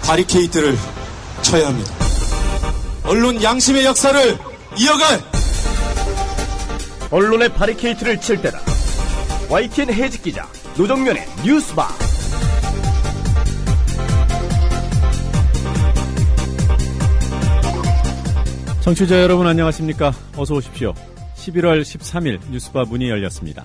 바리케이트를 쳐야 합니다. 언론 양심의 역사를 이어갈 언론의 바리케이트를 칠 때다. YTN 해직 기자 노정면의 뉴스바. 청취자 여러분 안녕하십니까? 어서 오십시오. 11월 13일 뉴스바 문이 열렸습니다.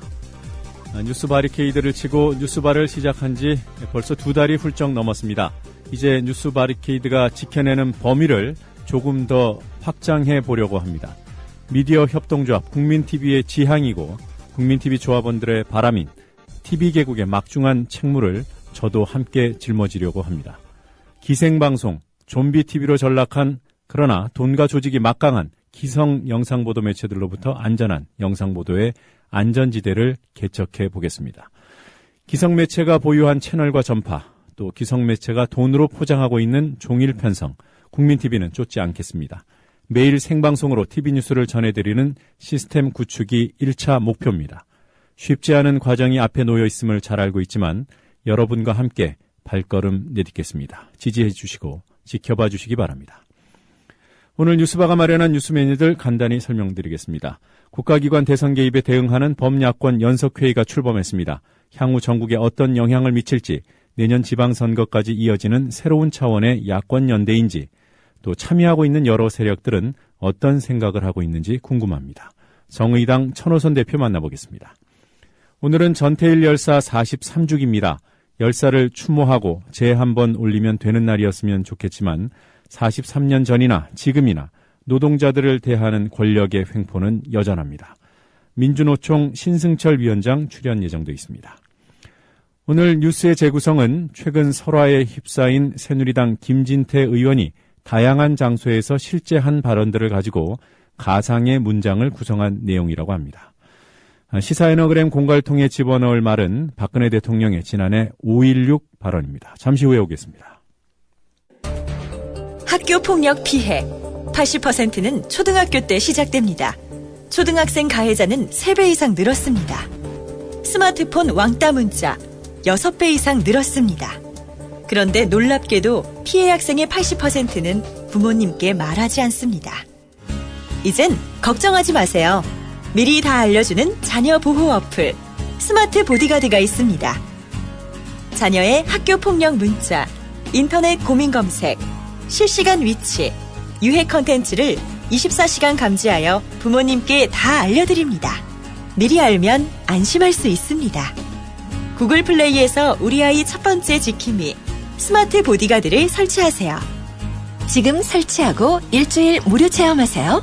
뉴스 바리케이드를 치고 뉴스바를 시작한 지 벌써 2달이 훌쩍 넘었습니다. 이제 뉴스 바리케이드가 지켜내는 범위를 조금 더 확장해 보려고 합니다. 미디어 협동조합 국민TV의 지향이고 국민TV 조합원들의 바람인 TV개국의 막중한 책무를 저도 함께 짊어지려고 합니다. 기생방송, 좀비TV로 전락한 그러나 돈과 조직이 막강한 기성 영상보도 매체들로부터 안전한 영상보도의 안전지대를 개척해 보겠습니다. 기성 매체가 보유한 채널과 전파, 또 기성 매체가 돈으로 포장하고 있는 종일 편성, 국민TV는 쫓지 않겠습니다. 매일 생방송으로 TV뉴스를 전해드리는 시스템 구축이 1차 목표입니다. 쉽지 않은 과정이 앞에 놓여 있음을 잘 알고 있지만 여러분과 함께 발걸음 내딛겠습니다. 지지해 주시고 지켜봐 주시기 바랍니다. 오늘 뉴스바가 마련한 뉴스 메뉴들 간단히 설명드리겠습니다. 국가기관 대선 개입에 대응하는 범야권 연석회의가 출범했습니다. 향후 전국에 어떤 영향을 미칠지, 내년 지방선거까지 이어지는 새로운 차원의 야권연대인지, 또 참여하고 있는 여러 세력들은 어떤 생각을 하고 있는지 궁금합니다. 정의당 천호선 대표 만나보겠습니다. 오늘은 전태일 열사 43주기입니다. 열사를 추모하고 제 한번 올리면 되는 날이었으면 좋겠지만 43년 전이나 지금이나 노동자들을 대하는 권력의 횡포는 여전합니다. 민주노총 신승철 위원장 출연 예정도 있습니다. 오늘 뉴스의 재구성은 최근 설화에 휩싸인 새누리당 김진태 의원이 다양한 장소에서 실제 한 발언들을 가지고 가상의 문장을 구성한 내용이라고 합니다. 시사에너그램 공갈통에 집어넣을 말은 박근혜 대통령의 지난해 5.16 발언입니다. 잠시 후에 오겠습니다. 학교 폭력 피해 80%는 초등학교 때 시작됩니다. 초등학생 가해자는 3배 이상 늘었습니다. 스마트폰 왕따 문자 6배 이상 늘었습니다. 그런데 놀랍게도 피해 학생의 80%는 부모님께 말하지 않습니다. 이젠 걱정하지 마세요. 미리 다 알려주는 자녀 보호 어플 스마트 보디가드가 있습니다. 자녀의 학교 폭력 문자, 인터넷 고민 검색, 실시간 위치, 유해 컨텐츠를 24시간 감지하여 부모님께 다 알려드립니다. 미리 알면 안심할 수 있습니다. 구글 플레이에서 우리 아이 첫 번째 지킴이 스마트 보디가드를 설치하세요. 지금 설치하고 일주일 무료 체험하세요.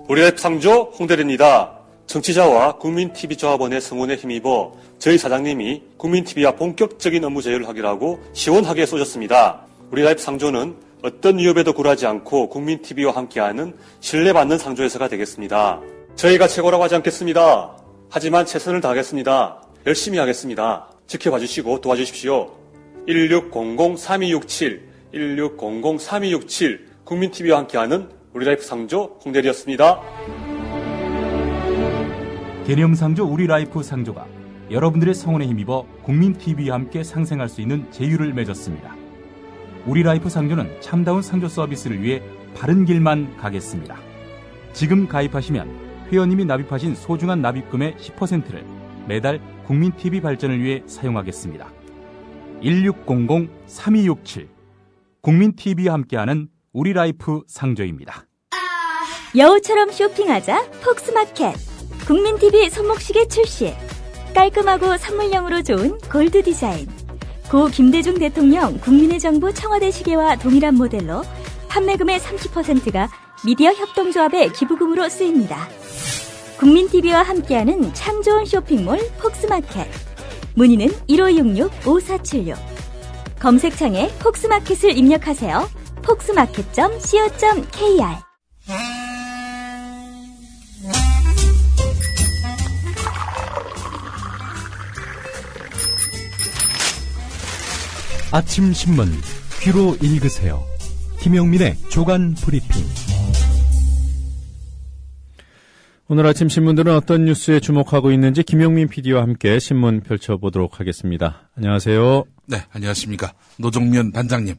우리라이프 상조 홍대리입니다. 정치자와 국민TV 조합원의 성원에 힘입어 저희 사장님이 국민TV와 본격적인 업무 제휴를 하기로 하고 시원하게 쏘셨습니다. 우리라이프 상조는 어떤 위협에도 굴하지 않고 국민TV와 함께하는 신뢰받는 상조회사가 되겠습니다. 저희가 최고라고 하지 않겠습니다. 하지만 최선을 다하겠습니다. 열심히 하겠습니다. 지켜봐 주시고 도와주십시오. 1600-3267, 1600-3267 국민TV와 함께하는 우리라이프 상조 홍대리였습니다. 개념 상조 우리라이프 상조가 여러분들의 성원에 힘입어 국민TV와 함께 상생할 수 있는 제휴를 맺었습니다. 우리라이프 상조는 참다운 상조 서비스를 위해 바른 길만 가겠습니다. 지금 가입하시면 회원님이 납입하신 소중한 납입금의 10%를 매달 국민TV 발전을 위해 사용하겠습니다. 1600-3267 국민TV와 함께하는 우리라이프 상조입니다. 여우처럼 쇼핑하자 폭스마켓. 국민TV 손목시계 출시. 깔끔하고 선물용으로 좋은 골드 디자인. 고 김대중 대통령 국민의 정부 청와대 시계와 동일한 모델로 판매금의 30%가 미디어 협동조합의 기부금으로 쓰입니다. 국민TV와 함께하는 참 좋은 쇼핑몰 폭스마켓. 문의는 1566-5476. 검색창에 폭스마켓을 입력하세요. 폭스마켓.co.kr. 아침 신문 귀로 읽으세요. 김용민의 조간 브리핑. 오늘 아침 신문들은 어떤 뉴스에 주목하고 있는지 김용민 PD와 함께 신문 펼쳐보도록 하겠습니다. 안녕하세요. 네, 안녕하십니까. 노종면 단장님.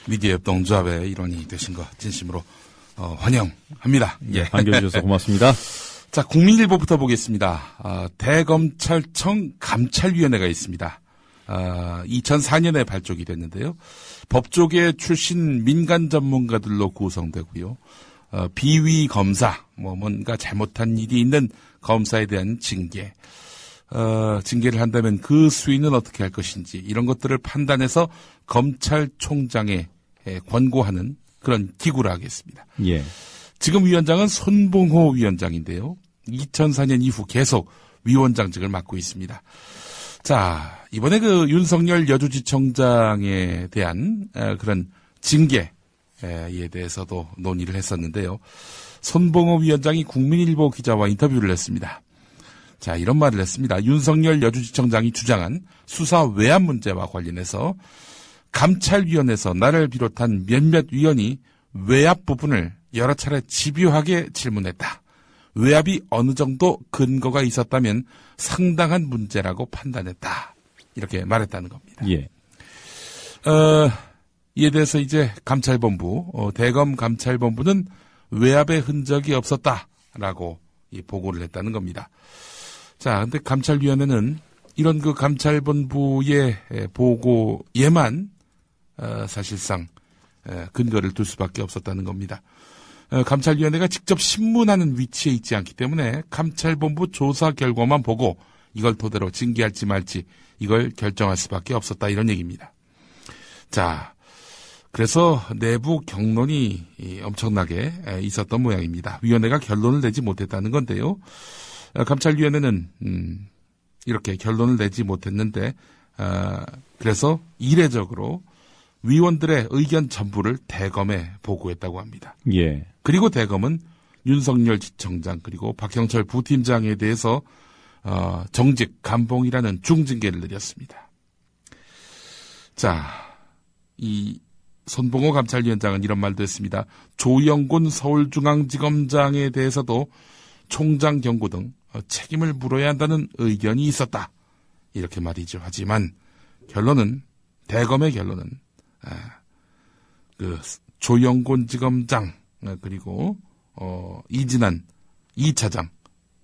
미디어 협동조합의 일원이 되신 거 진심으로 환영합니다. 예. 반겨주셔서 고맙습니다. 자, 국민일보부터 보겠습니다. 대검찰청 감찰위원회가 있습니다. 2004년에 발족이 됐는데요. 법조계 출신 민간 전문가들로 구성되고요. 비위 검사, 뭔가 잘못한 일이 있는 검사에 대한 징계, 징계를 한다면 그 수위는 어떻게 할 것인지 이런 것들을 판단해서 검찰총장에 권고하는 그런 기구라 하겠습니다. 예. 지금 위원장은 손봉호 위원장인데요. 2004년 이후 계속 위원장직을 맡고 있습니다. 자, 이번에 그 윤석열 여주지청장에 대한 그런 징계에 대해서도 논의를 했었는데요. 손봉호 위원장이 국민일보 기자와 인터뷰를 했습니다. 자, 이런 말을 했습니다. 윤석열 여주지청장이 주장한 수사 외압 문제와 관련해서 감찰위원회에서 나를 비롯한 몇몇 위원이 외압 부분을 여러 차례 집요하게 질문했다. 외압이 어느 정도 근거가 있었다면 상당한 문제라고 판단했다. 이렇게 말했다는 겁니다. 예. 이에 대해서 이제 감찰본부, 대검 감찰본부는 외압의 흔적이 없었다라고 보고를 했다는 겁니다. 자, 근데 감찰위원회는 이런 그 감찰본부의 보고에만 사실상 근거를 둘 수밖에 없었다는 겁니다. 감찰위원회가 직접 신문하는 위치에 있지 않기 때문에 감찰본부 조사 결과만 보고 이걸 토대로 징계할지 말지 이걸 결정할 수밖에 없었다 이런 얘기입니다. 자, 그래서 내부 격론이 엄청나게 있었던 모양입니다. 위원회가 결론을 내지 못했다는 건데요. 감찰위원회는 이렇게 결론을 내지 못했는데 그래서 이례적으로 위원들의 의견 전부를 대검에 보고했다고 합니다. 예. 그리고 대검은 윤석열 지청장 그리고 박형철 부팀장에 대해서 정직 감봉이라는 중징계를 내렸습니다. 자, 이 손봉호 감찰위원장은 이런 말도 했습니다. 조영곤 서울중앙지검장에 대해서도 총장 경고 등 책임을 물어야 한다는 의견이 있었다. 이렇게 말이죠. 하지만 결론은 대검의 결론은 그 조영곤 지검장 그리고 이진한 2차장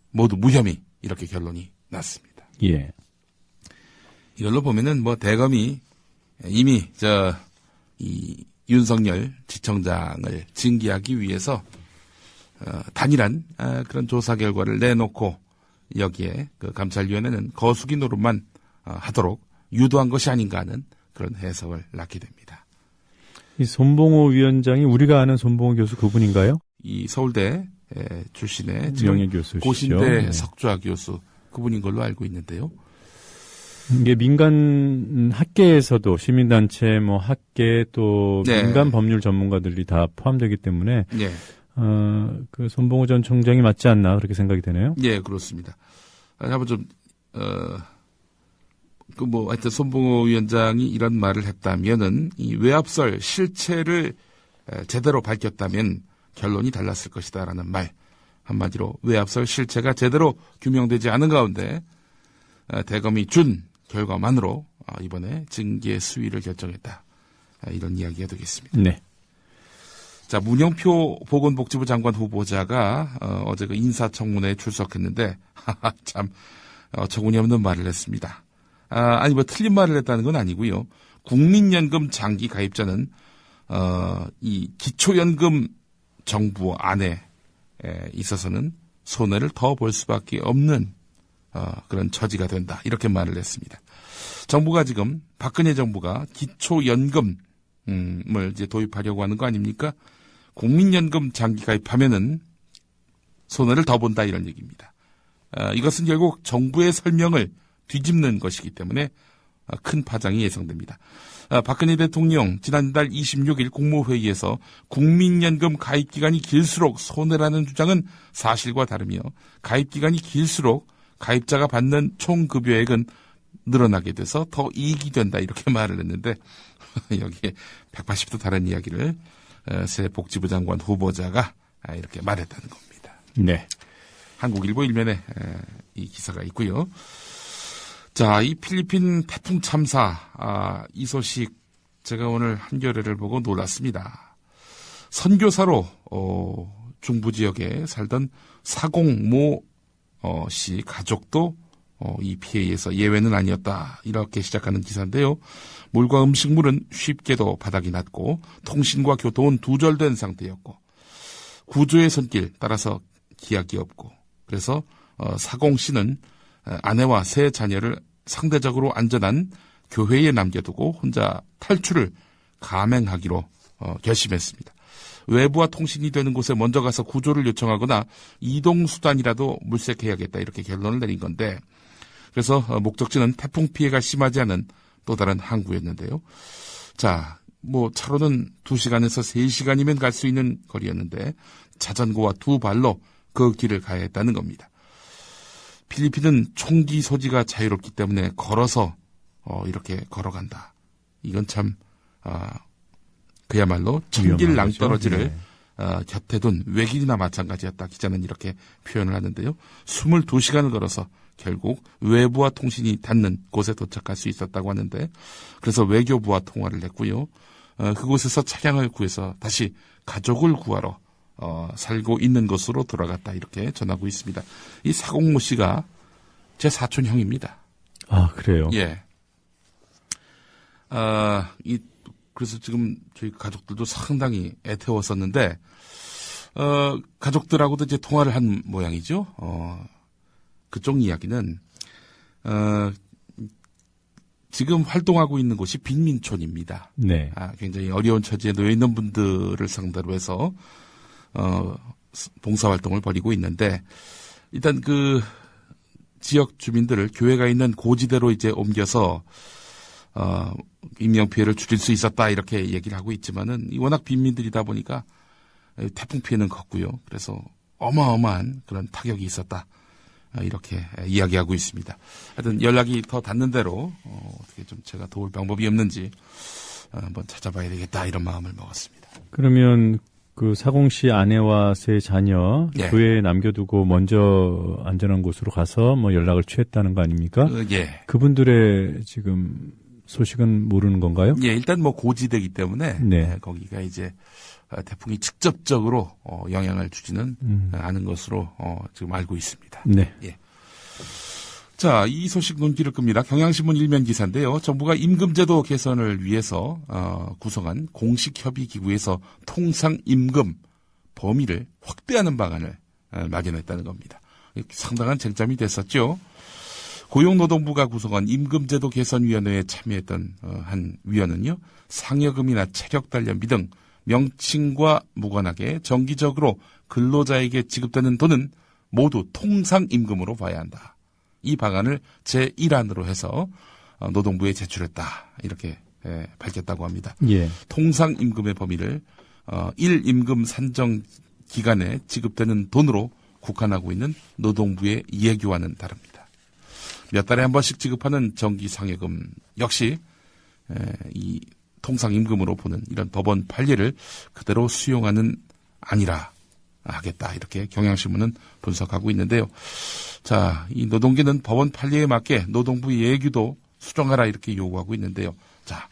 모두 무혐의 이렇게 결론이 났습니다. 예. 이걸로 보면은 대검이 이미 이 윤석열 지청장을 징계하기 위해서 단일한 그런 조사 결과를 내놓고 여기에 그 감찰위원회는 거수기 노릇만 하도록 유도한 것이 아닌가 하는 그런 해석을 낳게 됩니다. 이 손봉호 위원장이 우리가 아는 손봉호 교수 그분인가요? 이 서울대 출신의 명예교수시죠. 고신대 네. 석좌 교수 그분인 걸로 알고 있는데요. 이게 민간 학계에서도 시민단체 학계 또 네. 민간 법률 전문가들이 다 포함되기 때문에 네. 그 손봉호 전 총장이 맞지 않나 그렇게 생각이 되네요. 예, 그렇습니다. 한번 좀 하여튼 손봉호 위원장이 이런 말을 했다면은 이 외압설 실체를 제대로 밝혔다면 결론이 달랐을 것이다라는 말. 한마디로 외압설 실체가 제대로 규명되지 않은 가운데 대검이 준 결과만으로 이번에 징계 수위를 결정했다. 이런 이야기가 되겠습니다. 네. 자, 문영표 보건복지부 장관 후보자가 어제 그 인사청문회에 출석했는데 참 어처구니없는 말을 했습니다. 아니 틀린 말을 했다는 건 아니고요. 국민연금 장기 가입자는 이 기초연금 정부 안에 있어서는 손해를 더 볼 수밖에 없는 그런 처지가 된다. 이렇게 말을 했습니다. 정부가 지금 박근혜 정부가 기초연금을 이제 도입하려고 하는 거 아닙니까? 국민연금 장기 가입하면은 손해를 더 본다 이런 얘기입니다. 이것은 결국 정부의 설명을 뒤집는 것이기 때문에 큰 파장이 예상됩니다. 박근혜 대통령 지난달 26일 국무회의에서 국민연금 가입기간이 길수록 손해라는 주장은 사실과 다르며 가입기간이 길수록 가입자가 받는 총급여액은 늘어나게 돼서 더 이익이 된다 이렇게 말을 했는데 여기에 180도 다른 이야기를 새 복지부 장관 후보자가 이렇게 말했다는 겁니다. 네. 한국일보 일면에 이 기사가 있고요. 자, 이 필리핀 태풍 참사, 이 소식 제가 오늘 한겨레를 보고 놀랐습니다. 선교사로 중부 지역에 살던 사공모 씨 가족도 이 피해에서 예외는 아니었다. 이렇게 시작하는 기사인데요. 물과 음식물은 쉽게도 바닥이 났고 통신과 교통은 두절된 상태였고 구조의 손길 따라서 기약이 없고 그래서 사공 씨는 아내와 세 자녀를 상대적으로 안전한 교회에 남겨두고 혼자 탈출을 감행하기로 결심했습니다. 외부와 통신이 되는 곳에 먼저 가서 구조를 요청하거나 이동수단이라도 물색해야겠다 이렇게 결론을 내린 건데 그래서 목적지는 태풍 피해가 심하지 않은 또 다른 항구였는데요. 자, 차로는 2시간에서 3시간이면 갈 수 있는 거리였는데 자전거와 두 발로 그 길을 가야 했다는 겁니다. 필리핀은 총기 소지가 자유롭기 때문에 걸어서 이렇게 걸어간다. 이건 참 그야말로 천길 낭떠러지를 곁에 둔 외길이나 마찬가지였다. 기자는 이렇게 표현을 하는데요. 22시간을 걸어서 결국 외부와 통신이 닿는 곳에 도착할 수 있었다고 하는데 그래서 외교부와 통화를 했고요. 그곳에서 차량을 구해서 다시 가족을 구하러 살고 있는 곳으로 돌아갔다 이렇게 전하고 있습니다. 이 사공모 씨가 제 사촌 형입니다. 아, 그래요? 예. 그래서 지금 저희 가족들도 상당히 애태웠었는데 가족들하고도 이제 통화를 한 모양이죠. 그쪽 이야기는 지금 활동하고 있는 곳이 빈민촌입니다. 네. 굉장히 어려운 처지에 놓여 있는 분들을 상대로 해서 봉사활동을 벌이고 있는데 일단 그 지역 주민들을 교회가 있는 고지대로 이제 옮겨서 인명피해를 줄일 수 있었다 이렇게 얘기를 하고 있지만은 워낙 빈민들이다 보니까 태풍 피해는 컸고요. 그래서 어마어마한 그런 타격이 있었다. 이렇게 이야기하고 있습니다. 하여튼 연락이 더 닿는 대로 어떻게 좀 제가 도울 방법이 없는지 한번 찾아봐야 되겠다 이런 마음을 먹었습니다. 그러면 그 사공 씨 아내와 세 자녀 예. 교회에 남겨두고 먼저 안전한 곳으로 가서 연락을 취했다는 거 아닙니까? 예. 그분들의 지금 소식은 모르는 건가요? 예, 일단 고지대이기 때문에 네. 거기가 이제 태풍이 직접적으로 영향을 주지는 않은 것으로 지금 알고 있습니다. 네. 예. 자, 이 소식 눈길을 끕니다. 경향신문 일면 기사인데요. 정부가 임금제도 개선을 위해서 구성한 공식협의기구에서 통상임금 범위를 확대하는 방안을 마련했다는 겁니다. 상당한 쟁점이 됐었죠. 고용노동부가 구성한 임금제도 개선위원회에 참여했던 한 위원은요. 상여금이나 체력 단련비 등 명칭과 무관하게 정기적으로 근로자에게 지급되는 돈은 모두 통상임금으로 봐야 한다. 이 방안을 제1안으로 해서 노동부에 제출했다. 이렇게 밝혔다고 합니다. 예. 통상임금의 범위를 1임금 산정 기간에 지급되는 돈으로 국한하고 있는 노동부의 예규와는 다릅니다. 몇 달에 한 번씩 지급하는 정기상여금 역시 이 통상임금으로 보는 이런 법원 판례를 그대로 수용하는 아니라 하겠다. 이렇게 경향신문은 분석하고 있는데요. 자, 이 노동계는 법원 판례에 맞게 노동부 예규도 수정하라 이렇게 요구하고 있는데요. 자,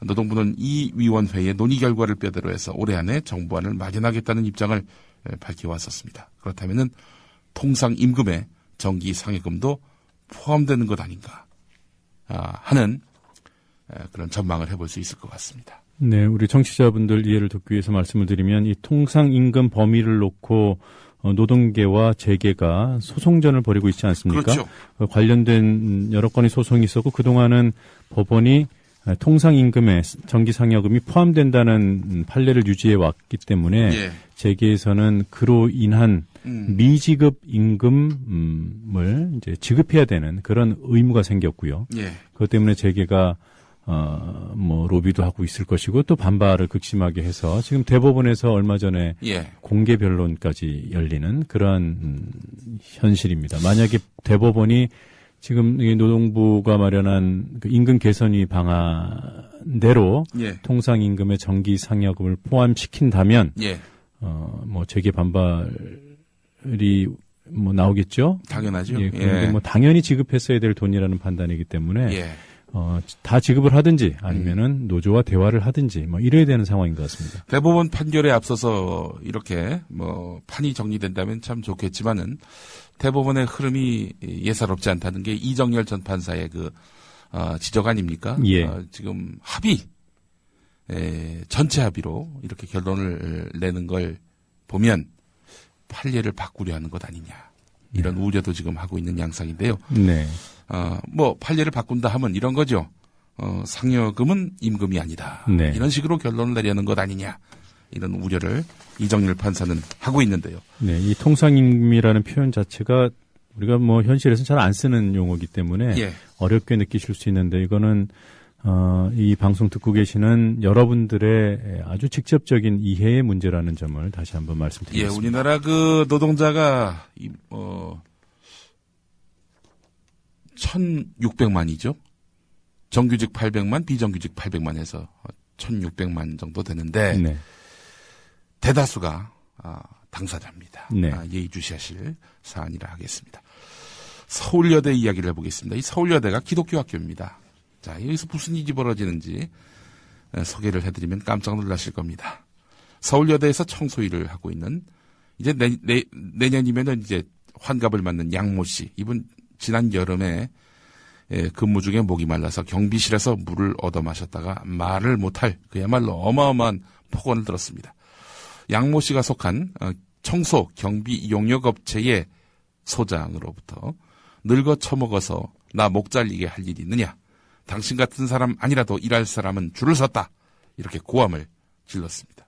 노동부는 이 위원회의 논의 결과를 뼈대로 해서 올해 안에 정부안을 마련하겠다는 입장을 밝혀왔었습니다. 그렇다면은 통상임금에 정기상여금도 포함되는 것 아닌가 하는 그런 전망을 해볼 수 있을 것 같습니다. 네, 우리 청취자분들 이해를 돕기 위해서 말씀을 드리면 이 통상임금 범위를 놓고 노동계와 재계가 소송전을 벌이고 있지 않습니까? 그렇죠. 관련된 여러 건의 소송이 있었고 그동안은 법원이 통상임금에 정기상여금이 포함된다는 판례를 유지해 왔기 때문에 예. 재계에서는 그로 인한 미지급 임금을 이제 지급해야 되는 그런 의무가 생겼고요. 예. 그것 때문에 재계가 로비도 하고 있을 것이고 또 반발을 극심하게 해서 지금 대법원에서 얼마 전에 예. 공개 변론까지 열리는 그러한 현실입니다. 만약에 대법원이 지금 노동부가 마련한 그 임금 개선위 방안대로 예. 통상임금의 정기상여금을 포함시킨다면 예. 재계 반발을 지급률이 뭐 나오겠죠. 당연하죠. 예, 그런데 뭐 당연히 지급했어야 될 돈이라는 판단이기 때문에 예. 다 지급을 하든지 아니면은 노조와 대화를 하든지 뭐 이래야 되는 상황인 것 같습니다. 대법원 판결에 앞서서 이렇게 뭐 판이 정리된다면 참 좋겠지만은 대법원의 흐름이 예사롭지 않다는 게 이정열 전 판사의 그 지적 아닙니까? 예. 지금 합의 전체 합의로 이렇게 결론을 내는 걸 보면 판례를 바꾸려 하는 것 아니냐 이런 우려도 지금 하고 있는 양상인데요. 네. 뭐 판례를 바꾼다 하면 이런 거죠. 상여금은 임금이 아니다. 네. 이런 식으로 결론을 내려는 것 아니냐. 이런 우려를 이정열 판사는 하고 있는데요. 네, 이 통상임금이라는 표현 자체가 우리가 뭐 현실에서는 잘 안 쓰는 용어이기 때문에 예. 어렵게 느끼실 수 있는데 이거는 이 방송 듣고 계시는 여러분들의 아주 직접적인 이해의 문제라는 점을 다시 한번 말씀드리겠습니다. 예, 우리나라 그 노동자가 1,600만이죠. 정규직 800만, 비정규직 800만 해서 1,600만 정도 되는데 네. 대다수가 당사자입니다. 네. 예의주시하실 사안이라 하겠습니다. 서울여대 이야기를 해보겠습니다. 이 서울여대가 기독교 학교입니다. 자, 여기서 무슨 일이 벌어지는지 소개를 해드리면 깜짝 놀라실 겁니다. 서울여대에서 청소일을 하고 있는 이제 내년이면은 이제 환갑을 맞는 양모 씨. 이분 지난 여름에 근무 중에 목이 말라서 경비실에서 물을 얻어 마셨다가 말을 못할 그야말로 어마어마한 폭언을 들었습니다. 양모 씨가 속한 청소 경비 용역업체의 소장으로부터 늙어 처먹어서 나 목 잘리게 할 일이 있느냐. 당신 같은 사람 아니라도 일할 사람은 줄을 섰다. 이렇게 고함을 질렀습니다.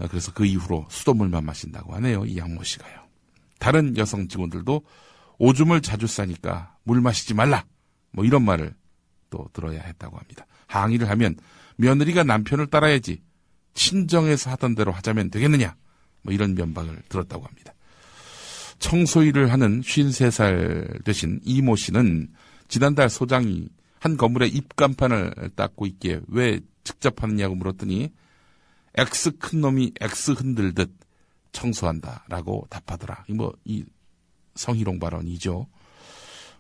그래서 그 이후로 수돗물만 마신다고 하네요. 이 양모 씨가요. 다른 여성 직원들도 오줌을 자주 싸니까 물 마시지 말라. 뭐 이런 말을 또 들어야 했다고 합니다. 항의를 하면 며느리가 남편을 따라야지. 친정에서 하던 대로 하자면 되겠느냐. 뭐 이런 면박을 들었다고 합니다. 청소일을 하는 53살 되신 이모 씨는 지난달 소장이 한 건물의 입간판을 닦고 있기에 왜 직접 하느냐고 물었더니 X 큰 놈이 X 흔들듯 청소한다라고 답하더라. 이 성희롱 발언이죠.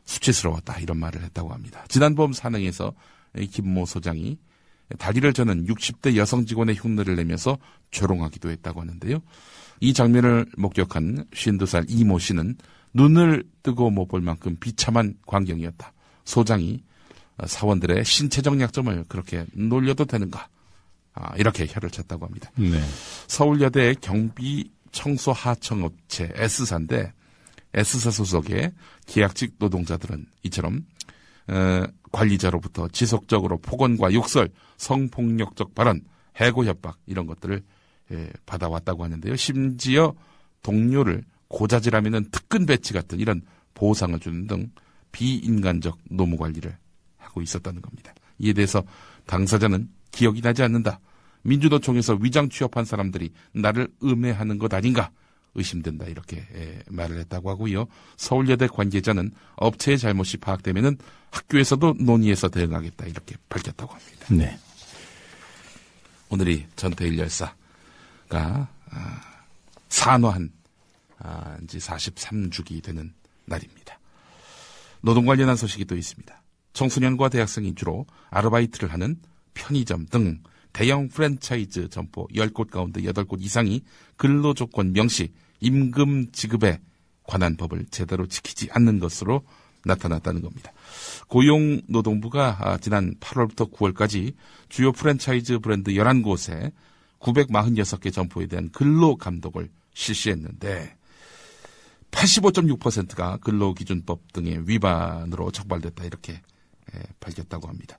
수치스러웠다 이런 말을 했다고 합니다. 지난번 산행에서 김모 소장이 다리를 저는 60대 여성 직원의 흉내를 내면서 조롱하기도 했다고 하는데요. 이 장면을 목격한 52살 이모 씨는 눈을 뜨고 못 볼 만큼 비참한 광경이었다. 소장이 사원들의 신체적 약점을 그렇게 놀려도 되는가? 이렇게 혀를 쳤다고 합니다. 네. 서울여대 경비 청소 하청업체 S사인데 S사 소속의 계약직 노동자들은 이처럼 관리자로부터 지속적으로 폭언과 욕설, 성폭력적 발언, 해고 협박 이런 것들을 받아왔다고 하는데요. 심지어 동료를 고자질하면 특근 배치 같은 이런 보상을 주는 등 비인간적 노무 관리를 하고 있었다는 겁니다. 이에 대해서 당사자는 기억이 나지 않는다. 민주노총에서 위장 취업한 사람들이 나를 음해하는 것 아닌가 의심된다 이렇게 말을 했다고 하고요. 서울여대 관계자는 업체의 잘못이 파악되면은 학교에서도 논의해서 대응하겠다 이렇게 밝혔다고 합니다. 네. 오늘이 전태일 열사가 산화한 이제 43주기 되는 날입니다. 노동 관련한 소식이 또 있습니다. 청소년과 대학생이 주로 아르바이트를 하는 편의점 등 대형 프랜차이즈 점포 10곳 가운데 8곳 이상이 근로조건 명시, 임금 지급에 관한 법을 제대로 지키지 않는 것으로 나타났다는 겁니다. 고용노동부가 지난 8월부터 9월까지 주요 프랜차이즈 브랜드 11곳에 946개 점포에 대한 근로감독을 실시했는데 85.6%가 근로기준법 등의 위반으로 적발됐다 이렇게 밝혔다고 합니다.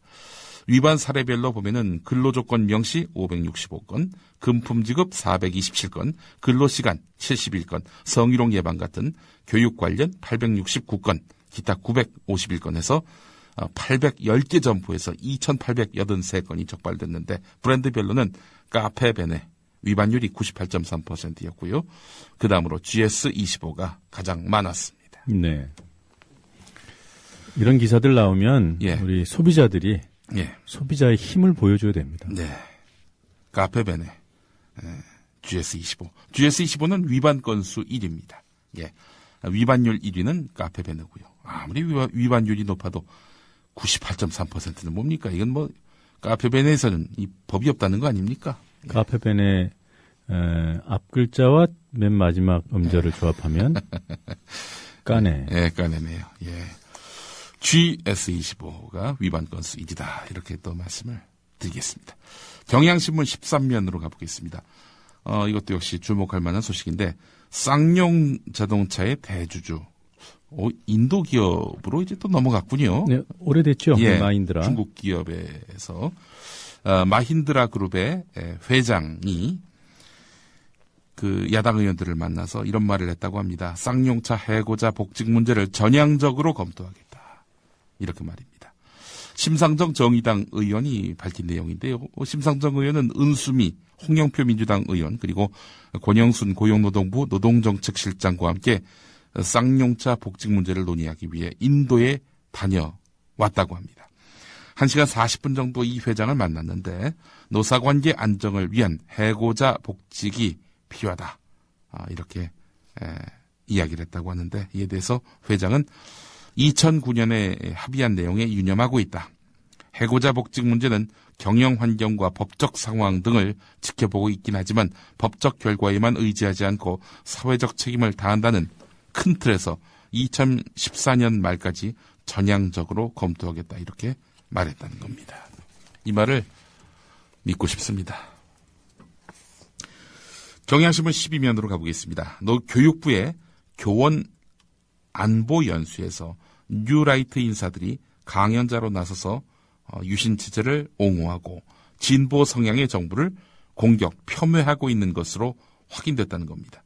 위반 사례별로 보면은 근로조건 명시 565건, 금품 지급 427건, 근로시간 71건, 성희롱 예방 같은 교육 관련 869건, 기타 951건에서 810개 점포에서 2,883건이 적발됐는데 브랜드별로는 카페베네 위반율이 98.3%였고요. 그 다음으로 GS25가 가장 많았습니다. 네. 이런 기사들 나오면 우리 소비자들이 소비자의 힘을 보여줘야 됩니다. 네. 카페베네 GS25. GS25는 위반 건수 1위입니다. 예. 위반율 1위는 카페 베네고요. 아무리 위반율이 높아도 98.3%는 뭡니까? 이건 뭐 카페 베네에서는 이 법이 없다는 거 아닙니까? 예. 카페 베네 앞 글자와 맨 마지막 음절을 조합하면 까네. 예, 까네네요. 예. GS25가 위반 건수 1위다. 이렇게 또 말씀을 드리겠습니다. 경향신문 13면으로 가보겠습니다. 이것도 역시 주목할 만한 소식인데, 쌍용 자동차의 대주주, 인도 기업으로 이제 또 넘어갔군요. 네, 오래됐죠. 예, 마힌드라. 중국 기업에서 마힌드라 그룹의 회장이 그 야당 의원들을 만나서 이런 말을 했다고 합니다. 쌍용차 해고자 복직 문제를 전향적으로 검토하겠다. 이렇게 말입니다. 심상정 정의당 의원이 밝힌 내용인데요. 심상정 의원은 은수미 홍영표 민주당 의원 그리고 권영순 고용노동부 노동정책실장과 함께 쌍용차 복직 문제를 논의하기 위해 인도에 다녀왔다고 합니다. 1시간 40분 정도 이 회장을 만났는데 노사관계 안정을 위한 해고자 복직이 필요하다. 이렇게 이야기를 했다고 하는데 이에 대해서 회장은 2009년에 합의한 내용에 유념하고 있다. 해고자 복직 문제는 경영 환경과 법적 상황 등을 지켜보고 있긴 하지만 법적 결과에만 의지하지 않고 사회적 책임을 다한다는 큰 틀에서 2014년 말까지 전향적으로 검토하겠다 이렇게 말했다는 겁니다. 이 말을 믿고 싶습니다. 경향신문 12면으로 가보겠습니다. 교육부의 교원 안보 연수에서 뉴라이트 인사들이 강연자로 나서서 유신 체제를 옹호하고 진보 성향의 정부를 공격, 폄훼하고 있는 것으로 확인됐다는 겁니다.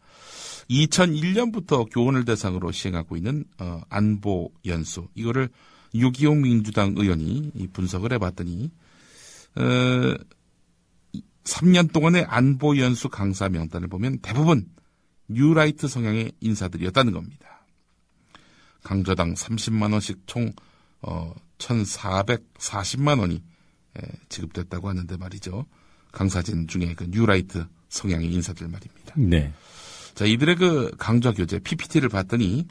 2001년부터 교원을 대상으로 시행하고 있는 안보 연수, 이거를 유기용 민주당 의원이 분석을 해봤더니 3년 동안의 안보 연수 강사 명단을 보면 대부분 뉴라이트 성향의 인사들이었다는 겁니다. 강좌당 30만 원씩 총 1,440만 원이 지급됐다고 하는데 말이죠. 강사진 중에 그 뉴라이트 성향의 인사들 말입니다. 네. 자, 이들의 그 강좌 교재 PPT를 봤더니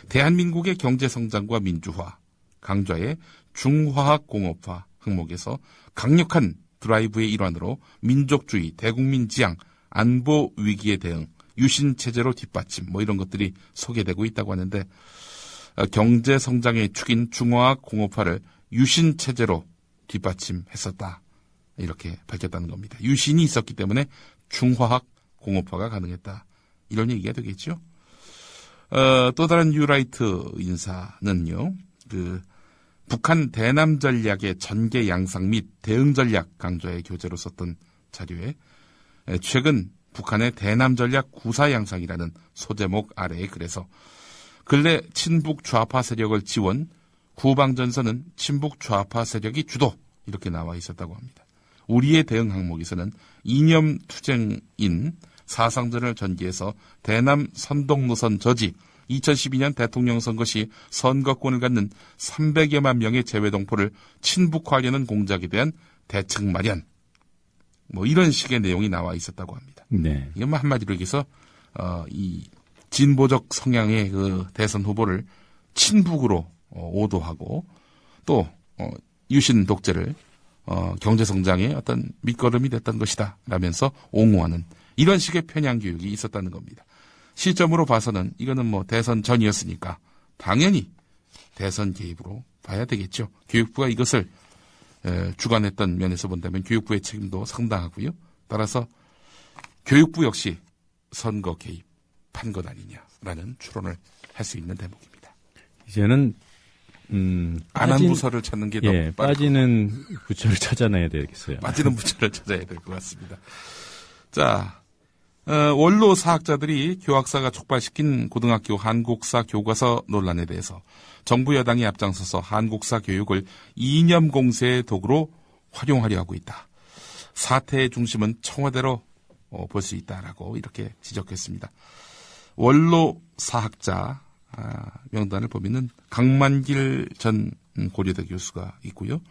대한민국의 경제 성장과 민주화, 강좌의 중화학 공업화 항목에서 강력한 드라이브의 일환으로 민족주의, 대국민 지향, 안보 위기에 대응, 유신 체제로 뒷받침 뭐 이런 것들이 소개되고 있다고 하는데 경제 성장의 축인 중화학 공업화를 유신 체제로 뒷받침했었다. 이렇게 밝혔다는 겁니다. 유신이 있었기 때문에 중화학 공업화가 가능했다. 이런 얘기가 되겠죠. 또 다른 뉴라이트 인사는요. 북한 대남 전략의 전개 양상 및 대응 전략 강좌의 교재로 썼던 자료에 최근 북한의 대남 전략 구사 양상이라는 소제목 아래에 그래서 근래 친북 좌파 세력을 지원, 구방전선은 친북 좌파 세력이 주도 이렇게 나와 있었다고 합니다. 우리의 대응 항목에서는 이념 투쟁인 사상전을 전개해서 대남 선동 노선 저지, 2012년 대통령 선거 시 선거권을 갖는 300여만 명의 재외동포를 친북화하려는 공작에 대한 대책 마련, 뭐 이런 식의 내용이 나와 있었다고 합니다. 네. 이건 뭐 한마디로 얘기해서 이 진보적 성향의 그 대선 후보를 친북으로 오도하고 또 유신 독재를 경제 성장의 어떤 밑거름이 됐던 것이다 라면서 옹호하는 이런 식의 편향 교육이 있었다는 겁니다. 시점으로 봐서는 이거는 뭐 대선 전이었으니까 당연히 대선 개입으로 봐야 되겠죠. 교육부가 이것을 주관했던 면에서 본다면 교육부의 책임도 상당하고요. 따라서 교육부 역시 선거 개입한 것 아니냐라는 추론을 할 수 있는 대목입니다. 이제는 안 한 부서를 찾는 게 더 빠지는 부처를 찾아내야 되겠어요. 빠지는 부처를 찾아야 될 것 같습니다. 자, 원로 사학자들이 교학사가 촉발시킨 고등학교 한국사 교과서 논란에 대해서 정부 여당이 앞장서서 한국사 교육을 이념 공세의 도구로 활용하려 하고 있다. 사태의 중심은 청와대로 볼 수 있다라고 이렇게 지적했습니다. 원로 사학자 명단을 보면은 강만길 전 고려대 교수가 있고요.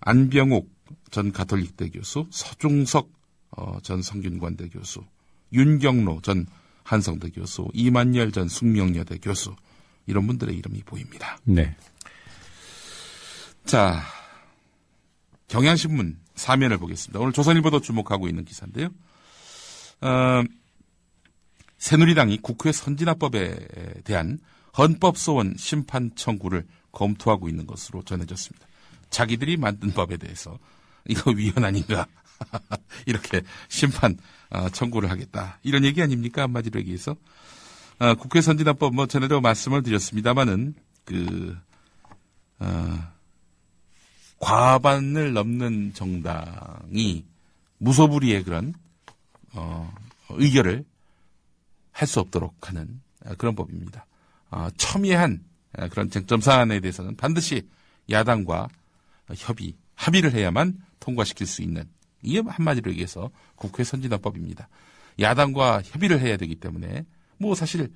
안병욱 전 가톨릭대 교수, 서중석 전 성균관대 교수, 윤경로 전 한성대 교수, 이만열 전 숙명여대 교수, 이런 분들의 이름이 보입니다. 네. 자, 경향신문 사면을 보겠습니다. 오늘 조선일보도 주목하고 있는 기사인데요. 새누리당이 국회 선진화법에 대한 헌법소원 심판 청구를 검토하고 있는 것으로 전해졌습니다. 자기들이 만든 법에 대해서 이거 위헌 아닌가 이렇게 심판 청구를 하겠다, 이런 얘기 아닙니까? 한마디로 얘기해서 국회 선진화법 뭐 전에도 말씀을 드렸습니다마는 과반을 넘는 정당이 무소불위의 그런 의결을 할 수 없도록 하는 그런 법입니다. 첨예한 그런 쟁점 사안에 대해서는 반드시 야당과 합의를 해야만 통과시킬 수 있는, 이게 한마디로 얘기해서 국회 선진화법입니다. 야당과 협의를 해야 되기 때문에 뭐 사실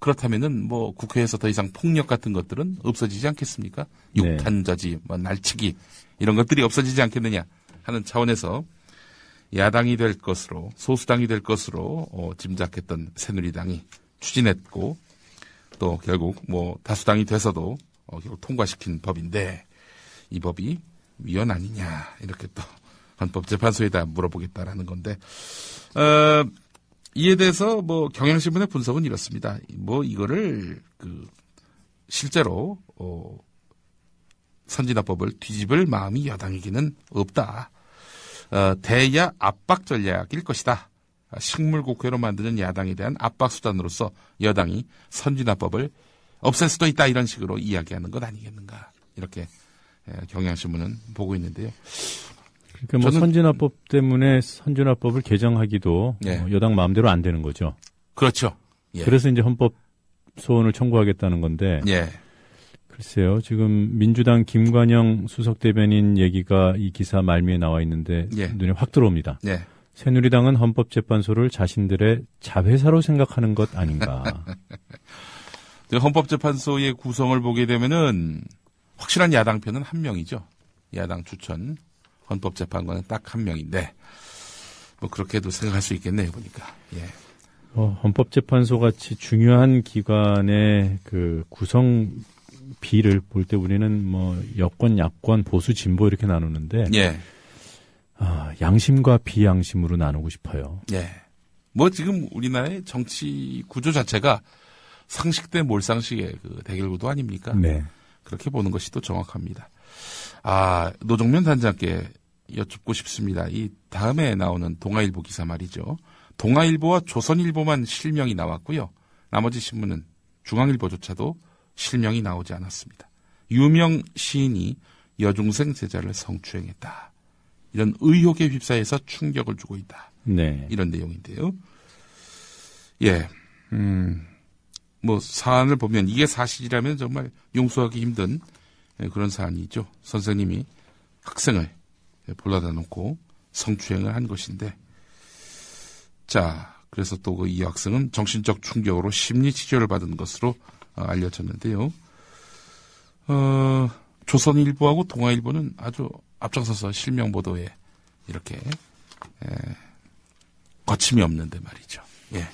그렇다면은 뭐 국회에서 더 이상 폭력 같은 것들은 없어지지 않겠습니까? 네. 육탄저지, 뭐 날치기 이런 것들이 없어지지 않겠느냐 하는 차원에서 야당이 될 것으로, 소수당이 될 것으로 짐작했던 새누리당이 추진했고, 또 결국 뭐 다수당이 돼서도 결국 통과시킨 법인데, 이 법이 위헌 아니냐 이렇게 또 헌법재판소에다 물어보겠다라는 건데, 이에 대해서 뭐 경향신문의 분석은 이렇습니다. 뭐 이거를 실제로 선진화법을 뒤집을 마음이 여당에게는 없다. 대야 압박 전략일 것이다. 식물국회로 만드는 야당에 대한 압박 수단으로서 여당이 선진화법을 없앨 수도 있다, 이런 식으로 이야기하는 것 아니겠는가, 이렇게 경향신문은 보고 있는데요. 그러니까 뭐 선진화법 때문에 선진화법을 개정하기도 여당 마음대로 안 되는 거죠. 그렇죠. 예. 그래서 이제 헌법 소원을 청구하겠다는 건데. 예. 글쎄요, 지금 민주당 김관영 수석 대변인 얘기가 이 기사 말미에 나와 있는데 눈에 확 들어옵니다. 예. 새누리당은 헌법재판소를 자신들의 자회사로 생각하는 것 아닌가. 헌법재판소의 구성을 보게 되면은 확실한 야당 편은 한 명이죠. 야당 추천 헌법재판관은 딱 한 명인데, 뭐 그렇게도 생각할 수 있겠네요, 보니까. 예. 헌법재판소 같이 중요한 기관의 그 구성 비를 볼 때 우리는 뭐 여권, 야권, 보수, 진보 이렇게 나누는데, 예. 양심과 비양심으로 나누고 싶어요. 예. 뭐 지금 우리나라의 정치 구조 자체가 상식 대 몰상식의 그 대결 구도 아닙니까? 네. 그렇게 보는 것이 또 정확합니다. 노정면 단장께 여쭙고 싶습니다. 이 다음에 나오는 동아일보 기사 말이죠. 동아일보와 조선일보만 실명이 나왔고요. 나머지 신문은 중앙일보조차도 실명이 나오지 않았습니다. 유명 시인이 여중생 제자를 성추행했다, 이런 의혹에 휩싸여서 충격을 주고 있다. 네. 이런 내용인데요. 예. 뭐 사안을 보면 이게 사실이라면 정말 용서하기 힘든 그런 사안이죠. 선생님이 학생을 불러다 놓고 성추행을 한 것인데, 자, 그래서 또 이 학생은 정신적 충격으로 심리 치료를 받은 것으로 알려졌는데요. 조선일보하고 동아일보는 아주 앞장서서 실명 보도에 이렇게 거침이 없는데 말이죠. 예.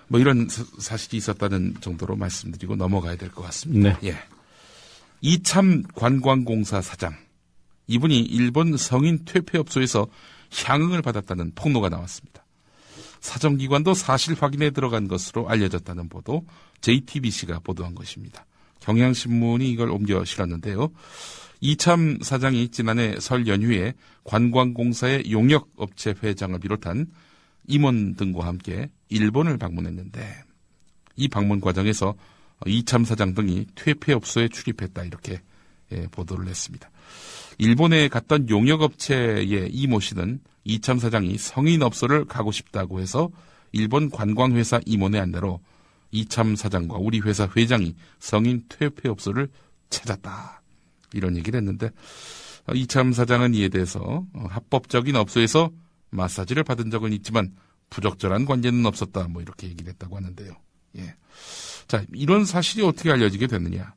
뭐 이런 사실이 있었다는 정도로 말씀드리고 넘어가야 될 것 같습니다. 네. 예. 이참 관광공사 사장, 이분이 일본 성인 퇴폐업소에서 향응을 받았다는 폭로가 나왔습니다. 사정기관도 사실 확인에 들어간 것으로 알려졌다는 보도, JTBC가 보도한 것입니다. 경향신문이 이걸 옮겨 실었는데요. 이참 사장이 지난해 설 연휴에 관광공사의 용역업체 회장을 비롯한 임원 등과 함께 일본을 방문했는데, 이 방문 과정에서 이참 사장 등이 퇴폐업소에 출입했다, 이렇게 보도를 했습니다. 일본에 갔던 용역업체의 이모 씨는 이참 사장이 성인업소를 가고 싶다고 해서 일본 관광회사 임원의 안내로 이참 사장과 우리 회사 회장이 성인 퇴폐업소를 찾았다, 이런 얘기를 했는데, 이참 사장은 이에 대해서 합법적인 업소에서 마사지를 받은 적은 있지만 부적절한 관계는 없었다, 뭐 이렇게 얘기를 했다고 하는데요. 예. 자, 이런 사실이 어떻게 알려지게 됐느냐.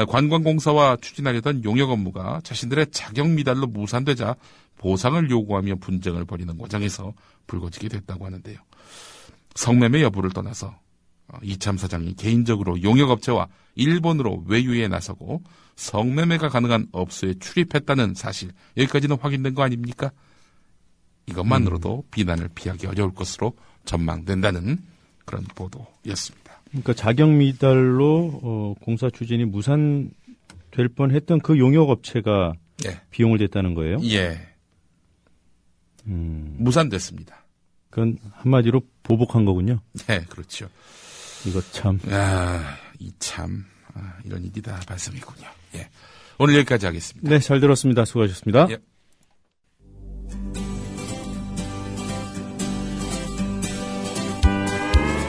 관광공사와 추진하려던 용역 업무가 자신들의 자격 미달로 무산되자 보상을 요구하며 분쟁을 벌이는 과정에서 불거지게 됐다고 하는데요. 성매매 여부를 떠나서 이참 사장이 개인적으로 용역업체와 일본으로 외유에 나서고 성매매가 가능한 업소에 출입했다는 사실, 여기까지는 확인된 거 아닙니까? 이것만으로도 비난을 피하기 어려울 것으로 전망된다는 그런 보도였습니다. 그러니까 자격 미달로 공사 추진이 무산될 뻔했던 그 용역업체가 예. 비용을 댔다는 거예요? 예. 무산됐습니다. 그건 한마디로 보복한 거군요. 네, 그렇죠. 이거 참. 이런 일이 다 발생이군요. 예. 오늘 여기까지 하겠습니다. 네, 잘 들었습니다. 수고하셨습니다. 예.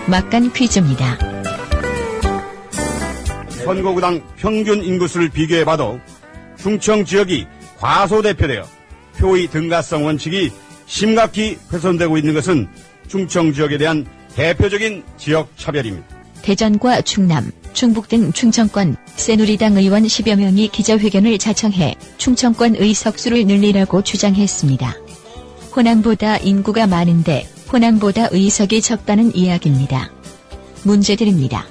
막간 퀴즈입니다. 선거구당 평균 인구수를 비교해봐도 충청 지역이 과소대표되어 표의 등가성 원칙이 심각히 훼손되고 있는 것은 충청 지역에 대한 대표적인 지역 차별입니다. 대전과 충남, 충북 등 충청권 새누리당 의원 10여 명이 기자회견을 자청해 충청권 의석수를 늘리라고 주장했습니다. 호남보다 인구가 많은데 호남보다 의석이 적다는 이야기입니다. 문제 드립니다.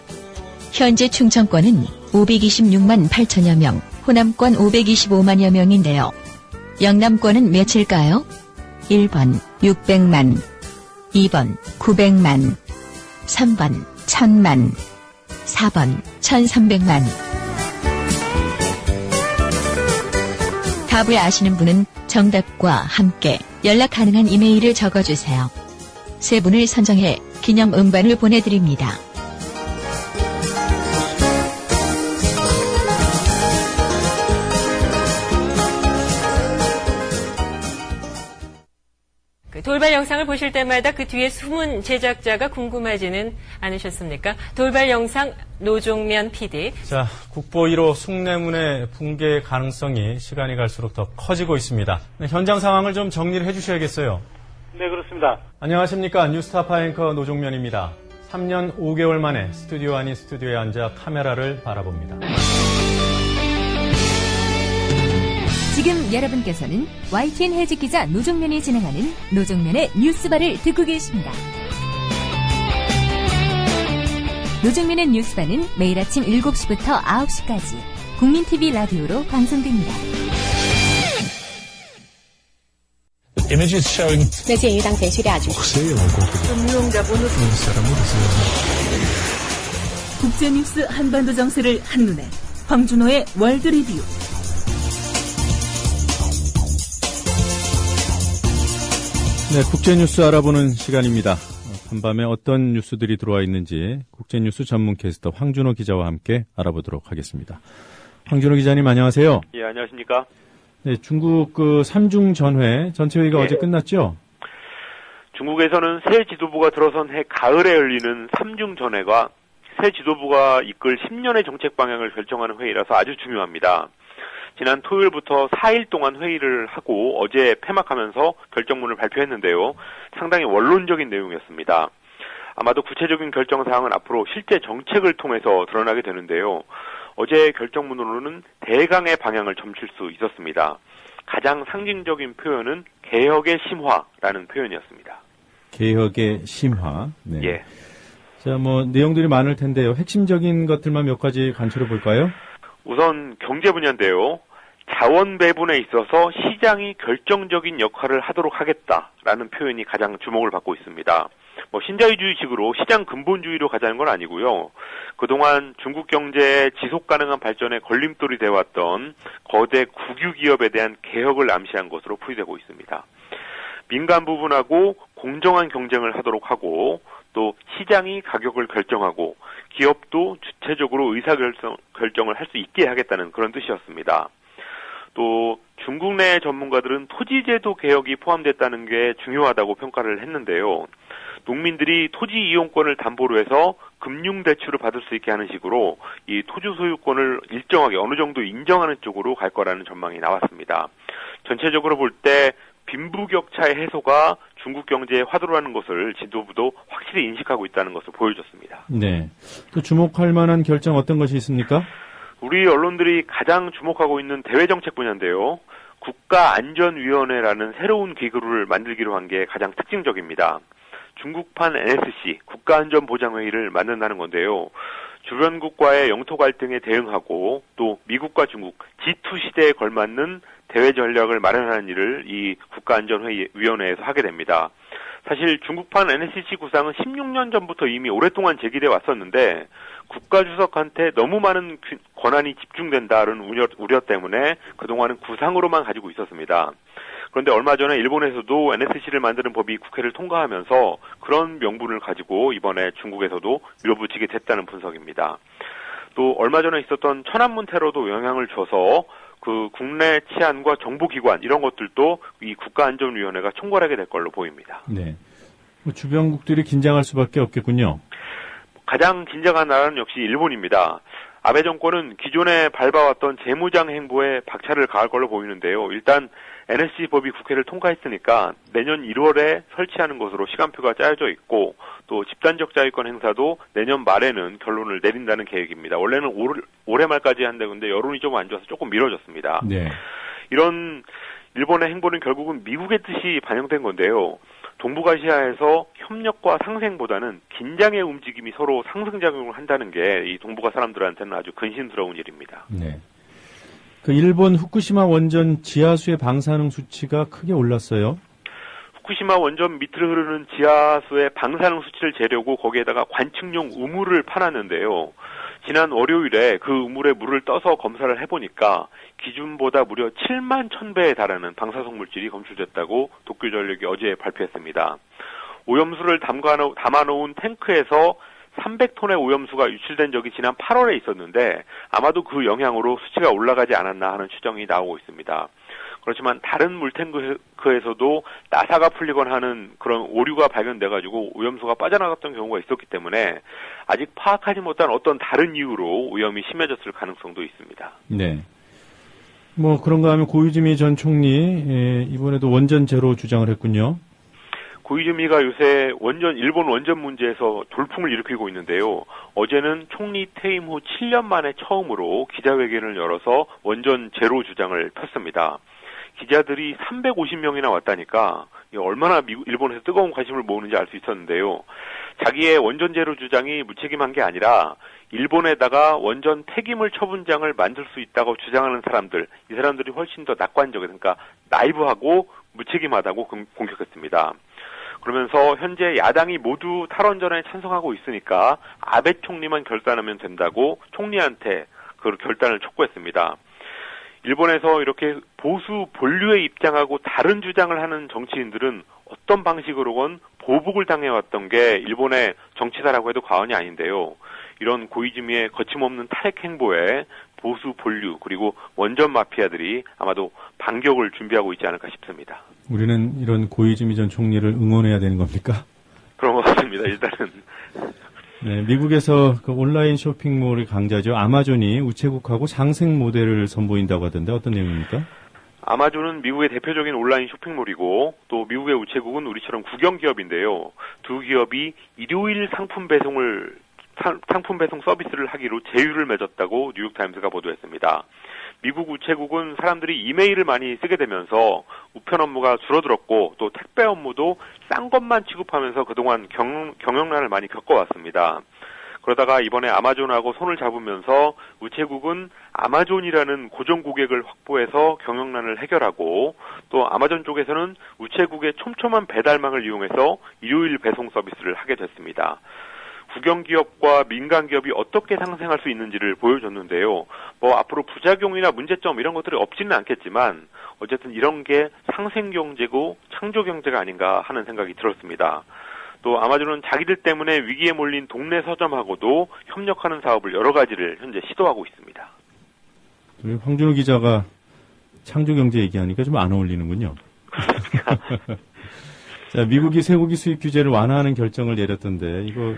현재 충청권은 526만 8천여 명, 호남권 525만여 명인데요. 영남권은 몇일까요? 1번 600만, 2번 900만, 3번 1000만, 4번 1300만. 답을 아시는 분은 정답과 함께 연락 가능한 이메일을 적어주세요. 세 분을 선정해 기념 음반을 보내드립니다. 돌발 영상을 보실 때마다 그 뒤에 숨은 제작자가 궁금하지는 않으셨습니까? 돌발 영상 노종면 PD. 자, 국보 1호 숭례문의 붕괴 가능성이 시간이 갈수록 더 커지고 있습니다. 현장 상황을 좀 정리를 해주셔야겠어요. 네, 그렇습니다. 안녕하십니까. 뉴스타파 앵커 노종면입니다. 3년 5개월 만에 스튜디오 아닌 스튜디오에 앉아 카메라를 바라봅니다. 지금 여러분께서는 YTN 해직 기자 노종면이 진행하는 노종면의 뉴스바를 듣고 계십니다. 노종면의 뉴스바는 매일 아침 7시부터 9시까지 국민TV 라디오로 방송됩니다. Images showing 那鉴于当前叙利亚局势 국제뉴스 한반도 정세를 한눈에 황준호의 월드 리뷰. 네, 국제뉴스 알아보는 시간입니다. 한밤에 어떤 뉴스들이 들어와 있는지 국제뉴스 전문 캐스터 황준호 기자와 함께 알아보도록 하겠습니다. 황준호 기자님 안녕하세요. 예, 안녕하십니까. 네, 중국 그 삼중전회 전체 회의가 어제 끝났죠? 중국에서는 새 지도부가 들어선 해 가을에 열리는 삼중전회가 새 지도부가 이끌 10년의 정책 방향을 결정하는 회의라서 아주 중요합니다. 지난 토요일부터 4일 동안 회의를 하고 어제 폐막하면서 결정문을 발표했는데요. 상당히 원론적인 내용이었습니다. 아마도 구체적인 결정사항은 앞으로 실제 정책을 통해서 드러나게 되는데요. 어제 결정문으로는 대강의 방향을 점칠 수 있었습니다. 가장 상징적인 표현은 개혁의 심화라는 표현이었습니다. 개혁의 심화. 네. 예. 자, 내용들이 많을 텐데요. 핵심적인 것들만 몇 가지 관찰해 볼까요? 우선 경제 분야인데요. 자원 배분에 있어서 시장이 결정적인 역할을 하도록 하겠다라는 표현이 가장 주목을 받고 있습니다. 신자유주의식으로 시장 근본주의로 가자는 건 아니고요. 그동안 중국 경제의 지속 가능한 발전에 걸림돌이 되어왔던 거대 국유 기업에 대한 개혁을 암시한 것으로 풀이되고 있습니다. 민간 부분하고 공정한 경쟁을 하도록 하고 또 시장이 가격을 결정하고 기업도 주체적으로 의사결정을 할 수 있게 하겠다는 그런 뜻이었습니다. 또 중국 내 전문가들은 토지제도 개혁이 포함됐다는 게 중요하다고 평가를 했는데요. 농민들이 토지 이용권을 담보로 해서 금융대출을 받을 수 있게 하는 식으로 이 토지 소유권을 일정하게 어느 정도 인정하는 쪽으로 갈 거라는 전망이 나왔습니다. 전체적으로 볼 때 빈부격차의 해소가 중국 경제의 화두라는 것을 지도부도 확실히 인식하고 있다는 것을 보여줬습니다. 네. 또 주목할 만한 결정 어떤 것이 있습니까? 우리 언론들이 가장 주목하고 있는 대외 정책 분야인데요. 국가안전위원회라는 새로운 기구를 만들기로 한 게 가장 특징적입니다. 중국판 NSC, 국가안전보장회의를 만든다는 건데요. 주변국과의 영토 갈등에 대응하고 또 미국과 중국, G2 시대에 걸맞는 대외 전략을 마련하는 일을 이 국가안전위원회에서 하게 됩니다. 사실 중국판 NSC 구상은 16년 전부터 이미 오랫동안 제기돼 왔었는데 국가주석한테 너무 많은 권한이 집중된다는 우려 때문에 그동안은 구상으로만 가지고 있었습니다. 그런데 얼마 전에 일본에서도 NSC를 만드는 법이 국회를 통과하면서 그런 명분을 가지고 이번에 중국에서도 밀어붙이게 됐다는 분석입니다. 또 얼마 전에 있었던 천안문 테러도 영향을 줘서 그 국내 치안과 정보기관 이런 것들도 이 국가안전위원회가 총괄하게 될 걸로 보입니다. 네. 주변국들이 긴장할 수밖에 없겠군요. 가장 긴장한 나라는 역시 일본입니다. 아베 정권은 기존에 밟아왔던 재무장 행보에 박차를 가할 걸로 보이는데요. 일단 NSC 법이 국회를 통과했으니까 내년 1월에 설치하는 것으로 시간표가 짜여져 있고 또 집단적 자위권 행사도 내년 말에는 결론을 내린다는 계획입니다. 원래는 올해 말까지 한다는데 여론이 좀 안 좋아서 조금 미뤄졌습니다. 네. 이런 일본의 행보는 결국은 미국의 뜻이 반영된 건데요. 동북아시아에서 협력과 상생보다는 긴장의 움직임이 서로 상승작용을 한다는 게 이 동북아 사람들한테는 아주 근심스러운 일입니다. 네. 그 일본 후쿠시마 원전 지하수의 방사능 수치가 크게 올랐어요. 후쿠시마 원전 밑으로 흐르는 지하수의 방사능 수치를 재려고 거기에다가 관측용 우물을 파놨는데요. 지난 월요일에 그 우물에 물을 떠서 검사를 해보니까 기준보다 무려 7만 1000배에 달하는 방사성 물질이 검출됐다고 도쿄전력이 어제 발표했습니다. 오염수를 담아놓은 탱크에서 300톤의 오염수가 유출된 적이 지난 8월에 있었는데 아마도 그 영향으로 수치가 올라가지 않았나 하는 추정이 나오고 있습니다. 그렇지만 다른 물탱크에서도 나사가 풀리거나 하는 그런 오류가 발견돼가지고 오염수가 빠져나갔던 경우가 있었기 때문에 아직 파악하지 못한 어떤 다른 이유로 오염이 심해졌을 가능성도 있습니다. 네. 뭐 그런가 하면 고이즈미 전 총리 이번에도 원전 제로 주장을 했군요. 고이즈미가 요새 일본 원전 문제에서 돌풍을 일으키고 있는데요. 어제는 총리 퇴임 후 7년 만에 처음으로 기자회견을 열어서 원전 제로 주장을 폈습니다. 기자들이 350명이나 왔다니까 얼마나 일본에서 뜨거운 관심을 모으는지 알 수 있었는데요. 자기의 원전 제로 주장이 무책임한 게 아니라 일본에다가 원전 폐기물 처분장을 만들 수 있다고 주장하는 사람들, 이 사람들이 훨씬 더 낙관적이다. 그러니까 나이브하고 무책임하다고 공격했습니다. 그러면서 현재 야당이 모두 탈원전에 찬성하고 있으니까 아베 총리만 결단하면 된다고 총리한테 그 결단을 촉구했습니다. 일본에서 이렇게 보수 본류에 입장하고 다른 주장을 하는 정치인들은 어떤 방식으로건 보복을 당해왔던 게 일본의 정치사라고 해도 과언이 아닌데요. 이런 고이즈미의 거침없는 탈핵 행보에 보수 본류 그리고 원전 마피아들이 아마도 반격을 준비하고 있지 않을까 싶습니다. 우리는 이런 고이즈미 전 총리를 응원해야 되는 겁니까? 그런 것 같습니다. 일단은. 네, 미국에서 그 온라인 쇼핑몰의 강자죠. 아마존이 우체국하고 상생 모델을 선보인다고 하던데 어떤 내용입니까? 아마존은 미국의 대표적인 온라인 쇼핑몰이고 또 미국의 우체국은 우리처럼 국영 기업인데요. 두 기업이 일요일 상품 배송 서비스를 하기로 제휴를 맺었다고 뉴욕타임스가 보도했습니다. 미국 우체국은 사람들이 이메일을 많이 쓰게 되면서 우편 업무가 줄어들었고 또 택배 업무도 싼 것만 취급하면서 그동안 경영난을 많이 겪어왔습니다. 그러다가 이번에 아마존하고 손을 잡으면서 우체국은 아마존이라는 고정 고객을 확보해서 경영난을 해결하고 또 아마존 쪽에서는 우체국의 촘촘한 배달망을 이용해서 일요일 배송 서비스를 하게 됐습니다. 국영기업과 민간기업이 어떻게 상생할 수 있는지를 보여줬는데요. 뭐 앞으로 부작용이나 문제점 이런 것들이 없지는 않겠지만 어쨌든 이런 게 상생경제고 창조경제가 아닌가 하는 생각이 들었습니다. 또 아마존은 자기들 때문에 위기에 몰린 동네 서점하고도 협력하는 사업을 여러 가지를 현재 시도하고 있습니다. 우리 황준호 기자가 창조경제 얘기하니까 좀 안 어울리는군요. 자, 미국이 쇠고기 수입 규제를 완화하는 결정을 내렸던데 이거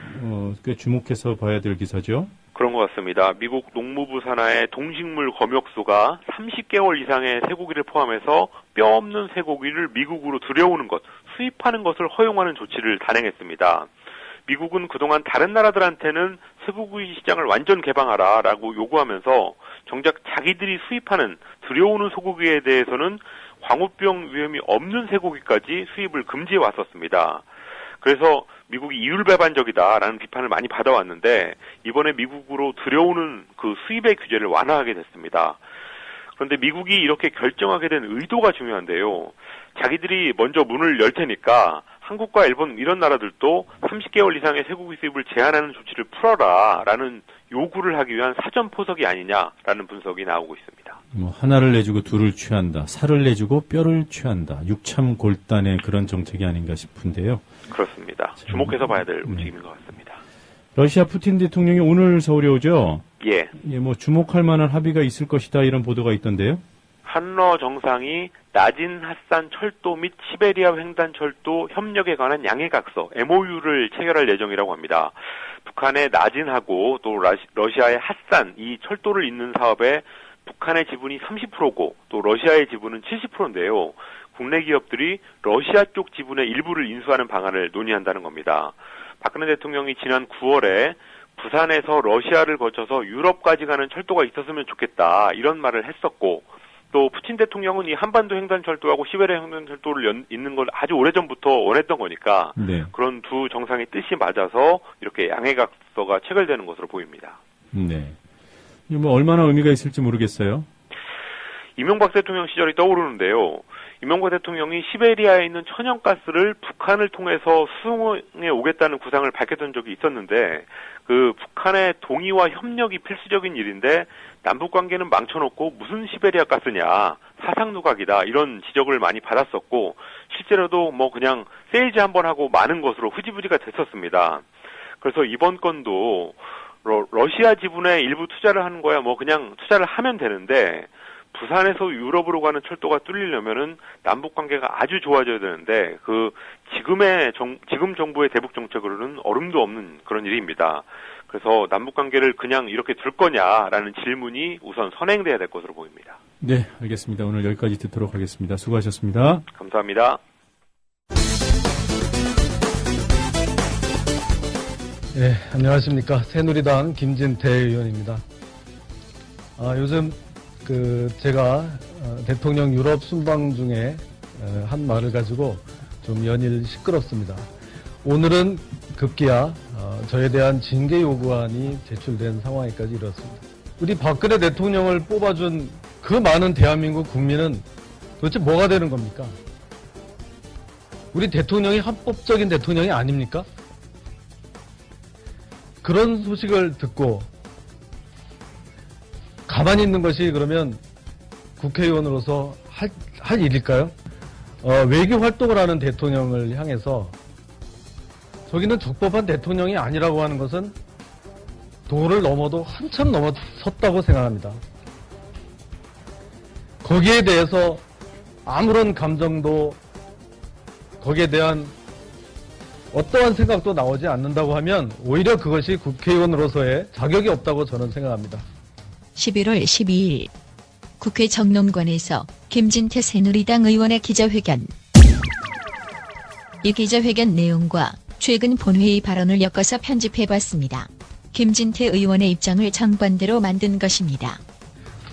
꽤 주목해서 봐야 될 기사죠? 그런 것 같습니다. 미국 농무부 산하의 동식물 검역소가 30개월 이상의 쇠고기를 포함해서 뼈 없는 쇠고기를 미국으로 들여오는 것, 수입하는 것을 허용하는 조치를 단행했습니다. 미국은 그동안 다른 나라들한테는 쇠고기 시장을 완전 개방하라라고 요구하면서 정작 자기들이 수입하는 들여오는 소고기에 대해서는 광우병 위험이 없는 쇠고기까지 수입을 금지해 왔었습니다. 그래서 미국이 이율배반적이다라는 비판을 많이 받아왔는데 이번에 미국으로 들여오는 그 수입의 규제를 완화하게 됐습니다. 그런데 미국이 이렇게 결정하게 된 의도가 중요한데요. 자기들이 먼저 문을 열 테니까 한국과 일본 이런 나라들도 30개월 이상의 쇠고기 수입을 제한하는 조치를 풀어라라는 요구를 하기 위한 사전 포석이 아니냐라는 분석이 나오고 있습니다. 하나를 내주고 둘을 취한다. 살을 내주고 뼈를 취한다. 육참 골단의 그런 정책이 아닌가 싶은데요. 그렇습니다. 주목해서 봐야 될 움직임인 것 같습니다. 러시아 푸틴 대통령이 오늘 서울에 오죠? 예. 주목할 만한 합의가 있을 것이다 이런 보도가 있던데요. 한러 정상이 나진 하산 철도 및 시베리아 횡단 철도 협력에 관한 양해각서 MOU를 체결할 예정이라고 합니다. 북한의 나진하고 또 러시아의 하산 이 철도를 잇는 사업에 북한의 지분이 30%고 또 러시아의 지분은 70%인데요. 국내 기업들이 러시아 쪽 지분의 일부를 인수하는 방안을 논의한다는 겁니다. 박근혜 대통령이 지난 9월에 부산에서 러시아를 거쳐서 유럽까지 가는 철도가 있었으면 좋겠다 이런 말을 했었고 또 푸틴 대통령은 이 한반도 횡단철도하고 시베리아 횡단철도를 잇는 걸 아주 오래전부터 원했던 거니까 네. 그런 두 정상의 뜻이 맞아서 이렇게 양해각서가 체결되는 것으로 보입니다. 네. 얼마나 의미가 있을지 모르겠어요. 이명박 대통령 시절이 떠오르는데요. 이명박 대통령이 시베리아에 있는 천연가스를 북한을 통해서 수송해 오겠다는 구상을 밝혔던 적이 있었는데 그 북한의 동의와 협력이 필수적인 일인데 남북관계는 망쳐놓고 무슨 시베리아 가스냐 사상누각이다 이런 지적을 많이 받았었고 실제로도 그냥 세일즈 한번 하고 마는 것으로 흐지부지가 됐었습니다. 그래서 이번 건도 러시아 지분에 일부 투자를 하는 거야 그냥 투자를 하면 되는데 부산에서 유럽으로 가는 철도가 뚫리려면은 남북 관계가 아주 좋아져야 되는데 지금 정부의 대북 정책으로는 얼음도 없는 그런 일입니다. 그래서 남북 관계를 그냥 이렇게 둘 거냐라는 질문이 우선 선행돼야 될 것으로 보입니다. 네, 알겠습니다. 오늘 여기까지 듣도록 하겠습니다. 수고하셨습니다. 감사합니다. 네, 안녕하십니까. 새누리당 김진태 의원입니다. 요즘 제가 대통령 유럽 순방 중에 한 말을 가지고 좀 연일 시끄럽습니다. 오늘은 급기야 저에 대한 징계 요구안이 제출된 상황에까지 이렇습니다. 우리 박근혜 대통령을 뽑아준 그 많은 대한민국 국민은 도대체 뭐가 되는 겁니까? 우리 대통령이 합법적인 대통령이 아닙니까? 그런 소식을 듣고 가만히 있는 것이 그러면 국회의원으로서 할 일일까요? 외교 활동을 하는 대통령을 향해서 저기는 적법한 대통령이 아니라고 하는 것은 도를 넘어도 한참 넘어섰다고 생각합니다. 거기에 대해서 아무런 감정도 거기에 대한 어떠한 생각도 나오지 않는다고 하면 오히려 그것이 국회의원으로서의 자격이 없다고 저는 생각합니다. 11월 12일 국회 정론관에서 김진태 새누리당 의원의 기자회견. 이 기자회견 내용과 최근 본회의 발언을 엮어서 편집해봤습니다. 김진태 의원의 입장을 정반대로 만든 것입니다.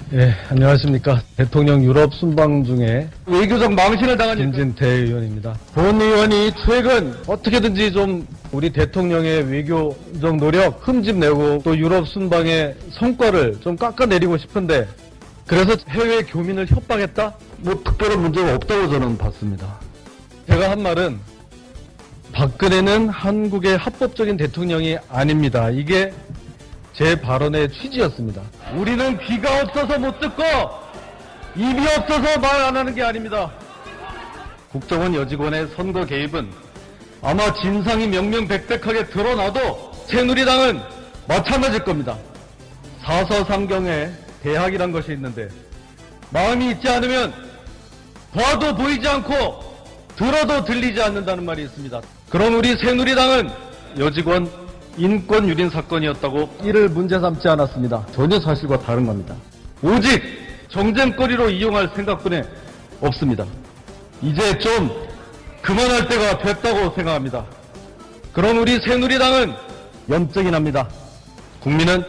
네, 안녕하십니까. 대통령 유럽 순방 중에 외교적 망신을 당한 김진태 의원입니다. 본 의원이 최근 어떻게든지 좀 우리 대통령의 외교적 노력 흠집내고 또 유럽 순방의 성과를 좀 깎아내리고 싶은데 그래서 해외 교민을 협박했다? 특별한 문제가 없다고 저는 봤습니다. 제가 한 말은 박근혜는 한국의 합법적인 대통령이 아닙니다. 이게 제 발언의 취지였습니다. 우리는 귀가 없어서 못 듣고 입이 없어서 말 안 하는 게 아닙니다. 국정원 여직원의 선거 개입은 아마 진상이 명명백백하게 드러나도 새누리당은 마찬가지일 겁니다. 사서상경에 대학이란 것이 있는데 마음이 있지 않으면 봐도 보이지 않고 들어도 들리지 않는다는 말이 있습니다. 그럼 우리 새누리당은 여직원 인권 유린 사건이었다고 이를 문제 삼지 않았습니다. 전혀 사실과 다른 겁니다. 오직 정쟁거리로 이용할 생각뿐에 없습니다. 이제 좀 그만할 때가 됐다고 생각합니다. 그럼 우리 새누리당은 염증이 납니다. 국민은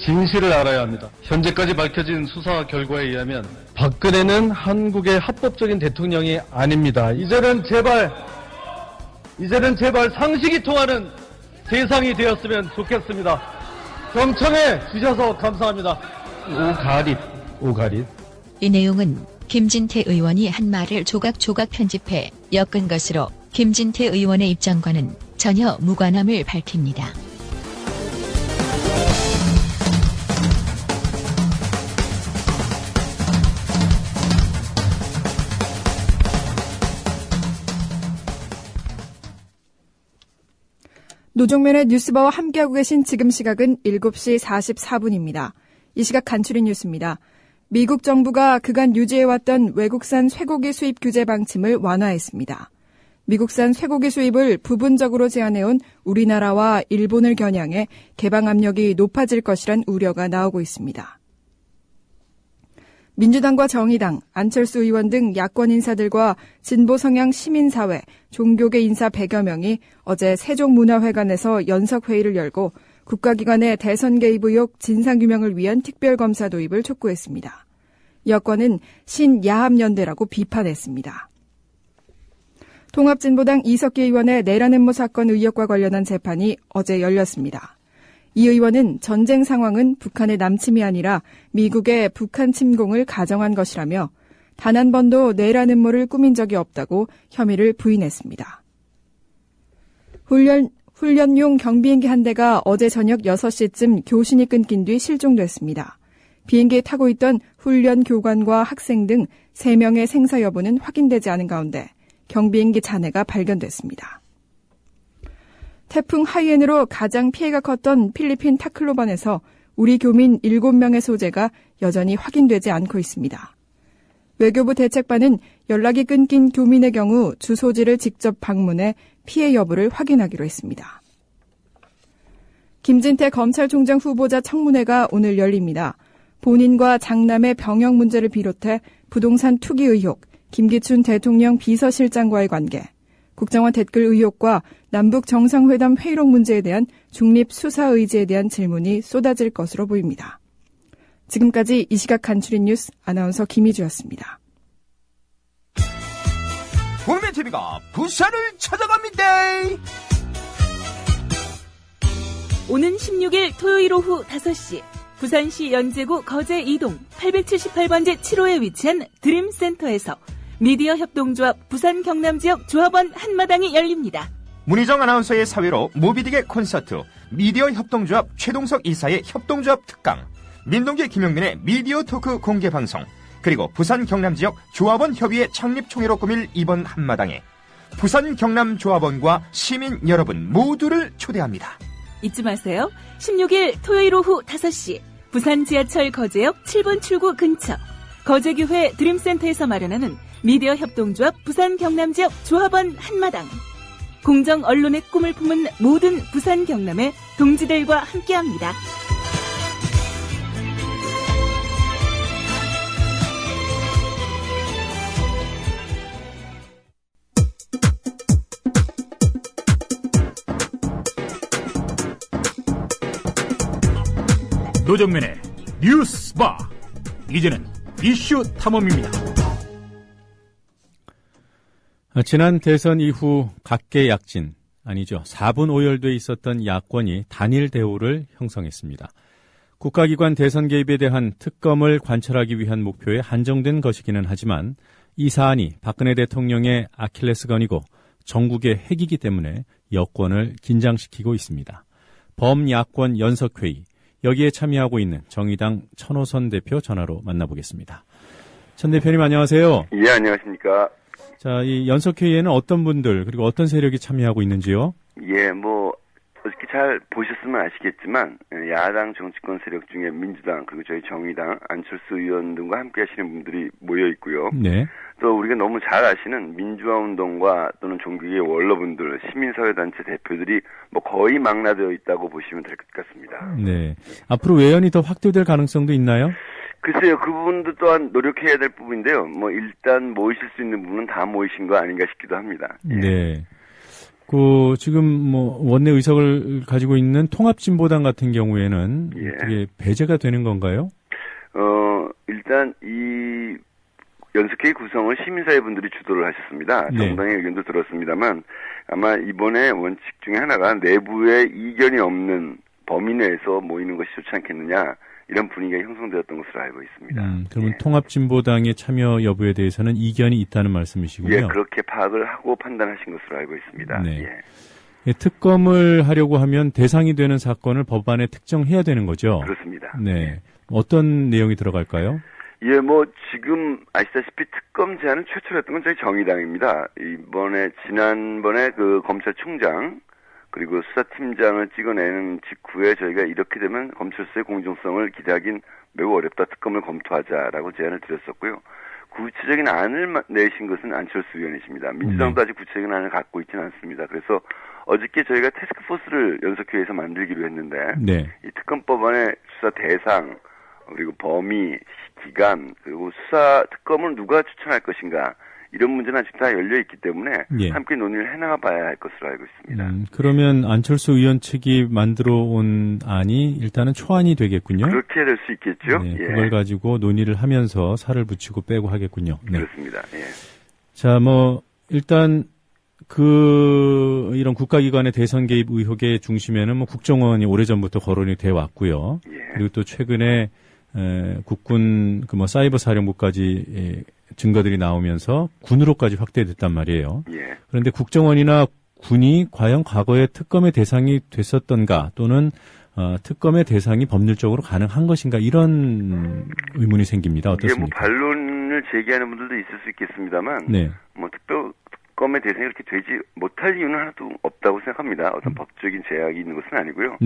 진실을 알아야 합니다. 현재까지 밝혀진 수사 결과에 의하면 박근혜는 한국의 합법적인 대통령이 아닙니다. 이제는 제발 상식이 통하는 세상이 되었으면 좋겠습니다. 경청해 주셔서 감사합니다. 오가릿. 이 내용은 김진태 의원이 한 말을 조각조각 편집해 엮은 것으로 김진태 의원의 입장과는 전혀 무관함을 밝힙니다. 노종면의 뉴스바와 함께하고 계신 지금 시각은 7시 44분입니다. 이 시각 간추린 뉴스입니다. 미국 정부가 그간 유지해왔던 외국산 쇠고기 수입 규제 방침을 완화했습니다. 미국산 쇠고기 수입을 부분적으로 제한해온 우리나라와 일본을 겨냥해 개방 압력이 높아질 것이란 우려가 나오고 있습니다. 민주당과 정의당, 안철수 의원 등 야권 인사들과 진보 성향 시민사회, 종교계 인사 100여 명이 어제 세종문화회관에서 연석회의를 열고 국가기관의 대선 개입 의혹 진상규명을 위한 특별검사 도입을 촉구했습니다. 여권은 신야합연대라고 비판했습니다. 통합진보당 이석기 의원의 내란 음모 사건 의혹과 관련한 재판이 어제 열렸습니다. 이 의원은 전쟁 상황은 북한의 남침이 아니라 미국의 북한 침공을 가정한 것이라며 단 한 번도 내란 음모를 꾸민 적이 없다고 혐의를 부인했습니다. 훈련용 경비행기 한 대가 어제 저녁 6시쯤 교신이 끊긴 뒤 실종됐습니다. 비행기에 타고 있던 훈련 교관과 학생 등 3명의 생사 여부는 확인되지 않은 가운데 경비행기 잔해가 발견됐습니다. 태풍 하이엔으로 가장 피해가 컸던 필리핀 타클로반에서 우리 교민 7명의 소재가 여전히 확인되지 않고 있습니다. 외교부 대책반은 연락이 끊긴 교민의 경우 주소지를 직접 방문해 피해 여부를 확인하기로 했습니다. 김진태 검찰총장 후보자 청문회가 오늘 열립니다. 본인과 장남의 병역 문제를 비롯해 부동산 투기 의혹, 김기춘 대통령 비서실장과의 관계, 국정원 댓글 의혹과 남북 정상회담 회의록 문제에 대한 중립 수사 의지에 대한 질문이 쏟아질 것으로 보입니다. 지금까지 이 시각 간추린 뉴스 아나운서 김희주였습니다. 국민TV가 부산을 찾아갑니다. 오는 16일 토요일 오후 5시 부산시 연제구 거제 2동 878번지 7호에 위치한 드림센터에서 미디어 협동조합 부산 경남지역 조합원 한마당이 열립니다. 문희정 아나운서의 사회로 모비딕의 콘서트, 미디어 협동조합 최동석 이사의 협동조합 특강, 민동기 김용민의 미디어 토크 공개방송, 그리고 부산 경남지역 조합원 협의회 창립총회로 꾸밀 이번 한마당에 부산 경남 조합원과 시민 여러분 모두를 초대합니다. 잊지 마세요. 16일 토요일 오후 5시 부산 지하철 거제역 7번 출구 근처 거제교회 드림센터에서 마련하는 미디어 협동조합 부산 경남지역 조합원 한마당. 공정 언론의 꿈을 품은 모든 부산 경남의 동지들과 함께합니다. 노정면의 뉴스바, 이제는 이슈 탐험입니다. 지난 대선 이후 각계약진, 아니죠, 4분 오열돼 있었던 야권이 단일 대우를 형성했습니다. 국가기관 대선 개입에 대한 특검을 관철하기 위한 목표에 한정된 것이기는 하지만 이 사안이 박근혜 대통령의 아킬레스건이고 전국의 핵이기 때문에 여권을 긴장시키고 있습니다. 범야권 연석회의, 여기에 참여하고 있는 정의당 천호선 대표 전화로 만나보겠습니다. 천 대표님 안녕하세요. 예, 안녕하십니까. 자, 이 연석회의에는 어떤 분들 그리고 어떤 세력이 참여하고 있는지요? 예, 어저께 잘 보셨으면 아시겠지만 야당 정치권 세력 중에 민주당 그리고 저희 정의당 안철수 의원 등과 함께 하시는 분들이 모여 있고요. 네. 또 우리가 너무 잘 아시는 민주화 운동과 또는 종교계 원로분들, 시민사회단체 대표들이 거의 망라되어 있다고 보시면 될 것 같습니다. 네. 앞으로 외연이 더 확대될 가능성도 있나요? 글쎄요, 그 부분도 또한 노력해야 될 부분인데요. 일단 모이실 수 있는 부분은 다 모이신 거 아닌가 싶기도 합니다. 네. 지금 원내 의석을 가지고 있는 통합진보당 같은 경우에는 그게 배제가 되는 건가요? 일단 이 연석회의 구성을 시민사회분들이 주도를 하셨습니다. 정당의 의견도 들었습니다만 아마 이번에 원칙 중에 하나가 내부에 이견이 없는 범위 내에서 모이는 것이 좋지 않겠느냐 이런 분위기가 형성되었던 것으로 알고 있습니다. 그러면 통합진보당의 참여 여부에 대해서는 이견이 있다는 말씀이시군요. 예, 그렇게 파악을 하고 판단하신 것으로 알고 있습니다. 네. 특검을 하려고 하면 대상이 되는 사건을 법안에 특정해야 되는 거죠? 그렇습니다. 네. 어떤 내용이 들어갈까요? 예, 지금 아시다시피 특검 제안을 최초로 했던 건 저희 정의당입니다. 지난번에 그 검찰총장, 그리고 수사팀장을 찍어내는 직후에 저희가 이렇게 되면 검찰 수사의 공정성을 기대하긴 매우 어렵다. 특검을 검토하자라고 제안을 드렸었고요. 구체적인 안을 내신 것은 안철수 의원이십니다. 민주당도 아직 구체적인 안을 갖고 있지는 않습니다. 그래서 어저께 저희가 태스크포스를 연석회의에서 만들기로 했는데 이 특검법안의 수사 대상, 그리고 범위, 기간, 그리고 수사 특검을 누가 추천할 것인가 이런 문제는 아직 다 열려있기 때문에 함께 논의를 해나가 봐야 할 것으로 알고 있습니다. 그러면 안철수 의원 측이 만들어 온 안이 일단은 초안이 되겠군요. 그렇게 될 수 있겠죠. 네, 그걸 가지고 논의를 하면서 살을 붙이고 빼고 하겠군요. 네. 그렇습니다. 자, 일단 이런 국가기관의 대선 개입 의혹의 중심에는 국정원이 오래전부터 거론이 돼 왔고요. 그리고 또 최근에 국군 사이버 사령부까지 증거들이 나오면서 군으로까지 확대됐단 말이에요. 그런데 국정원이나 군이 과연 과거에 특검의 대상이 됐었던가 또는 특검의 대상이 법률적으로 가능한 것인가 이런 의문이 생깁니다. 어떻습니까? 반론을 제기하는 분들도 있을 수 있겠습니다만 특검의 대상이 이렇게 되지 못할 이유는 하나도 없다고 생각합니다. 어떤 법적인 제약이 있는 것은 아니고요.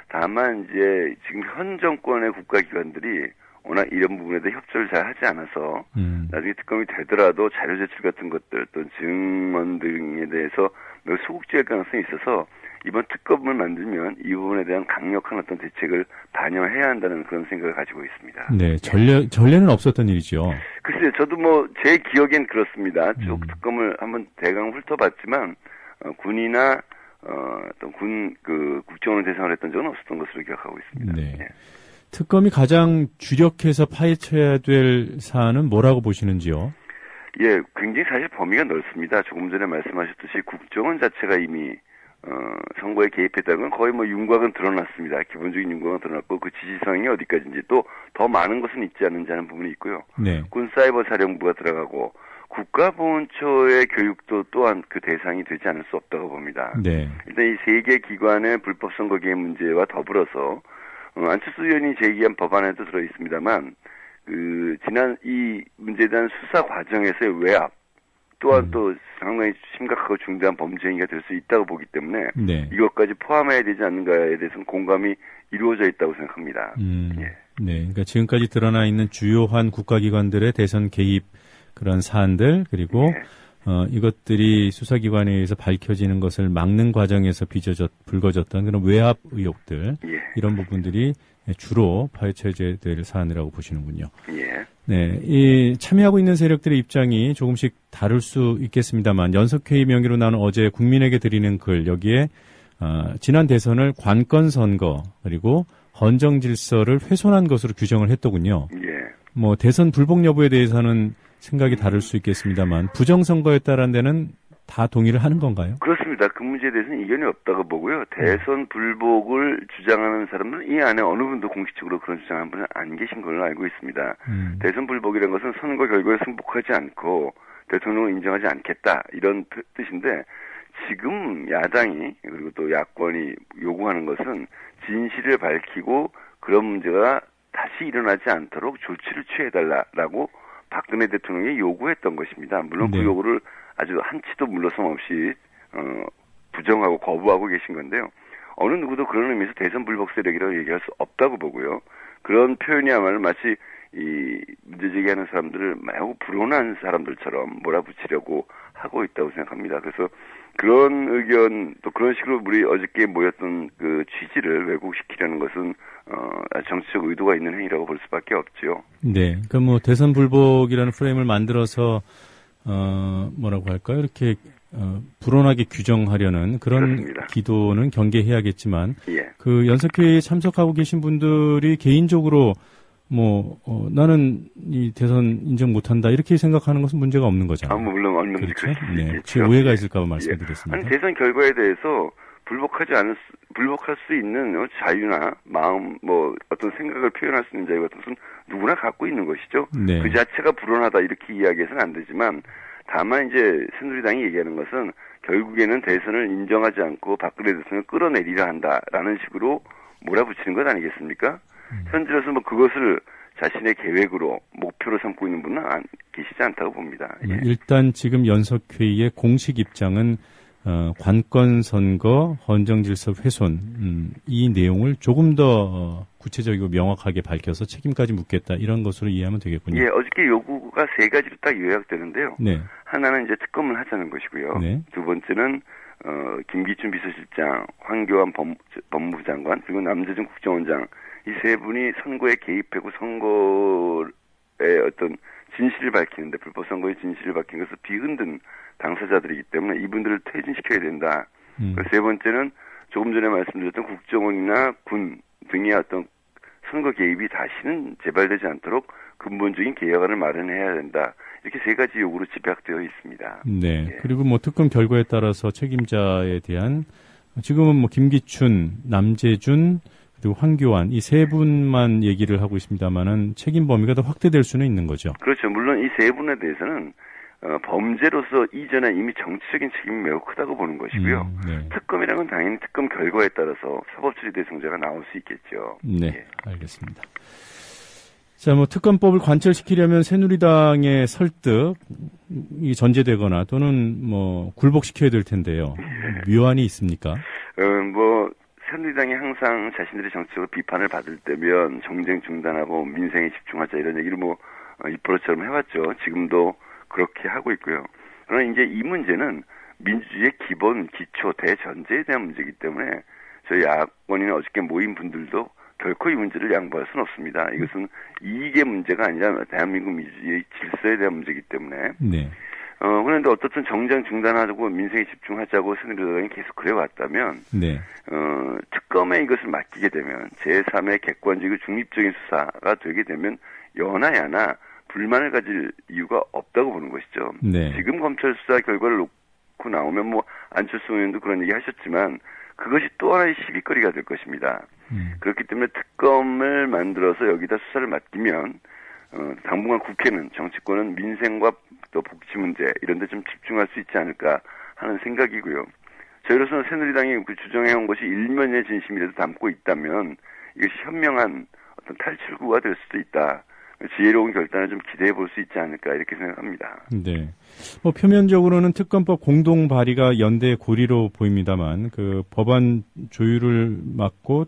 다만 이제 지금 현 정권의 국가기관들이 워낙 이런 부분에 대해 협조를 잘 하지 않아서 나중에 특검이 되더라도 자료 제출 같은 것들 또 증언 등에 대해서 매우 소극적일 가능성이 있어서 이번 특검을 만들면 이 부분에 대한 강력한 어떤 대책을 반영해야 한다는 그런 생각을 가지고 있습니다. 네, 전례는 없었던 일이죠. 글쎄요, 저도 제 기억엔 그렇습니다. 쭉 특검을 한번 대강 훑어봤지만 군이나 어떤 국정원을 대상으로 했던 적은 없었던 것으로 기억하고 있습니다. 네. 특검이 가장 주력해서 파헤쳐야 될 사안은 뭐라고 보시는지요? 예, 굉장히 사실 범위가 넓습니다. 조금 전에 말씀하셨듯이 국정원 자체가 이미 선거에 개입했다는 건 거의 윤곽은 드러났습니다. 기본적인 윤곽은 드러났고 그 지시사항이 어디까지인지 또 더 많은 것은 있지 않는지 하는 부분이 있고요. 군 사이버 사령부가 들어가고 국가보훈처의 교육도 또한 그 대상이 되지 않을 수 없다고 봅니다. 일단 이 세 개 기관의 불법 선거 개입 문제와 더불어서 안철수 의원이 제기한 법안에도 들어 있습니다만 지난 이 문제에 대한 수사 과정에서의 외압 또한 또 상당히 심각하고 중대한 범죄 행위가 될 수 있다고 보기 때문에 이것까지 포함해야 되지 않는가에 대해서는 공감이 이루어져 있다고 생각합니다. 네, 그러니까 지금까지 드러나 있는 주요한 국가기관들의 대선 개입 그런 사안들 그리고 이것들이 수사기관에 의해서 밝혀지는 것을 막는 과정에서 불거졌던 그런 외압 의혹들 이런 부분들이 주로 파헤쳐야 될 사안이라고 보시는군요. 네, 참여하고 있는 세력들의 입장이 조금씩 다를 수 있겠습니다만 연석회의 명의로 나눈 어제 국민에게 드리는 글 여기에 지난 대선을 관건 선거 그리고 헌정 질서를 훼손한 것으로 규정을 했더군요. 대선 불복 여부에 대해서는 생각이 다를 수 있겠습니다만 부정선거였다라는 데는 다 동의를 하는 건가요? 그렇습니다. 그 문제에 대해서는 이견이 없다고 보고요. 대선 불복을 주장하는 사람들은 이 안에 어느 분도 공식적으로 그런 주장하는 분은 안 계신 걸로 알고 있습니다. 대선 불복이라는 것은 선거 결과에 승복하지 않고 대통령을 인정하지 않겠다 이런 뜻인데 지금 야당이 그리고 또 야권이 요구하는 것은 진실을 밝히고 그런 문제가 다시 일어나지 않도록 조치를 취해달라고 박근혜 대통령이 요구했던 것입니다. 물론 그 요구를 아주 한치도 물러섬 없이 부정하고 거부하고 계신 건데요. 어느 누구도 그런 의미에서 대선 불복 세력이라고 얘기할 수 없다고 보고요. 그런 표현이야말로 마치 이 문제 제기하는 사람들을 매우 불온한 사람들처럼 몰아붙이려고 하고 있다고 생각합니다. 그래서 그런 의견 또 그런 식으로 우리 어저께 모였던 그 취지를 왜곡시키려는 것은 정치적 의도가 있는 행위라고 볼 수밖에 없죠. 네, 그러니까 대선 불복이라는 프레임을 만들어서 뭐라고 할까요? 이렇게 불온하게 규정하려는 그런 그렇습니다. 기도는 경계해야겠지만 예. 그 연석회의에 참석하고 계신 분들이 개인적으로 나는 이 대선 인정 못한다 이렇게 생각하는 것은 문제가 없는 거죠. 물론 얼마든지 그렇죠? 그럴 수 네. 있겠죠. 혹시 오해가 있을까 봐 말씀드렸습니다. 아니, 대선 결과에 대해서 불복할 수 있는 자유나 마음, 어떤 생각을 표현할 수 있는 자유 같은 것은 누구나 갖고 있는 것이죠. 네. 그 자체가 불온하다 이렇게 이야기해서는 안 되지만, 다만 이제 새누리당이 얘기하는 것은 결국에는 대선을 인정하지 않고 박근혜 대통령을 끌어내리려 한다라는 식으로 몰아붙이는 것 아니겠습니까? 현재로서 그것을 자신의 계획으로 목표로 삼고 있는 분은 계시지 않다고 봅니다. 예. 일단 지금 연석회의의 공식 입장은 관건 선거, 헌정 질서 훼손 이 내용을 조금 더 구체적이고 명확하게 밝혀서 책임까지 묻겠다 이런 것으로 이해하면 되겠군요. 예, 어저께 요구가 3가지로 딱 요약되는데요. 네. 하나는 이제 특검을 하자는 것이고요. 네. 두 번째는 김기춘 비서실장, 황교안 법무부 장관, 그리고 남재준 국정원장 이 세 분이 선거에 개입하고 선거의 어떤 진실을 밝히는데 불법 선거의 진실을 밝힌 것을 비흔든 당사자들이기 때문에 이분들을 퇴진시켜야 된다. 그리고 세 번째는 조금 전에 말씀드렸던 국정원이나 군 등의 어떤 선거 개입이 다시는 재발되지 않도록 근본적인 개혁안을 마련해야 된다. 이렇게 3가지 요구로 집약되어 있습니다. 네. 예. 그리고 특검 결과에 따라서 책임자에 대한 지금은 김기춘, 남재준 그리고 황교안 이 3분만 얘기를 하고 있습니다만은 책임 범위가 더 확대될 수는 있는 거죠. 그렇죠. 물론 이 3분에 대해서는 범죄로서 이전에 이미 정치적인 책임이 매우 크다고 보는 것이고요. 네. 특검이라는 건 당연히 특검 결과에 따라서 사법처리 대상자가 나올 수 있겠죠. 네, 예. 알겠습니다. 자, 특검법을 관철시키려면 새누리당의 설득이 전제되거나 또는 굴복시켜야 될 텐데요. 묘안이 있습니까? 새누리당이 항상 자신들의 정책으로 비판을 받을 때면 정쟁 중단하고 민생에 집중하자 이런 얘기를 입버릇처럼 해왔죠. 지금도 그렇게 하고 있고요. 그러나 이제 이 문제는 민주주의의 기본, 기초, 대전제에 대한 문제이기 때문에 저희 야권이나 어저께 모인 분들도 결코 이 문제를 양보할 수는 없습니다. 이것은 이익의 문제가 아니라 대한민국 민주주의의 질서에 대한 문제이기 때문에. 네. 그런데 어떻든 정쟁 중단하고 민생에 집중하자고 새누리당이 계속 그래왔다면, 네. 특검에 이것을 맡기게 되면 제3의 객관적이고 중립적인 수사가 되게 되면 여나 야나 불만을 가질 이유가 없다고 보는 것이죠. 네. 지금 검찰 수사 결과를 놓고 나오면 안철수 의원도 그런 얘기 하셨지만 그것이 또 하나의 시비거리가 될 것입니다. 그렇기 때문에 특검을 만들어서 여기다 수사를 맡기면 당분간 국회는 정치권은 민생과 또 복지 문제 이런 데 좀 집중할 수 있지 않을까 하는 생각이고요. 저희로서는 새누리당이 주장해온 것이 일면의 진심이라도 담고 있다면 이것이 현명한 어떤 탈출구가 될 수도 있다. 지혜로운 결단을 좀 기대해 볼 수 있지 않을까 이렇게 생각합니다. 네. 표면적으로는 특검법 공동 발의가 연대 고리로 보입니다만 법안 조율을 막고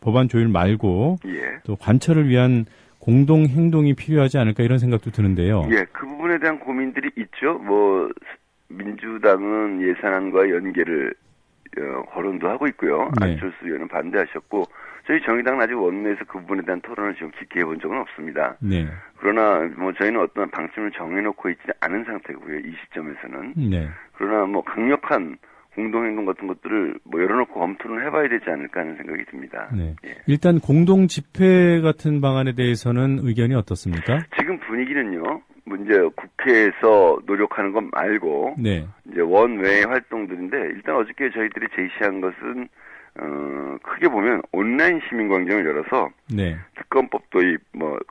법안 조율 말고 예. 또 관철을 위한 공동 행동이 필요하지 않을까 이런 생각도 드는데요. 예, 그 부분에 대한 고민들이 있죠. 민주당은 예산안과 연계를 거론도 하고 있고요. 네. 안철수 의원은 반대하셨고 저희 정의당은 아직 원내에서 그 부분에 대한 토론을 지금 깊게 해본 적은 없습니다. 네. 그러나 저희는 어떤 방침을 정해놓고 있지 않은 상태고요. 이 시점에서는. 네. 그러나 강력한 공동행동 같은 것들을 열어놓고 검토를 해봐야 되지 않을까 하는 생각이 듭니다. 네. 예. 일단 공동 집회 같은 방안에 대해서는 의견이 어떻습니까? 지금 분위기는요. 이제 국회에서 노력하는 것 말고 네. 이제 원외의 활동들인데 일단 어저께 저희들이 제시한 것은 크게 보면 온라인 시민광장을 열어서 네. 특검법 도입,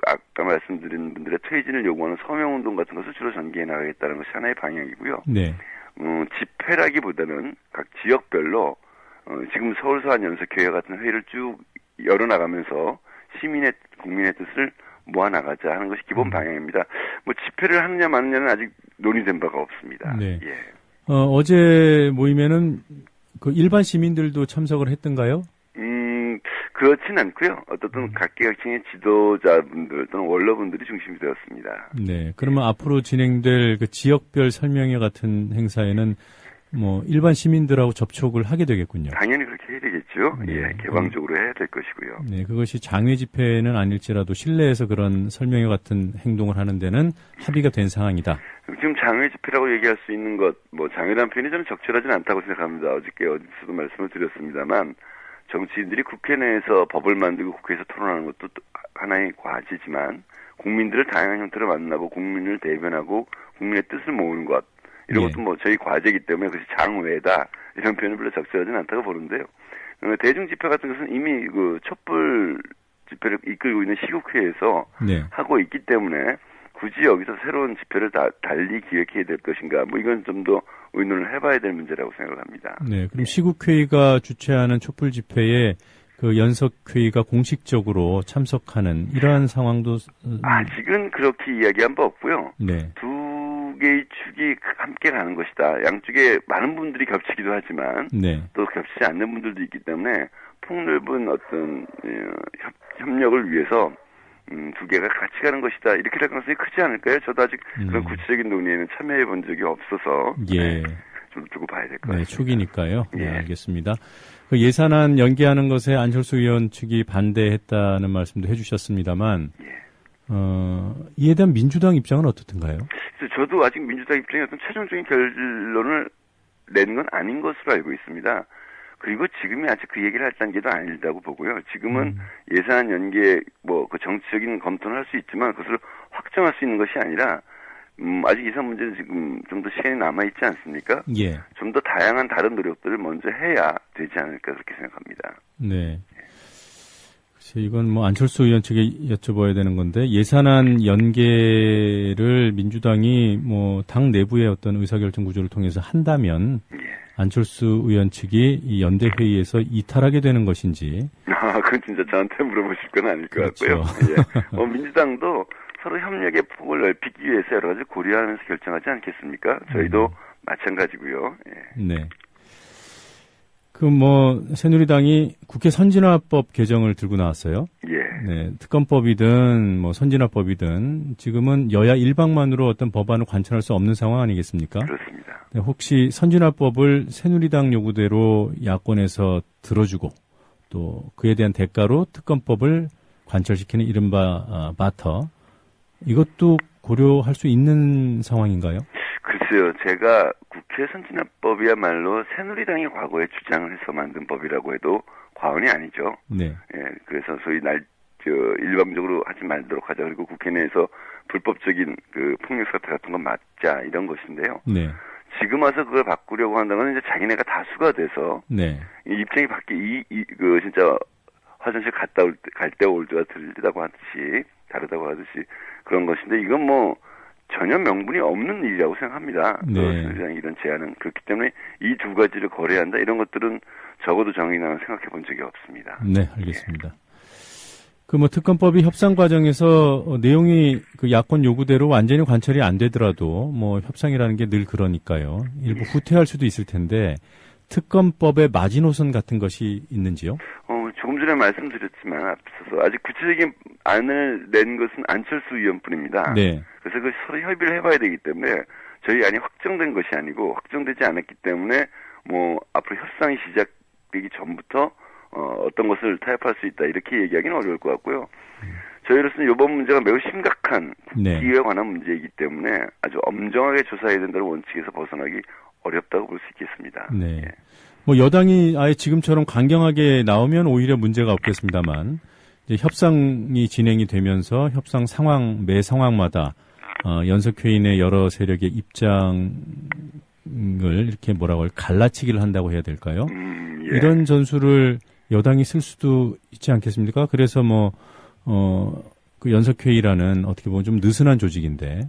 아까 말씀드린 분들의 퇴진을 요구하는 서명운동 같은 것을 주로 전개해 나가겠다는 것이 하나의 방향이고요. 네. 집회라기보다는 각 지역별로 지금 서울서한 연석회의 같은 회의를 쭉 열어나가면서 국민의 뜻을 모아나가자 하는 것이 기본 방향입니다. 집회를 하느냐 마느냐는 아직 논의된 바가 없습니다. 네. 예. 어제 모임에는 일반 시민들도 참석을 했던가요? 그렇진 않고요. 어떤 각계각층의 지도자분들 또는 원로분들이 중심이 되었습니다. 네. 그러면 앞으로 진행될 지역별 설명회 같은 행사에는 뭐 일반 시민들하고 접촉을 하게 되겠군요. 당연히 그렇게 해야 되겠죠. 네. 예, 개방적으로 해야 될 것이고요. 네, 그것이 장외 집회는 아닐지라도 실내에서 그런 설명회 같은 행동을 하는 데는 합의가 된 상황이다. 지금 장외 집회라고 얘기할 수 있는 것, 뭐 장외란 표현이 저는 적절하진 않다고 생각합니다. 어저께 어디서도 말씀을 드렸습니다만 정치인들이 국회 내에서 법을 만들고 국회에서 토론하는 것도 하나의 과제지만 국민들을 다양한 형태로 만나고 국민을 대변하고 국민의 뜻을 모으는 것 이런 것도 뭐 저희 과제이기 때문에 그것이 장외다 이런 표현은 별로 적절하진 않다고 보는데요. 대중 집회 같은 것은 이미 그 촛불 집회를 이끌고 있는 시국회에서 하고 있기 때문에 굳이 여기서 새로운 집회를 달리 기획해야 될 것인가 뭐 이건 좀 더 의논을 해봐야 될 문제라고 생각을 합니다. 네, 그럼 시국회의가 주최하는 촛불 집회에 그 연석회의가 공식적으로 참석하는 이러한 상황도 아직은 그렇게 이야기한 바 없고요. 네. 두 개의 축이 함께 가는 것이다. 양쪽에 많은 분들이 겹치기도 하지만 또 겹치지 않는 분들도 있기 때문에 폭넓은 어떤 협력을 위해서 두 개가 같이 가는 것이다. 이렇게 될 가능성이 크지 않을까요? 저도 아직 그런 구체적인 논의에는 참여해 본 적이 없어서 좀 두고 봐야 될 것 같습니다. 네, 초기니까요. 네, 알겠습니다. 그 예산안 연기하는 것에 안철수 의원 측이 반대했다는 말씀도 해주셨습니다만 이에 대한 민주당 입장은 어떻든가요? 저도 아직 민주당 입장의 어떤 최종적인 결론을 낸 건 아닌 것으로 알고 있습니다. 그리고 지금이 아직 그 얘기를 할 단계도 아니다고 보고요. 지금은 예산 연계 그 정치적인 검토는 할 수 있지만 그것을 확정할 수 있는 것이 아니라 아직 예산 문제는 지금 좀 더 시간이 남아있지 않습니까? 예. 좀 더 다양한 다른 노력들을 먼저 해야 되지 않을까 그렇게 생각합니다. 네. 글쎄, 이건 뭐 안철수 의원 측에 여쭤봐야 되는 건데 예산안 연계를 민주당이 뭐 당 내부의 어떤 의사결정 구조를 통해서 한다면 안철수 의원 측이 이 연대 회의에서 이탈하게 되는 것인지. 그건 진짜 저한테 물어보실 건 아닐 것 같고요. 예. 민주당도 서로 협력의 폭을 넓히기 위해서 여러 가지 고려하면서 결정하지 않겠습니까? 저희도 마찬가지고요. 예. 네. 새누리당이 국회 선진화법 개정을 들고 나왔어요. 예. 네. 특검법이든 선진화법이든 지금은 여야 일방만으로 어떤 법안을 관철할 수 없는 상황 아니겠습니까? 그렇습니다. 네, 혹시 선진화법을 새누리당 요구대로 야권에서 들어주고 또 그에 대한 대가로 특검법을 관철시키는 이른바 바터 이것도 고려할 수 있는 상황인가요? 글쎄요. 제가 국회 선진화법이야말로 새누리당이 과거에 주장을 해서 만든 법이라고 해도 과언이 아니죠. 네. 예, 그래서 소위 일방적으로 하지 말도록 하자. 그리고 국회 내에서 불법적인 그 폭력 사태 같은 건 막자 이런 것인데요. 네. 지금 와서 그걸 바꾸려고 한다는 건 이제 자기네가 다수가 돼서 이 입장이 진짜 화장실 갈 때 올 때가 다르다고 하듯이 그런 것인데 이건 뭐 전혀 명분이 없는 일이라고 생각합니다. 새누리당 이런 제안은 그렇기 때문에 이 두 가지를 거래한다 이런 것들은 적어도 정의당은 생각해 본 적이 없습니다. 네, 알겠습니다. 특검법이 협상 과정에서 내용이 그 야권 요구대로 완전히 관철이 안 되더라도 협상이라는 게 늘 그러니까요. 일부 후퇴할 수도 있을 텐데 특검법의 마지노선 같은 것이 있는지요? 조금 전에 말씀드렸지만 앞서서 아직 구체적인 안을 낸 것은 안철수 의원뿐입니다. 네. 그래서 그 서로 협의를 해봐야 되기 때문에 저희 안이 확정된 것이 아니고 확정되지 않았기 때문에 앞으로 협상이 시작되기 전부터 어떤 것을 타협할 수 있다 이렇게 얘기하기는 어려울 것 같고요. 저희로서는 이번 문제가 매우 심각한 국기에 관한 문제이기 때문에 아주 엄정하게 조사해야 된다는 원칙에서 벗어나기 어렵다고 볼 수 있겠습니다. 네. 여당이 아예 지금처럼 강경하게 나오면 오히려 문제가 없겠습니다만 이제 협상이 진행이 되면서 협상 매 상황마다 연석회의 내 여러 세력의 입장을 이렇게 갈라치기를 한다고 해야 될까요? 이런 전술을 여당이 쓸 수도 있지 않겠습니까? 그래서 그 연석회의라는 어떻게 보면 좀 느슨한 조직인데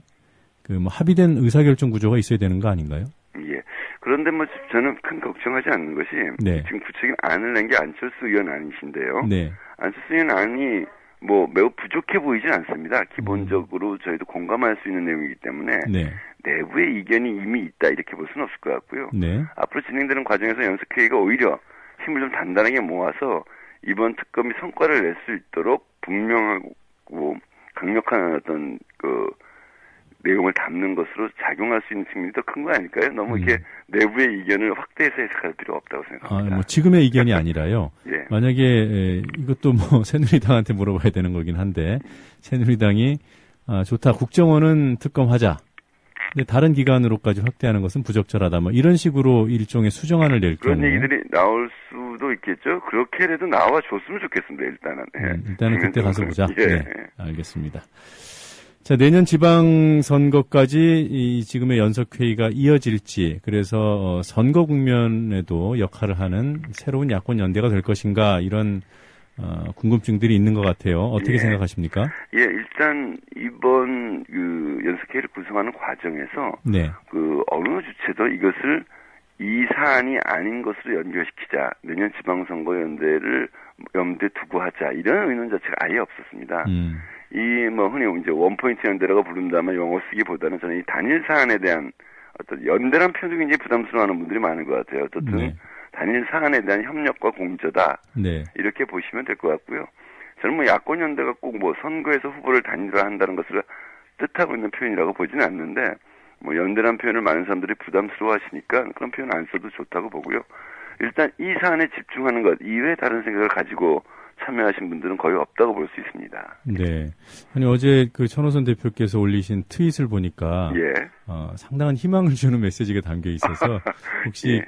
합의된 의사결정 구조가 있어야 되는 거 아닌가요? 예. 그런데 저는 큰 걱정하지 않는 것이 지금 구체적인 안을 낸 게 안철수 의원 아니신데요. 네. 안철수 의원 안이 매우 부족해 보이진 않습니다. 기본적으로 저희도 공감할 수 있는 내용이기 때문에 내부의 이견이 이미 있다 이렇게 볼 수는 없을 것 같고요. 앞으로 진행되는 과정에서 연석회의가 오히려 힘을 좀 단단하게 모아서 이번 특검이 성과를 낼 수 있도록 분명하고 강력한 어떤 내용을 담는 것으로 작용할 수 있는 측면이 더 큰 거 아닐까요? 너무 이렇게 내부의 의견을 확대해서 해석할 필요가 없다고 생각합니다. 뭐 지금의 의견이 아니라요. 예. 만약에 이것도 뭐 새누리당한테 물어봐야 되는 거긴 한데 새누리당이 좋다. 국정원은 특검하자. 근데 다른 기관으로까지 확대하는 것은 부적절하다. 뭐 이런 식으로 일종의 수정안을 낼 그런 경우 얘기들이 나올 수도 있겠죠. 그렇게라도 나와줬으면 좋겠습니다. 일단은. 일단은 그때 가서 보자. 예. 네, 알겠습니다. 자, 내년 지방선거까지 이 지금의 연석회의가 이어질지, 그래서 선거 국면에도 역할을 하는 새로운 야권 연대가 될 것인가, 이런 궁금증들이 있는 것 같아요. 어떻게 생각하십니까? 예, 일단 이번 그 연석회의를 구성하는 과정에서 네. 그 어느 주체도 이것을 이 사안이 아닌 것으로 연결시키자, 내년 지방선거 연대를 염두에 두고 하자, 이런 의논 자체가 아예 없었습니다. 이 뭐 흔히 이제 원포인트 연대라고 부른다면 용어 쓰기보다는 저는 이 단일 사안에 대한 어떤 연대란 표현도 굉장히 부담스러워하는 분들이 많은 것 같아요. 어쨌든 네. 단일 사안에 대한 협력과 공조다. 네. 이렇게 보시면 될 것 같고요. 저는 뭐 야권 연대가 꼭 뭐 선거에서 후보를 단일화한다는 것을 뜻하고 있는 표현이라고 보지는 않는데, 뭐 연대란 표현을 많은 사람들이 부담스러워하시니까 그런 표현 안 써도 좋다고 보고요. 일단 이 사안에 집중하는 것 이외에 다른 생각을 가지고 참여하신 분들은 거의 없다고 볼 수 있습니다. 네. 아니, 어제 그 천호선 대표께서 올리신 트윗을 보니까, 상당한 희망을 주는 메시지가 담겨 있어서, 혹시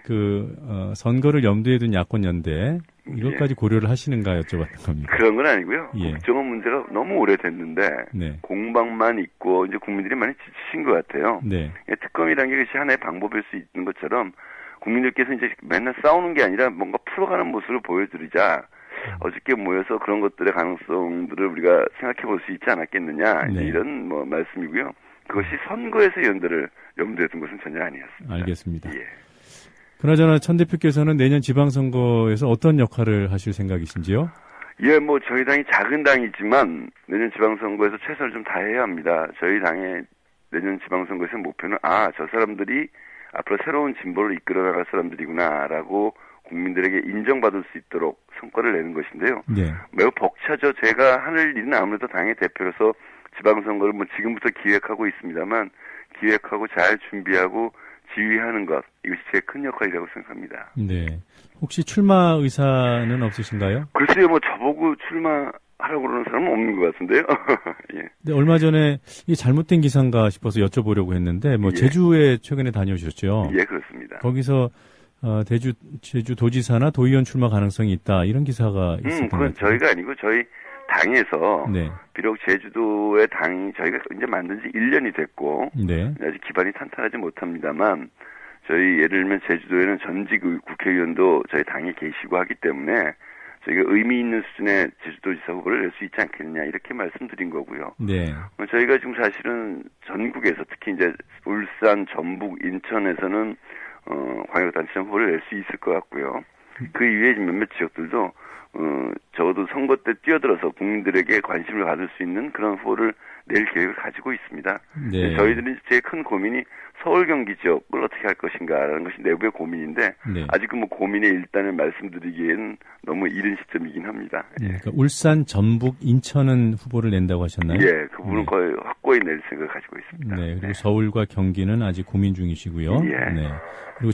선거를 염두에 둔 야권연대, 이것까지 고려를 하시는가 여쭤봤던 겁니다. 그런 건 아니고요. 국정원 문제가 너무 오래됐는데, 공방만 있고, 이제 국민들이 많이 지치신 것 같아요. 네. 특검이라는 게 하나의 방법일 수 있는 것처럼, 국민들께서 이제 맨날 싸우는 게 아니라 뭔가 풀어가는 모습을 보여드리자, 어저께 모여서 그런 것들의 가능성들을 우리가 생각해 볼 수 있지 않았겠느냐, 이런 뭐 말씀이고요. 그것이 선거에서 연대를 염두에 둔 것은 전혀 아니었습니다. 알겠습니다. 그나저나 천 대표께서는 내년 지방선거에서 어떤 역할을 하실 생각이신지요? 예, 뭐 저희 당이 작은 당이지만 내년 지방선거에서 최선을 좀 다해야 합니다. 저희 당의 내년 지방선거에서 목표는 저 사람들이 앞으로 새로운 진보를 이끌어 나갈 사람들이구나라고 국민들에게 인정받을 수 있도록 성과를 내는 것인데요. 매우 벅차죠. 제가 하는 일은 아무래도 당의 대표로서 지방선거를 뭐 지금부터 기획하고 있습니다만, 기획하고 잘 준비하고 지휘하는 것, 이것이 제일 큰 역할이라고 생각합니다. 네. 혹시 출마 의사는 없으신가요? 글쎄요, 뭐 저보고 출마하라고 그러는 사람은 없는 것 같은데요. 예. 네, 얼마 전에 이게 잘못된 기사인가 싶어서 여쭤보려고 했는데, 뭐 제주에 최근에 다녀오셨죠? 예, 그렇습니다. 거기서 제주 도지사나 도의원 출마 가능성이 있다, 이런 기사가 있었던 것 같아요. 그건 저희가 아니고 저희 당에서 비록 제주도의 당이 저희가 이제 만든 지 1년이 됐고 아직 기반이 탄탄하지 못합니다만, 저희 예를 들면 제주도에는 전직 국회의원도 저희 당에 계시고 하기 때문에 저희가 의미 있는 수준의 제주도지사 후보를 낼 수 있지 않겠느냐, 이렇게 말씀드린 거고요. 저희가 지금 사실은 전국에서 특히 이제 울산, 전북, 인천에서는 광역단체장 후보를 낼 수 있을 것 같고요. 그 이외에 몇몇 지역들도 적어도 선거 때 뛰어들어서 국민들에게 관심을 받을 수 있는 그런 후보를 낼 계획을 가지고 있습니다. 저희들이 제일 큰 고민이 서울, 경기 지역을 어떻게 할 것인가라는 것이 내부의 고민인데, 아직은 뭐 고민의 일단을 말씀드리기에는 너무 이른 시점이긴 합니다. 그러니까 울산, 전북, 인천은 후보를 낸다고 하셨나요? 예, 그 부분은 거의 확고히 낼 생각을 가지고 있습니다. 그리고 서울과 경기는 아직 고민 중이시고요. 그리고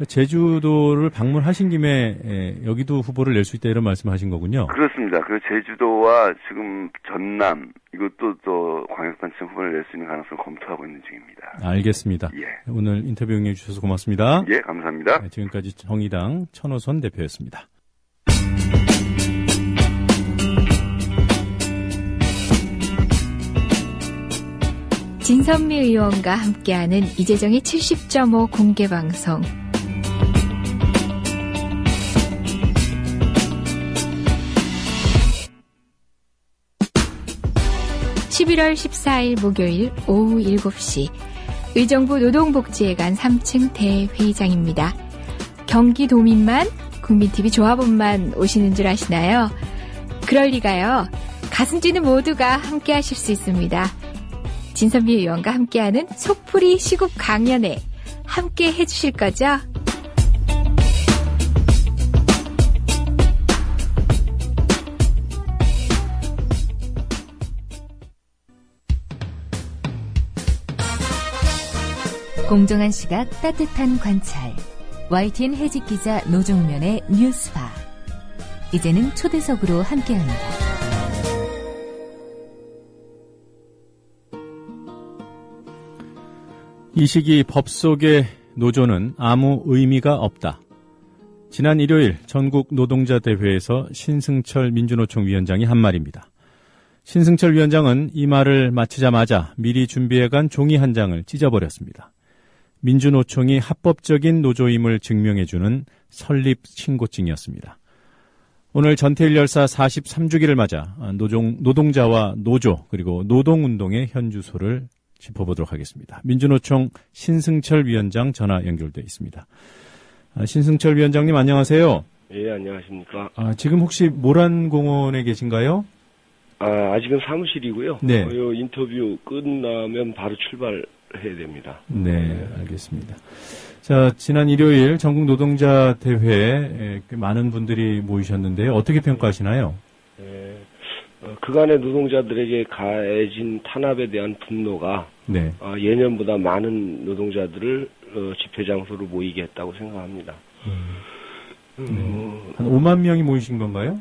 제주도를 방문하신 김에 여기도 후보를 낼 수 있다, 이런 말씀하신 거군요. 그렇습니다. 그 제주도와 지금 전남, 이것도 또 광역단체장 후보를 낼 수 있는 가능성을 검토하고 있는 중입니다. 알겠습니다. 오늘 인터뷰 응해 주셔서 고맙습니다. 예, 감사합니다. 지금까지 정의당 천호선 대표였습니다. 진선미 의원과 함께하는 이재정의 70.5 공개방송. 11월 14일 목요일 오후 7시 의정부 노동복지회관 3층 대회의장입니다. 경기도민만, 국민TV 조합원만 오시는 줄 아시나요? 그럴 리가요. 가슴 뛰는 모두가 함께 하실 수 있습니다. 진선미 의원과 함께하는 속풀이 시국 강연회 함께 해주실 거죠? 공정한 시각, 따뜻한 관찰. YTN 해직 기자 노종면의 뉴스바. 이제는 초대석으로 함께합니다. 이 시기 법 속의 노조는 아무 의미가 없다. 지난 일요일 전국 노동자 대회에서 신승철 민주노총 위원장이 한 말입니다. 신승철 위원장은 이 말을 마치자마자 미리 준비해간 종이 한 장을 찢어버렸습니다. 민주노총이 합법적인 노조임을 증명해주는 설립 신고증이었습니다. 오늘 전태일 열사 43주기를 맞아 노동자와 노조 그리고 노동운동의 현주소를 짚어보도록 하겠습니다. 민주노총 신승철 위원장 전화 연결돼 있습니다. 신승철 위원장님 안녕하세요. 예, 안녕하십니까. 지금 혹시 모란공원에 계신가요? 아직은 사무실이고요. 네. 요 인터뷰 끝나면 바로 출발해야 됩니다. 네, 알겠습니다. 자, 지난 일요일 전국 노동자 대회에 많은 분들이 모이셨는데요. 어떻게 평가하시나요? 네. 그간의 노동자들에게 가해진 탄압에 대한 분노가 네. 예년보다 많은 노동자들을 집회 장소로 모이게 했다고 생각합니다. 네. 한 5만 명이 모이신 건가요?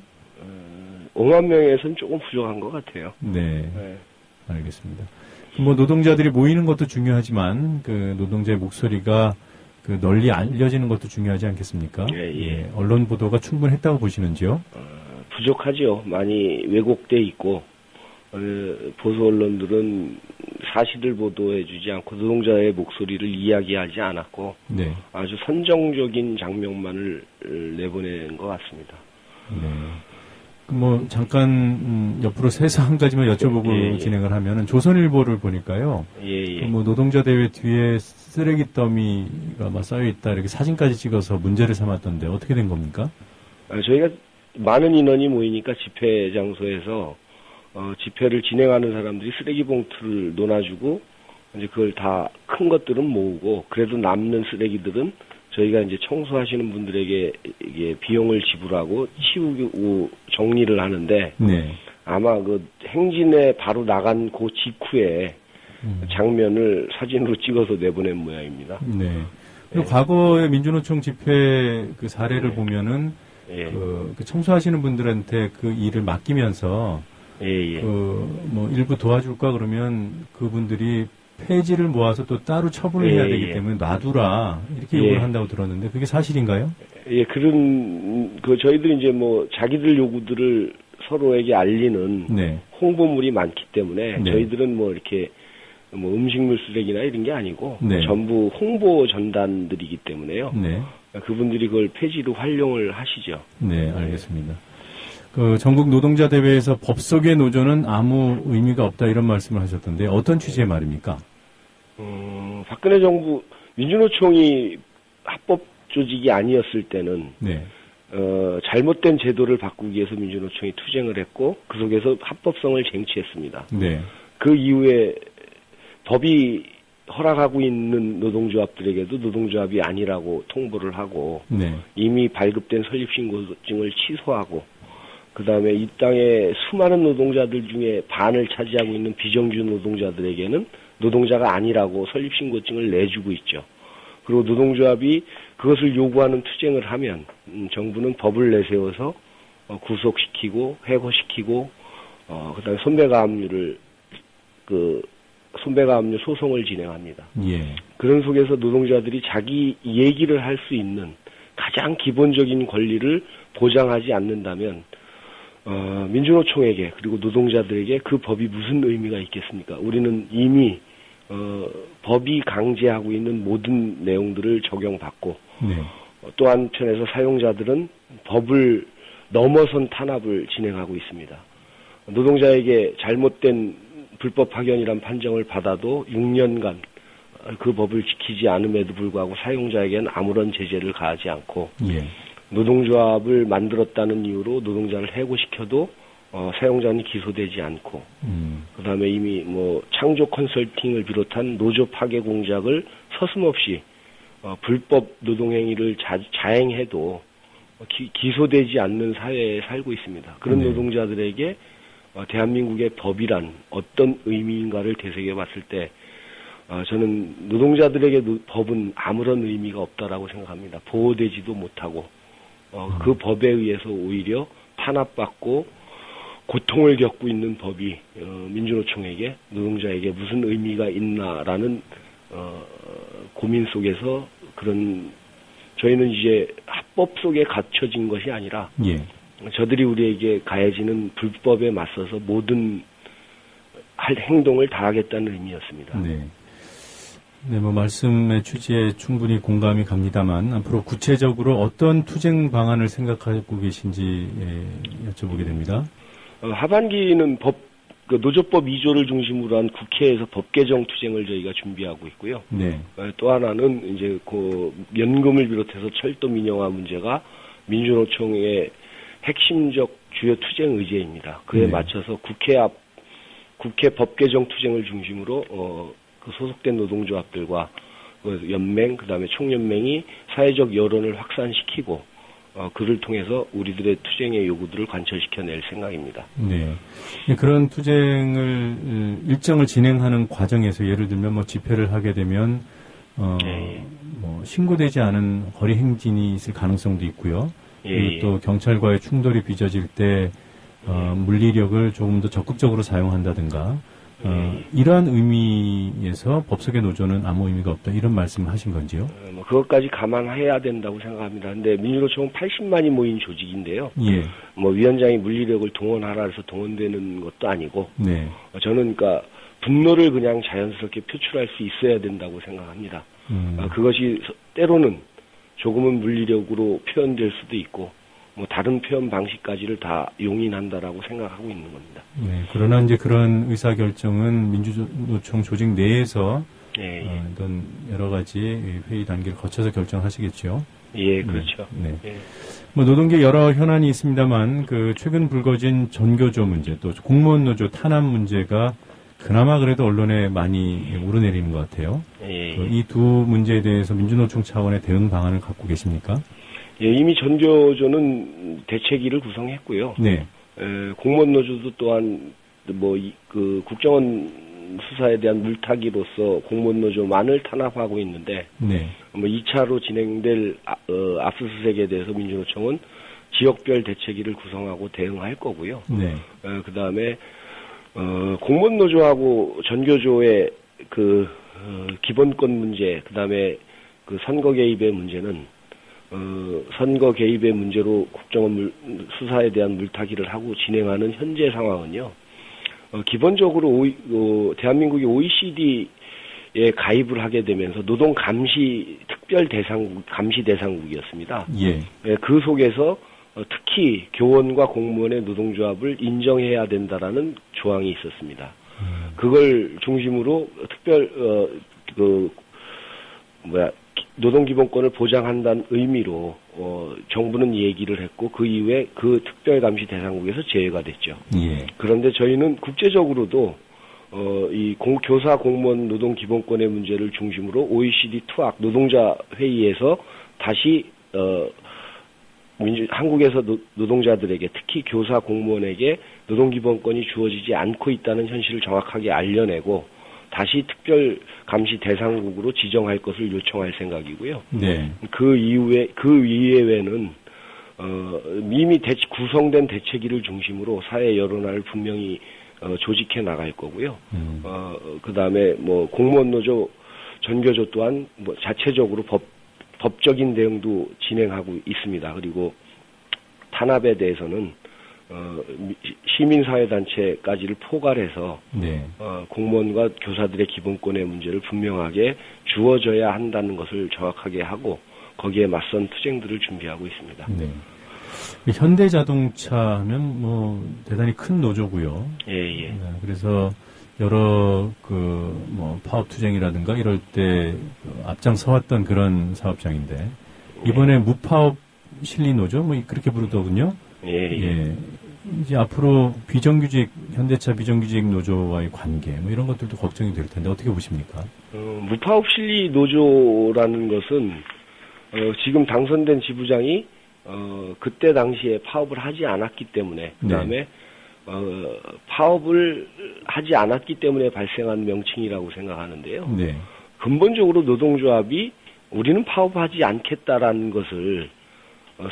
5만 명에서는 조금 부족한 것 같아요. 네. 알겠습니다. 뭐 노동자들이 모이는 것도 중요하지만 그 노동자의 목소리가 그 널리 알려지는 것도 중요하지 않겠습니까? 예. 언론 보도가 충분했다고 보시는지요? 부족하죠. 많이 왜곡돼 있고 보수 언론들은 사실을 보도해주지 않고 노동자의 목소리를 이야기하지 않았고 네. 아주 선정적인 장면만을 내보낸 것 같습니다. 네. 뭐 잠깐 옆으로 세서 한 가지만 여쭤보고 진행을 하면은 조선일보를 보니까요. 뭐 노동자 대회 뒤에 쓰레기 더미가 막 쌓여 있다 이렇게 사진까지 찍어서 문제를 삼았던데 어떻게 된 겁니까? 저희가 많은 인원이 모이니까 집회 장소에서 집회를 진행하는 사람들이 쓰레기 봉투를 놓아주고 이제 그걸 다 큰 것들은 모으고 그래도 남는 쓰레기들은 저희가 이제 청소하시는 분들에게 이게 비용을 지불하고 치우고 정리를 하는데 네. 아마 그 행진에 바로 나간 그 직후에 장면을 사진으로 찍어서 내보낸 모양입니다. 네. 그리고 과거의 민주노총 집회 그 사례를 보면은 그 청소하시는 분들한테 그 일을 맡기면서 뭐 일부 도와줄까 그러면 그분들이 폐지를 모아서 또 따로 처분을 해야 되기 때문에 놔두라 이렇게 요구를 한다고 들었는데 그게 사실인가요? 그런 저희들이 이제 뭐 자기들 요구들을 서로에게 알리는 홍보물이 많기 때문에 저희들은 뭐 이렇게 뭐 음식물 쓰레기나 이런 게 아니고 전부 홍보 전단들이기 때문에요. 그분들이 그걸 폐지로 활용을 하시죠. 네, 알겠습니다. 그 전국 노동자 대회에서 법 속의 노조는 아무 의미가 없다 이런 말씀을 하셨던데 어떤 취지의 말입니까? 박근혜 정부 민주노총이 합법 조직이 아니었을 때는 잘못된 제도를 바꾸기 위해서 민주노총이 투쟁을 했고 그 속에서 합법성을 쟁취했습니다. 그 이후에 법이 허락하고 있는 노동조합들에게도 노동조합이 아니라고 통보를 하고 이미 발급된 설립신고증을 취소하고 그 다음에 이 땅에 수많은 노동자들 중에 반을 차지하고 있는 비정규 노동자들에게는 노동자가 아니라고 설립신고증을 내주고 있죠. 그리고 노동조합이 그것을 요구하는 투쟁을 하면 정부는 법을 내세워서 구속시키고 해고시키고 그 다음에 손배가압류 소송을 진행합니다. 그런 속에서 노동자들이 자기 얘기를 할 수 있는 가장 기본적인 권리를 보장하지 않는다면 민주노총에게 그리고 노동자들에게 그 법이 무슨 의미가 있겠습니까? 우리는 이미 법이 강제하고 있는 모든 내용들을 적용받고 또 한편에서 사용자들은 법을 넘어선 탄압을 진행하고 있습니다. 노동자에게 잘못된 불법 파견이란 판정을 받아도 6년간 그 법을 지키지 않음에도 불구하고 사용자에게는 아무런 제재를 가하지 않고 노동조합을 만들었다는 이유로 노동자를 해고시켜도 사용자는 기소되지 않고 그다음에 이미 뭐 창조 컨설팅을 비롯한 노조 파괴 공작을 서슴없이 불법 노동행위를 자행해도 기소되지 않는 사회에 살고 있습니다. 그런 노동자들에게 대한민국의 법이란 어떤 의미인가를 되새겨 봤을 때 저는 노동자들에게 법은 아무런 의미가 없다라고 생각합니다. 보호되지도 못하고 그 법에 의해서 오히려 탄압받고 고통을 겪고 있는 법이 민주노총에게 노동자에게 무슨 의미가 있나라는 고민 속에서 저희는 이제 합법 속에 갇혀진 것이 아니라 저들이 우리에게 가해지는 불법에 맞서서 모든 할 행동을 다 하겠다는 의미였습니다. 네, 뭐 말씀의 취지에 충분히 공감이 갑니다만 앞으로 구체적으로 어떤 투쟁 방안을 생각하고 계신지 여쭤보게 됩니다. 하반기는 노조법 2조를 중심으로 한 국회에서 법 개정 투쟁을 저희가 준비하고 있고요. 또 하나는 이제 연금을 비롯해서 철도 민영화 문제가 민주노총의 핵심적 주요 투쟁 의제입니다. 그에 맞춰서 국회 법 개정 투쟁을 중심으로 소속된 노동조합들과 연맹, 그다음에 총연맹이 사회적 여론을 확산시키고 그를 통해서 우리들의 투쟁의 요구들을 관철시켜낼 생각입니다. 네. 그런 투쟁을 일정을 진행하는 과정에서 예를 들면 뭐 집회를 하게 되면 뭐 신고되지 않은 거리 행진이 있을 가능성도 있고요. 그리고 또 경찰과의 충돌이 빚어질 때 물리력을 조금 더 적극적으로 사용한다든가 이러한 의미에서 법석의 노조는 아무 의미가 없다 이런 말씀을 하신 건지요? 그것까지 감안해야 된다고 생각합니다. 근데 민주노총은 80만이 모인 조직인데요. 뭐 위원장이 물리력을 동원하라 해서 동원되는 것도 아니고 저는 그러니까 분노를 그냥 자연스럽게 표출할 수 있어야 된다고 생각합니다. 그것이 때로는 조금은 물리력으로 표현될 수도 있고 뭐 다른 표현 방식까지를 다 용인한다라고 생각하고 있는 겁니다. 그러나 이제 그런 의사 결정은 민주노총 조직 내에서 어떤 여러 가지 회의 단계를 거쳐서 결정하시겠죠. 그렇죠. 뭐 노동계 여러 현안이 있습니다만 최근 불거진 전교조 문제 또 공무원 노조 탄압 문제가 그나마 그래도 언론에 많이 오르내리는 것 같아요. 이 두 문제에 대해서 민주노총 차원의 대응 방안을 갖고 계십니까? 이미 전교조는 대책위를 구성했고요. 공무원 노조도 또한 국정원 수사에 대한 물타기로서 공무원 노조만을 탄압하고 있는데, 2차로 진행될 압수수색에 대해서 민주노총은 지역별 대책위를 구성하고 대응할 거고요. 그 다음에 공무원 노조하고 전교조의 기본권 문제, 그 다음에 선거 개입의 문제는 선거 개입의 문제로 국정원 수사에 대한 물타기를 하고 진행하는 현재 상황은요. 기본적으로 대한민국이 OECD에 가입을 하게 되면서 노동 감시 특별 감시 대상국이었습니다. 그 속에서 특히 교원과 공무원의 노동조합을 인정해야 된다라는 조항이 있었습니다. 그걸 중심으로 노동기본권을 보장한다는 의미로 정부는 얘기를 했고 그 이후에 그 특별감시 대상국에서 제외가 됐죠. 그런데 저희는 국제적으로도 이 교사 공무원 노동기본권의 문제를 중심으로 OECD 투학 노동자 회의에서 다시 한국에서 노동자들에게 특히 교사 공무원에게 노동기본권이 주어지지 않고 있다는 현실을 정확하게 알려내고 다시 특별 감시 대상국으로 지정할 것을 요청할 생각이고요. 그 이외에는 이미 구성된 대책위를 중심으로 사회 여론화를 분명히 조직해 나갈 거고요. 그 다음에 공무원 노조, 전교조 또한 자체적으로 법적인 대응도 진행하고 있습니다. 그리고 탄압에 대해서는 시민사회단체까지를 포괄해서 공무원과 교사들의 기본권의 문제를 분명하게 주어져야 한다는 것을 정확하게 하고 거기에 맞선 투쟁들을 준비하고 있습니다. 현대자동차 하면 대단히 큰 노조고요. 그래서 여러 파업 투쟁이라든가 이럴 때 앞장서왔던 그런 사업장인데 이번에 무파업 실리노조 그렇게 부르더군요. 이제 앞으로 현대차 비정규직 노조와의 관계, 이런 것들도 걱정이 될 텐데, 어떻게 보십니까? 무파업 실리 노조라는 것은, 지금 당선된 지부장이, 그때 당시에 파업을 하지 않았기 때문에, 그 다음에, 파업을 하지 않았기 때문에 발생한 명칭이라고 생각하는데요. 네. 근본적으로 노동조합이 우리는 파업하지 않겠다라는 것을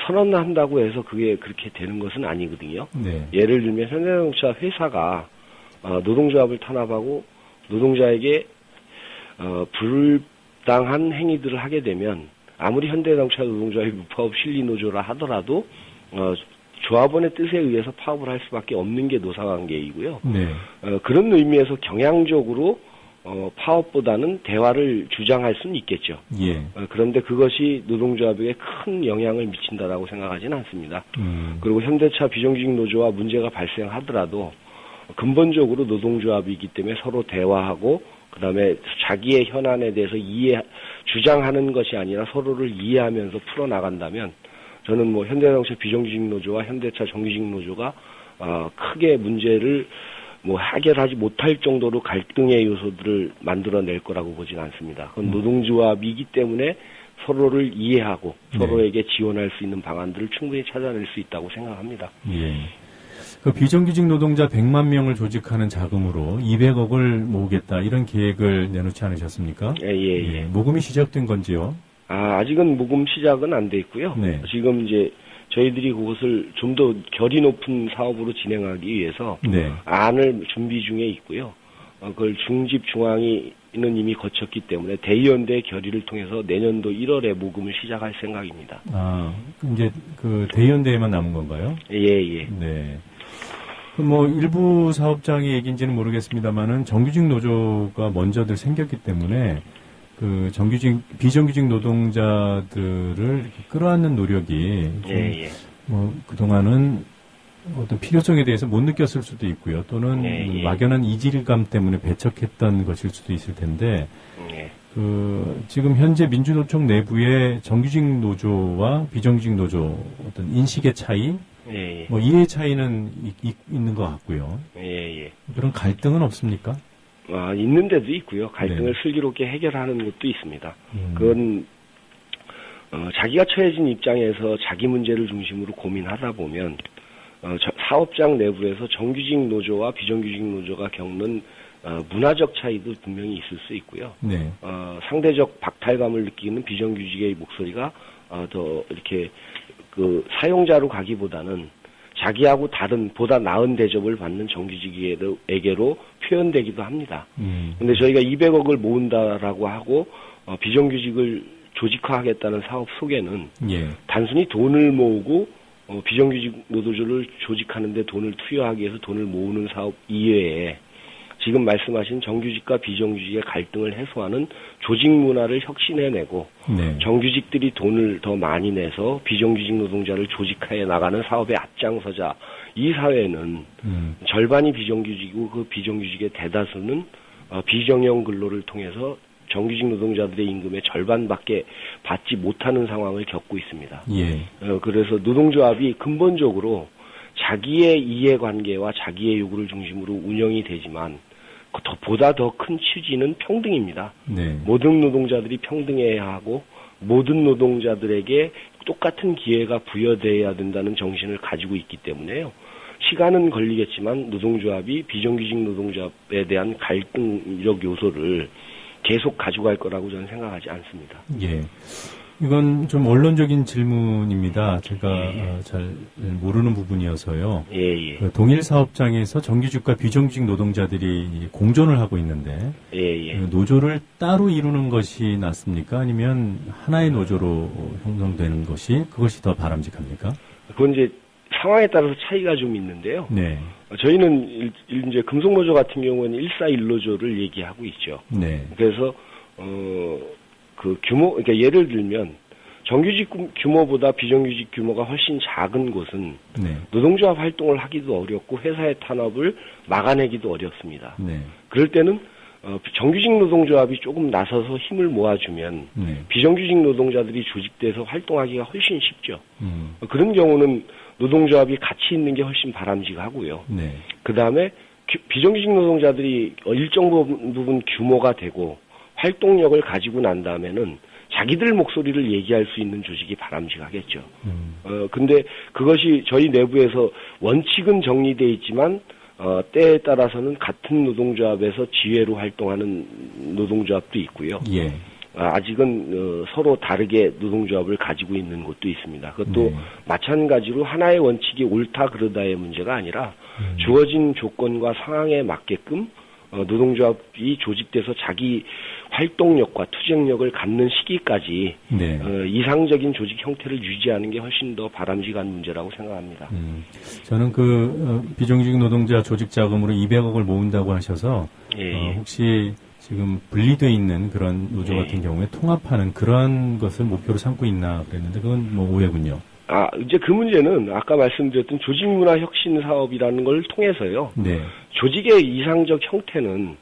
선언한다고 해서 그게 그렇게 되는 것은 아니거든요. 네. 예를 들면 현대자동차 회사가 노동조합을 탄압하고 노동자에게 불당한 행위들을 하게 되면 아무리 현대자동차 노동조합이 무파업 실리노조라 하더라도 조합원의 뜻에 의해서 파업을 할 수밖에 없는 게 노사관계이고요. 네. 그런 의미에서 경향적으로 파업보다는 대화를 주장할 수는 있겠죠. 예. 그런데 그것이 노동조합에게 큰 영향을 미친다라고 생각하지는 않습니다. 그리고 현대차 비정규직 노조와 문제가 발생하더라도 근본적으로 노동조합이기 때문에 서로 대화하고 그다음에 자기의 현안에 대해서 주장하는 것이 아니라 서로를 이해하면서 풀어나간다면 저는 뭐 현대자동차 비정규직 노조와 현대차 정규직 노조가 크게 문제를 해결하지 못할 정도로 갈등의 요소들을 만들어낼 거라고 보진 않습니다. 그건 노동조합이기 때문에 서로를 이해하고 서로에게 지원할 수 있는 방안들을 충분히 찾아낼 수 있다고 생각합니다. 예. 그 비정규직 노동자 100만 명을 조직하는 자금으로 200억을 모으겠다 이런 계획을 내놓지 않으셨습니까? 예. 모금이 시작된 건지요? 아직은 모금 시작은 안 돼 있고요. 네. 지금 이제 저희들이 그것을 좀 더 결이 높은 사업으로 진행하기 위해서 안을 준비 중에 있고요. 그걸 중집 중앙위는 이미 거쳤기 때문에 대의원대 결의를 통해서 내년도 1월에 모금을 시작할 생각입니다. 이제 그 대의원대에만 남은 건가요? 예. 네. 뭐 일부 사업장의 얘기인지는 모르겠습니다만은 정규직 노조가 먼저들 생겼기 때문에 그 비정규직 노동자들을 이렇게 끌어안는 노력이 그동안은 어떤 필요성에 대해서 못 느꼈을 수도 있고요. 또는 막연한 이질감 때문에 배척했던 것일 수도 있을 텐데 지금 현재 민주노총 내부의 정규직 노조와 비정규직 노조 어떤 인식의 차이, 이해의 차이는 있는 것 같고요. 그런 갈등은 없습니까? 있는 데도 있고요. 갈등을 슬기롭게 해결하는 것도 있습니다. 그건 자기가 처해진 입장에서 자기 문제를 중심으로 고민하다 보면 사업장 내부에서 정규직 노조와 비정규직 노조가 겪는 문화적 차이도 분명히 있을 수 있고요. 상대적 박탈감을 느끼는 비정규직의 목소리가 더 이렇게 그 사용자로 가기보다는 자기하고 다른 보다 나은 대접을 받는 정규직에게로 표현되기도 합니다. 근데 저희가 200억을 모은다라고 하고 비정규직을 조직화하겠다는 사업 속에는 단순히 돈을 모으고 비정규직 노조를 조직하는데 돈을 투여하기 위해서 돈을 모으는 사업 이외에 지금 말씀하신 정규직과 비정규직의 갈등을 해소하는 조직 문화를 혁신해내고 정규직들이 돈을 더 많이 내서 비정규직 노동자를 조직하여 나가는 사업의 앞장서자. 이 사회는 절반이 비정규직이고 그 비정규직의 대다수는 비정형 근로를 통해서 정규직 노동자들의 임금의 절반밖에 받지 못하는 상황을 겪고 있습니다. 그래서 노동조합이 근본적으로 자기의 이해관계와 자기의 요구를 중심으로 운영이 되지만 보다 더 큰 취지는 평등입니다. 모든 노동자들이 평등해야 하고 모든 노동자들에게 똑같은 기회가 부여돼야 된다는 정신을 가지고 있기 때문에요. 시간은 걸리겠지만 노동조합이 비정규직 노동조합에 대한 갈등적 요소를 계속 가져갈 거라고 저는 생각하지 않습니다. 이건 좀 원론적인 질문입니다. 제가 잘 모르는 부분이어서요. 그 동일 사업장에서 정규직과 비정규직 노동자들이 공존을 하고 있는데 노조를 따로 이루는 것이 낫습니까? 아니면 하나의 노조로 형성되는 그것이 더 바람직합니까? 그건 이제 상황에 따라서 차이가 좀 있는데요. 저희는 이제 금속노조 같은 경우는 141노조를 얘기하고 있죠. 그래서 그 규모, 그러니까 예를 들면 정규직 규모보다 비정규직 규모가 훨씬 작은 곳은 노동조합 활동을 하기도 어렵고 회사의 탄압을 막아내기도 어렵습니다. 그럴 때는 정규직 노동조합이 조금 나서서 힘을 모아주면 비정규직 노동자들이 조직돼서 활동하기가 훨씬 쉽죠. 그런 경우는 노동조합이 같이 있는 게 훨씬 바람직하고요. 그 다음에 비정규직 노동자들이 일정 부분 규모가 되고 활동력을 가지고 난 다음에는 자기들 목소리를 얘기할 수 있는 조직이 바람직하겠죠. 근데 그것이 저희 내부에서 원칙은 정리돼 있지만 때에 따라서는 같은 노동조합에서 지회로 활동하는 노동조합도 있고요. 예. 아직은 서로 다르게 노동조합을 가지고 있는 곳도 있습니다. 그것도 마찬가지로 하나의 원칙이 옳다 그르다의 문제가 아니라 주어진 조건과 상황에 맞게끔 노동조합이 조직돼서 자기 활동력과 투쟁력을 갖는 시기까지 네. 이상적인 조직 형태를 유지하는 게 훨씬 더 바람직한 문제라고 생각합니다. 저는 비정규직 노동자 조직 자금으로 200억을 모은다고 하셔서 혹시 지금 분리되어 있는 그런 노조 같은 경우에 통합하는 그런 것을 목표로 삼고 있나 그랬는데 그건 뭐 오해군요. 이제 그 문제는 아까 말씀드렸던 조직문화 혁신 사업이라는 걸 통해서요. 네. 조직의 이상적 형태는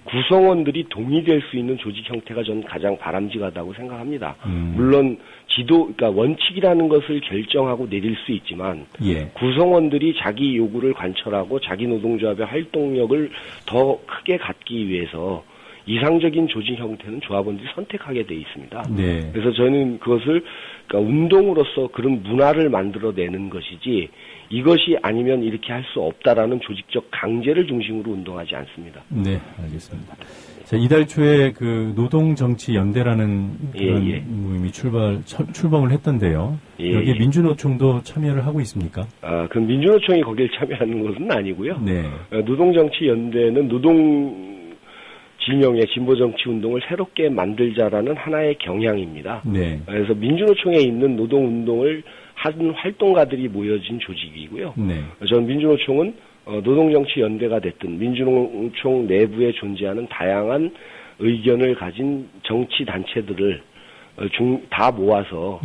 구성원들이 동의될 수 있는 조직 형태가 저는 가장 바람직하다고 생각합니다. 물론 그러니까 원칙이라는 것을 결정하고 내릴 수 있지만 구성원들이 자기 요구를 관철하고 자기 노동조합의 활동력을 더 크게 갖기 위해서 이상적인 조직 형태는 조합원들이 선택하게 돼 있습니다. 네. 그래서 저는 그것을 그러니까 운동으로서 그런 문화를 만들어내는 것이지 이것이 아니면 이렇게 할 수 없다라는 조직적 강제를 중심으로 운동하지 않습니다. 네, 알겠습니다. 자, 이달 초에 노동정치연대라는 그런 모임이 출범을 했던데요. 여기에 민주노총도 참여를 하고 있습니까? 그 민주노총이 거기에 참여하는 것은 아니고요. 네. 노동정치연대는 진영의 진보정치운동을 새롭게 만들자라는 하나의 경향입니다. 네. 그래서 민주노총에 있는 노동운동을 하는 활동가들이 모여진 조직이고요. 네. 전 민주노총은 노동정치연대가 됐든 민주노총 내부에 존재하는 다양한 의견을 가진 정치단체들을 다 모아서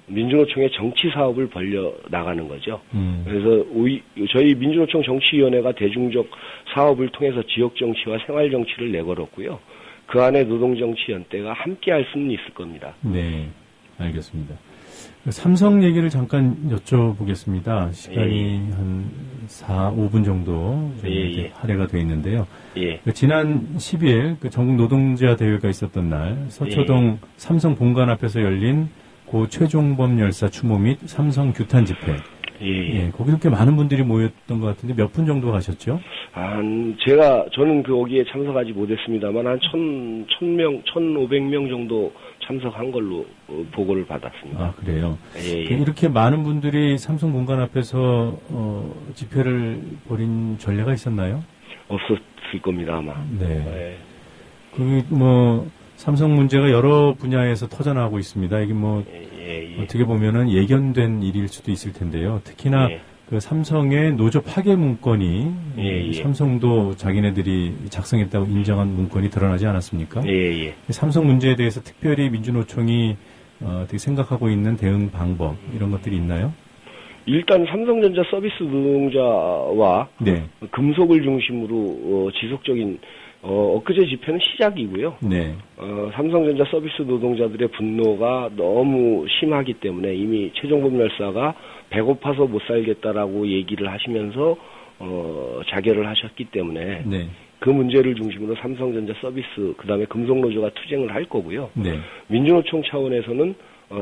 민주노총의 정치 사업을 벌려 나가는 거죠. 그래서 저희 민주노총 정치위원회가 대중적 사업을 통해서 지역 정치와 생활 정치를 내걸었고요. 그 안에 노동정치연대가 함께 할 수는 있을 겁니다. 네, 알겠습니다. 삼성 얘기를 잠깐 여쭤보겠습니다. 시간이 한 5분 정도 할애가 돼 있는데요. 지난 10일 전국 노동자 대회가 있었던 날 서초동 삼성 본관 앞에서 열린 고 최종범 열사 추모 및 삼성 규탄 집회. 거기도 꽤 많은 분들이 모였던 것 같은데 몇 분 정도 가셨죠? 저는 거기에 참석하지 못했습니다만 한 1,500명 정도 참석한 걸로 보고를 받았습니다. 그래요? 이렇게 많은 분들이 삼성 본관 앞에서 집회를 벌인 전례가 있었나요? 없었을 겁니다, 아마. 네. 삼성 문제가 여러 분야에서 터져나오고 있습니다. 이게 어떻게 보면은 예견된 일일 수도 있을 텐데요. 특히나 그 삼성의 노조 파괴 문건이 삼성도 자기네들이 작성했다고 인정한 문건이 드러나지 않았습니까? 삼성 문제에 대해서 특별히 민주노총이 되게 생각하고 있는 대응 방법 이런 것들이 있나요? 일단 삼성전자 서비스 노동자와 금속을 중심으로 지속적인 엊그제 집회는 시작이고요. 삼성전자 서비스 노동자들의 분노가 너무 심하기 때문에 이미 최종범 열사가 배고파서 못 살겠다라고 얘기를 하시면서 자결을 하셨기 때문에 그 문제를 중심으로 삼성전자 서비스 그다음에 금속노조가 투쟁을 할 거고요. 민주노총 차원에서는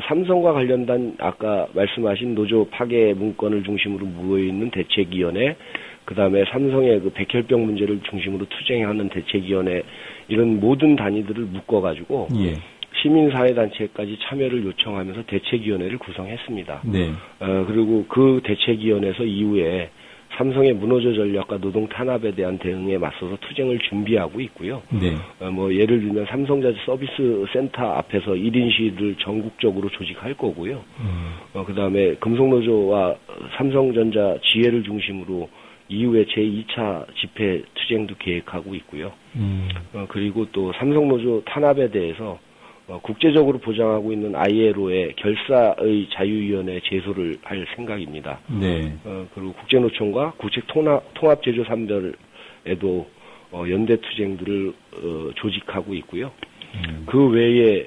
삼성과 관련된 아까 말씀하신 노조 파괴 문건을 중심으로 모여있는 대책위원회 그다음에 삼성의 백혈병 문제를 중심으로 투쟁하는 대책위원회 이런 모든 단위들을 묶어가지고 시민사회단체까지 참여를 요청하면서 대책위원회를 구성했습니다. 그리고 그 대책위원회에서 이후에 삼성의 무노조 전략과 노동 탄압에 대한 대응에 맞서서 투쟁을 준비하고 있고요. 예를 들면 삼성전자 서비스 센터 앞에서 1인 시위를 전국적으로 조직할 거고요. 그다음에 금속노조와 삼성전자 지회를 중심으로 이후에 제2차 집회 투쟁도 계획하고 있고요. 그리고 또 삼성노조 탄압에 대해서 국제적으로 보장하고 있는 ILO의 결사의 자유위원회에 제소를 할 생각입니다. 그리고 국제노총과 국책통합제조산별에도 연대 투쟁들을 조직하고 있고요. 그 외에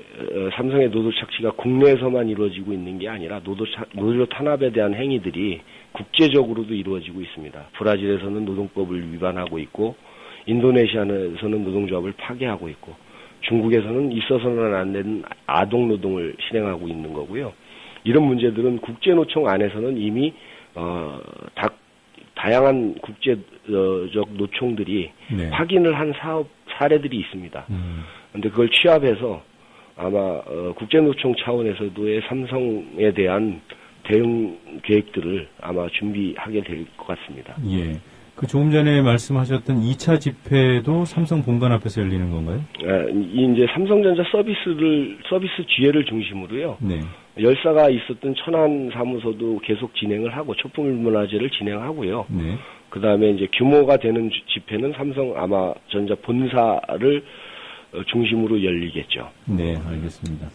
삼성의 노조 착취가 국내에서만 이루어지고 있는 게 아니라 노조 탄압에 대한 행위들이 국제적으로도 이루어지고 있습니다. 브라질에서는 노동법을 위반하고 있고 인도네시아에서는 노동조합을 파괴하고 있고 중국에서는 있어서는 안 되는 아동노동을 실행하고 있는 거고요. 이런 문제들은 국제노총 안에서는 이미 다 다양한 국제적 노총들이 네. 확인을 한 사례들이 있습니다. 근데 그걸 취합해서 아마 국제노총 차원에서도의 삼성에 대한 대응 계획들을 아마 준비하게 될 것 같습니다. 예. 그 조금 전에 말씀하셨던 2차 집회도 삼성 본관 앞에서 열리는 건가요? 이제 삼성전자 서비스 지회를 중심으로요. 네. 열사가 있었던 천안 사무소도 계속 진행을 하고 촛불문화제를 진행하고요. 네. 그 다음에 이제 규모가 되는 집회는 삼성 아마 전자 본사를 중심으로 열리겠죠. 네, 알겠습니다.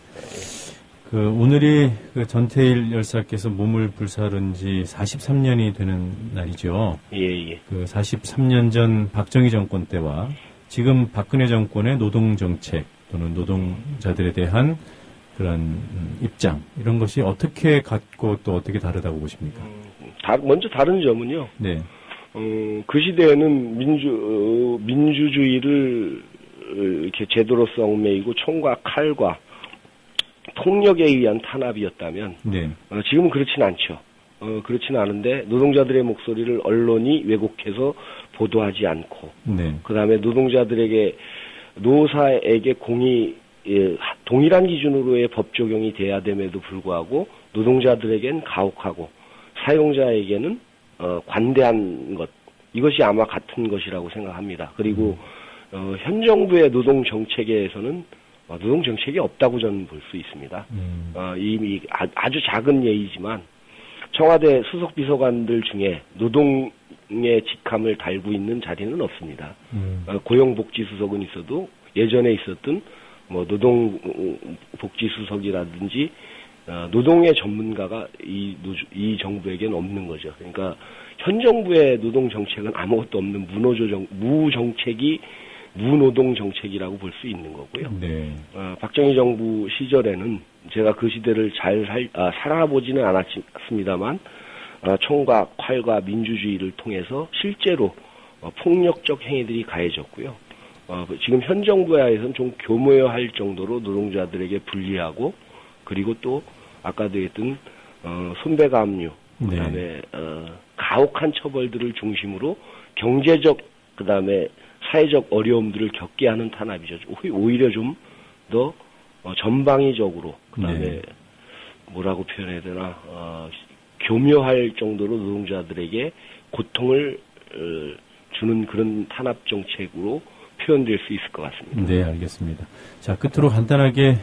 오늘이 전태일 열사께서 몸을 불사른 지 43년이 되는 날이죠. 예. 43년 전 박정희 정권 때와 지금 박근혜 정권의 노동정책 또는 노동자들에 대한 그런 입장, 이런 것이 어떻게 같고 또 어떻게 다르다고 보십니까? 먼저 다른 점은요. 네. 그 시대에는 민주주의를 이렇게 제도로 얽매이고 총과 칼과 폭력에 의한 탄압이었다면 네. 지금은 그렇진 않죠. 그렇지는 않은데 노동자들의 목소리를 언론이 왜곡해서 보도하지 않고 네. 그다음에 노동자들에게 노사에게 동일한 기준으로의 법 적용이 돼야 됨에도 불구하고 노동자들에겐 가혹하고 사용자에게는 관대한 것, 이것이 아마 같은 것이라고 생각합니다. 그리고 현 정부의 노동 정책에서는 노동 정책이 없다고 저는 볼 수 있습니다. 이미 아주 작은 예이지만 청와대 수석 비서관들 중에 노동의 직함을 달고 있는 자리는 없습니다. 고용복지수석은 있어도 예전에 있었던 노동복지수석이라든지 노동의 전문가가 이 정부에게는 없는 거죠. 그러니까 현 정부의 노동 정책은 아무것도 없는 무노동 정책이라고 볼 수 있는 거고요. 네. 박정희 정부 시절에는 제가 그 시대를 잘 살아보지는 않았습니다만 총과 칼과 민주주의를 통해서 실제로 폭력적 행위들이 가해졌고요. 지금 현 정부에서는 좀 교묘할 정도로 노동자들에게 불리하고 그리고 또 아까도 했던 손배가압류 그다음에 가혹한 처벌들을 중심으로 경제적 그다음에 사회적 어려움들을 겪게 하는 탄압이죠. 오히려 좀 더 전방위적으로 그다음에 뭐라고 표현해야 되나 교묘할 정도로 노동자들에게 고통을 주는 그런 탄압 정책으로 표현될 수 있을 것 같습니다. 네, 알겠습니다. 자, 끝으로 간단하게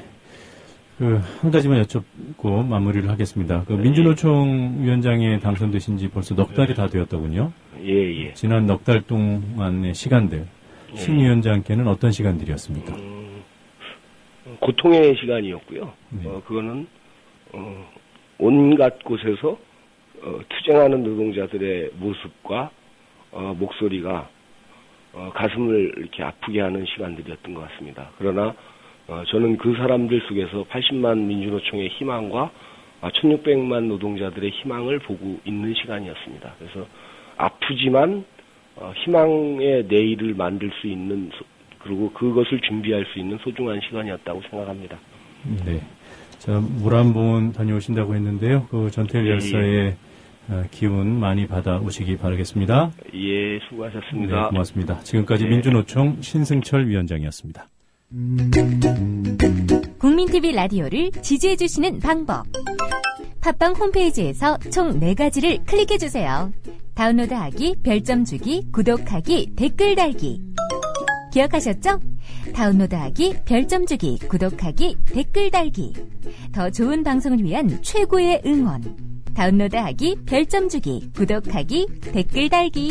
한 가지만 여쭙고 마무리를 하겠습니다. 민주노총 위원장에 당선되신 지 벌써 넉 달이 다 되었더군요. 예. 지난 넉 달 동안의 시간들, 신 위원장께는 어떤 시간들이었습니까? 고통의 시간이었고요. 그거는 온갖 곳에서 투쟁하는 노동자들의 모습과 목소리가 가슴을 이렇게 아프게 하는 시간들이었던 것 같습니다. 그러나 저는 그 사람들 속에서 80만 민주노총의 희망과 1600만 노동자들의 희망을 보고 있는 시간이었습니다. 그래서 아프지만 희망의 내일을 만들 수 있는 그리고 그것을 준비할 수 있는 소중한 시간이었다고 생각합니다. 네. 자, 물 한 번 다녀오신다고 했는데요. 전태일 열사의 기운 많이 받아오시기 바라겠습니다. 예, 수고하셨습니다. 네, 고맙습니다. 지금까지 민주노총 신승철 위원장이었습니다. 국민TV 라디오를 지지해주시는 방법. 팟빵 홈페이지에서 총 4가지를 클릭해주세요. 다운로드하기, 별점 주기, 구독하기, 댓글 달기. 기억하셨죠? 다운로드하기, 별점 주기, 구독하기, 댓글 달기. 더 좋은 방송을 위한 최고의 응원. 다운로드하기, 별점 주기, 구독하기, 댓글 달기.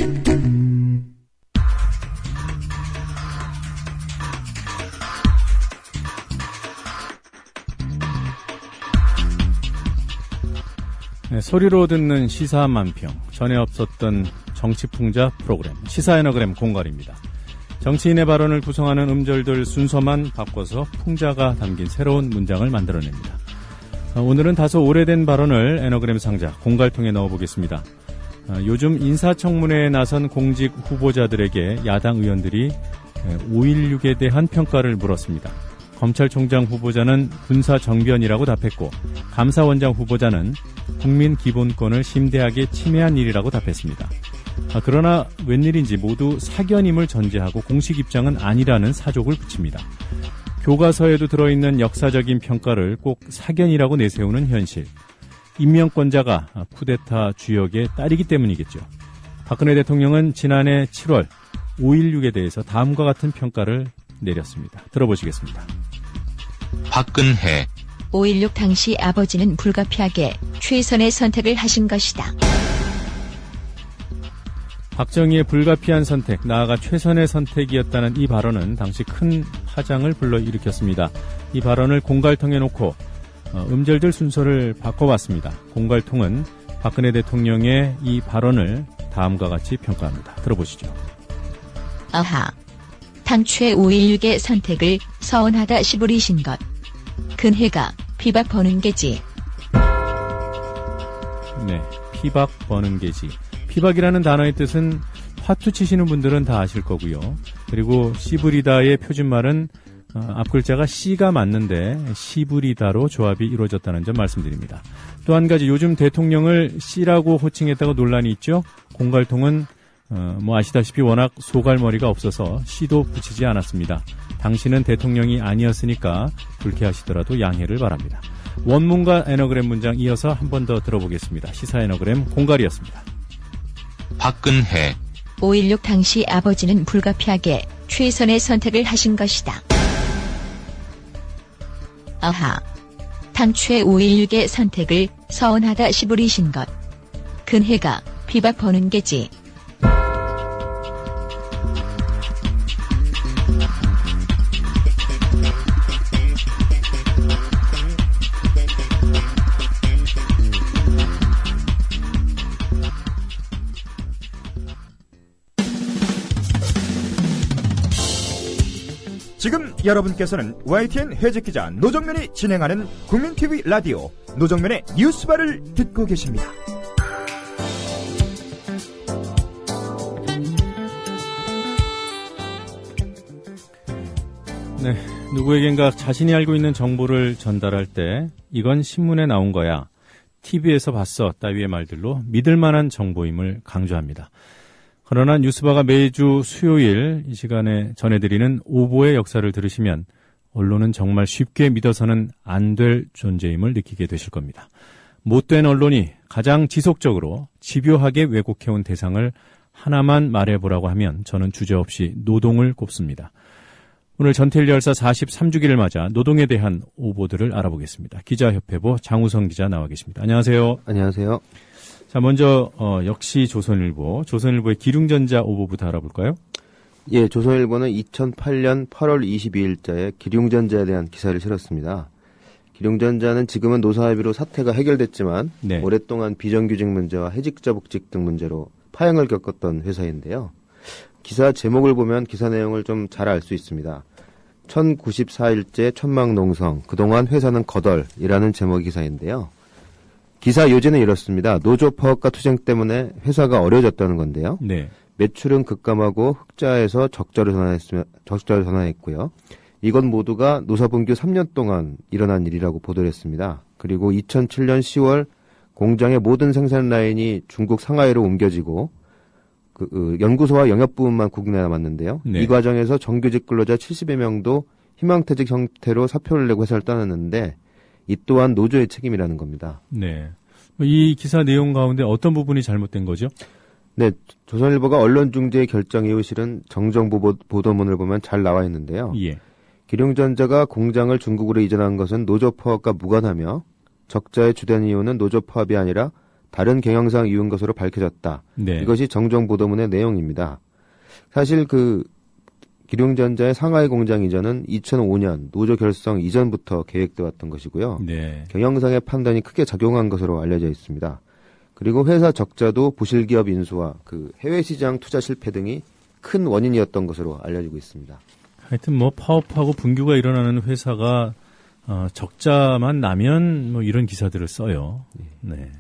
네, 소리로 듣는 시사 만평, 전에 없었던 정치풍자 프로그램 시사 에너그램 공갈입니다. 정치인의 발언을 구성하는 음절들 순서만 바꿔서 풍자가 담긴 새로운 문장을 만들어냅니다. 오늘은 다소 오래된 발언을 에너그램 상자 공갈통에 넣어보겠습니다. 요즘 인사청문회에 나선 공직 후보자들에게 야당 의원들이 5.16에 대한 평가를 물었습니다. 검찰총장 후보자는 군사정변이라고 답했고 감사원장 후보자는 국민 기본권을 심대하게 침해한 일이라고 답했습니다. 그러나 웬일인지 모두 사견임을 전제하고 공식 입장은 아니라는 사족을 붙입니다. 교과서에도 들어있는 역사적인 평가를 꼭 사견이라고 내세우는 현실. 임명권자가 쿠데타 주역의 딸이기 때문이겠죠. 박근혜 대통령은 지난해 7월 5.16에 대해서 다음과 같은 평가를 내렸습니다. 들어보시겠습니다. 박근혜 5.16 당시 아버지는 불가피하게 최선의 선택을 하신 것이다. 박정희의 불가피한 선택, 나아가 최선의 선택이었다는 이 발언은 당시 큰 파장을 불러일으켰습니다. 이 발언을 공갈통에 놓고 음절들 순서를 바꿔봤습니다. 공갈통은 박근혜 대통령의 이 발언을 다음과 같이 평가합니다. 들어보시죠. 아하, 당초에 5.16의 선택을 서운하다 시부리신 것. 근혜가 피박 버는 게지. 네, 피박 버는 게지. 피박이라는 단어의 뜻은 화투 치시는 분들은 다 아실 거고요. 그리고 시부리다의 표준말은 앞 글자가 C가 맞는데 시부리다로 조합이 이루어졌다는 점 말씀드립니다. 또 한 가지 요즘 대통령을 C라고 호칭했다고 논란이 있죠. 공갈통은 아시다시피 워낙 소갈머리가 없어서 C도 붙이지 않았습니다. 당신은 대통령이 아니었으니까 불쾌하시더라도 양해를 바랍니다. 원문과 애너그램 문장 이어서 한 번 더 들어보겠습니다. 시사 애너그램 공갈이었습니다. 박근혜 5.16 당시 아버지는 불가피하게 최선의 선택을 하신 것이다. 아하, 당초에 5.16의 선택을 서운하다 시부리신 것. 근혜가 피박 버는 게지. 지금 여러분께서는 YTN 해직기자 노정면이 진행하는 국민TV 라디오 노정면의 뉴스바를 듣고 계십니다. 네, 누구에겐가 자신이 알고 있는 정보를 전달할 때 이건 신문에 나온 거야, TV에서 봤어 따위의 말들로 믿을 만한 정보임을 강조합니다. 그러나 뉴스바가 매주 수요일 이 시간에 전해드리는 오보의 역사를 들으시면 언론은 정말 쉽게 믿어서는 안 될 존재임을 느끼게 되실 겁니다. 못된 언론이 가장 지속적으로 집요하게 왜곡해온 대상을 하나만 말해보라고 하면 저는 주저없이 노동을 꼽습니다. 오늘 전태일 열사 43주기를 맞아 노동에 대한 오보들을 알아보겠습니다. 기자협회보 장우성 기자 나와 계십니다. 안녕하세요. 안녕하세요. 자, 먼저 역시 조선일보의 기륭전자 오보부터 알아볼까요? 예, 조선일보는 2008년 8월 22일자에 기륭전자에 대한 기사를 실었습니다. 기륭전자는 지금은 노사합의로 사태가 해결됐지만 네. 오랫동안 비정규직 문제와 해직자 복직 등 문제로 파행을 겪었던 회사인데요. 기사 제목을 보면 기사 내용을 좀 잘 알 수 있습니다. 1094일째 천막농성, 그동안 회사는 거덜이라는 제목 기사인데요. 기사 요지는 이렇습니다. 노조 파업과 투쟁 때문에 회사가 어려워졌다는 건데요. 네. 매출은 급감하고 흑자에서 적자로 전환했고요. 이건 모두가 노사분규 3년 동안 일어난 일이라고 보도를 했습니다. 그리고 2007년 10월 공장의 모든 생산 라인이 중국 상하이로 옮겨지고 연구소와 영업 부분만 국내에 남았는데요. 네. 이 과정에서 정규직 근로자 70여 명도 희망퇴직 형태로 사표를 내고 회사를 떠났는데 이 또한 노조의 책임이라는 겁니다. 네. 이 기사 내용 가운데 어떤 부분이 잘못된 거죠? 네, 조선일보가 언론중재 결정 이후 실은 정정보 보도문을 보면 잘 나와 있는데요. 예. 기륭전자가 공장을 중국으로 이전한 것은 노조 파업과 무관하며 적자의 주된 이유는 노조 파업이 아니라 다른 경영상 이유인 것으로 밝혀졌다. 네. 이것이 정정보도문의 내용입니다. 사실 기륭전자의 상하이 공장 이전은 2005년 노조 결성 이전부터 계획되어 왔던 것이고요. 네. 경영상의 판단이 크게 작용한 것으로 알려져 있습니다. 그리고 회사 적자도 부실기업 인수와 해외 시장 투자 실패 등이 큰 원인이었던 것으로 알려지고 있습니다. 하여튼 파업하고 분규가 일어나는 회사가 적자만 나면 이런 기사들을 써요. 네.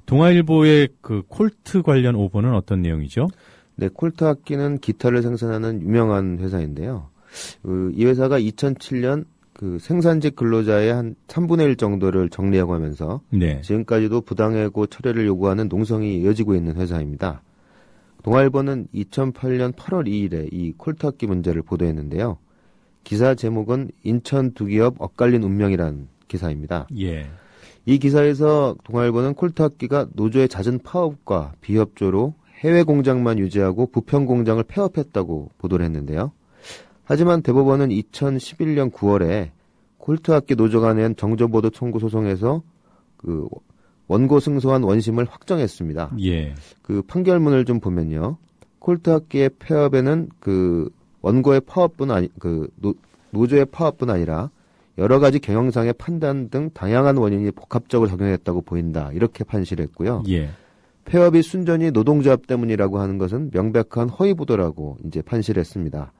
동아일보의 콜트 관련 오보는 어떤 내용이죠? 네, 콜트 악기는 기타를 생산하는 유명한 회사인데요. 이 회사가 2007년 생산직 근로자의 한 3분의 1 정도를 정리하고 하면서 네. 지금까지도 부당해고 철회를 요구하는 농성이 이어지고 있는 회사입니다. 동아일보는 2008년 8월 2일에 이 콜트악기 문제를 보도했는데요. 기사 제목은 인천 두 기업 엇갈린 운명이란 기사입니다. 예. 이 기사에서 동아일보는 콜트악기가 노조의 잦은 파업과 비협조로 해외 공장만 유지하고 부평 공장을 폐업했다고 보도를 했는데요. 하지만 대법원은 2011년 9월에 콜트악기 노조가 낸 정조보도 청구 소송에서 그 원고 승소한 원심을 확정했습니다. 예. 그 판결문을 좀 보면요. 콜트악기의 폐업에는 그 원고의 파업뿐 아니 그 노조의 파업뿐 아니라 여러 가지 경영상의 판단 등 다양한 원인이 복합적으로 작용했다고 보인다. 이렇게 판시를 했고요. 예. 폐업이 순전히 노동조합 때문이라고 하는 것은 명백한 허위 보도라고 이제 판시를 했습니다.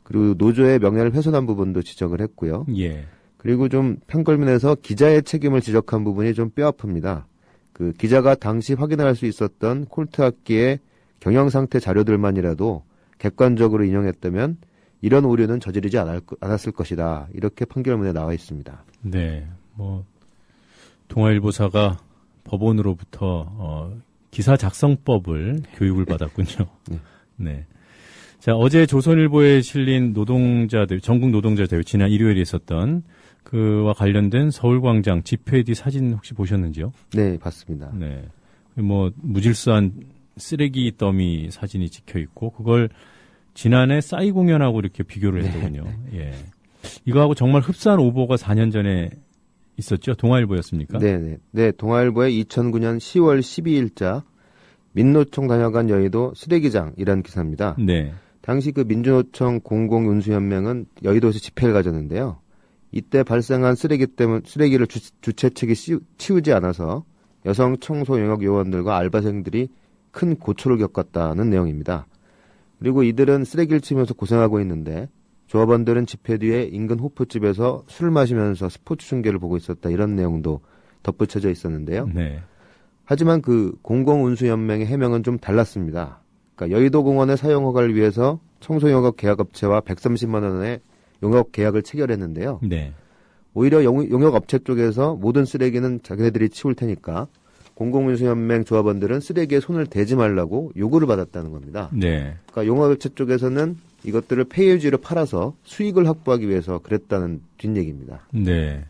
그리고 노조의 명예를 훼손한 부분도 지적을 했고요. 예. 그리고 좀 판결문에서 기자의 책임을 지적한 부분이 좀 뼈아픕니다. 그 기자가 당시 확인할 수 있었던 콜트악기의 경영 상태 자료들만이라도 객관적으로 인용했다면 이런 오류는 저지르지 않았을 것이다. 이렇게 판결문에 나와 있습니다. 네, 뭐 동아일보사가 법원으로부터 기사 작성법을 교육을 받았군요. 네. 네. 자, 어제 조선일보에 실린 노동자대회, 전국 노동자대회 지난 일요일에 있었던 그와 관련된 서울광장 집회 뒤 사진 혹시 보셨는지요? 네, 봤습니다. 네. 뭐 무질서한 쓰레기 더미 사진이 찍혀 있고 그걸 지난해 싸이 공연하고 이렇게 비교를 했더군요. 예. 이거하고 정말 흡사한 오보가 4년 전에 있었죠? 동아일보였습니까? 네네. 네, 동아일보의 2009년 10월 12일자 민노총 다녀간 여의도 쓰레기장이라는 기사입니다. 네. 당시 그 민주노총 공공운수연맹은 여의도에서 집회를 가졌는데요. 이때 발생한 쓰레기를 주최 측이 치우지 않아서 여성 청소 영역 요원들과 알바생들이 큰 고초를 겪었다는 내용입니다. 그리고 이들은 쓰레기를 치면서 고생하고 있는데 조합원들은 집회 뒤에 인근 호프집에서 술을 마시면서 스포츠 중계를 보고 있었다. 이런 내용도 덧붙여져 있었는데요. 네. 하지만 그 공공운수연맹의 해명은 좀 달랐습니다. 그러니까 여의도 공원의 사용 허가를 위해서 청소 영역 계약업체와 130만 원의 용역 계약을 체결했는데요. 네. 오히려 용역 업체 쪽에서 모든 쓰레기는 자기네들이 치울 테니까 공공운수연맹 조합원들은 쓰레기에 손을 대지 말라고 요구를 받았다는 겁니다. 네. 그러니까 용역업체 쪽에서는 이것들을 폐유지로 팔아서 수익을 확보하기 위해서 그랬다는 뒷얘기입니다. 네.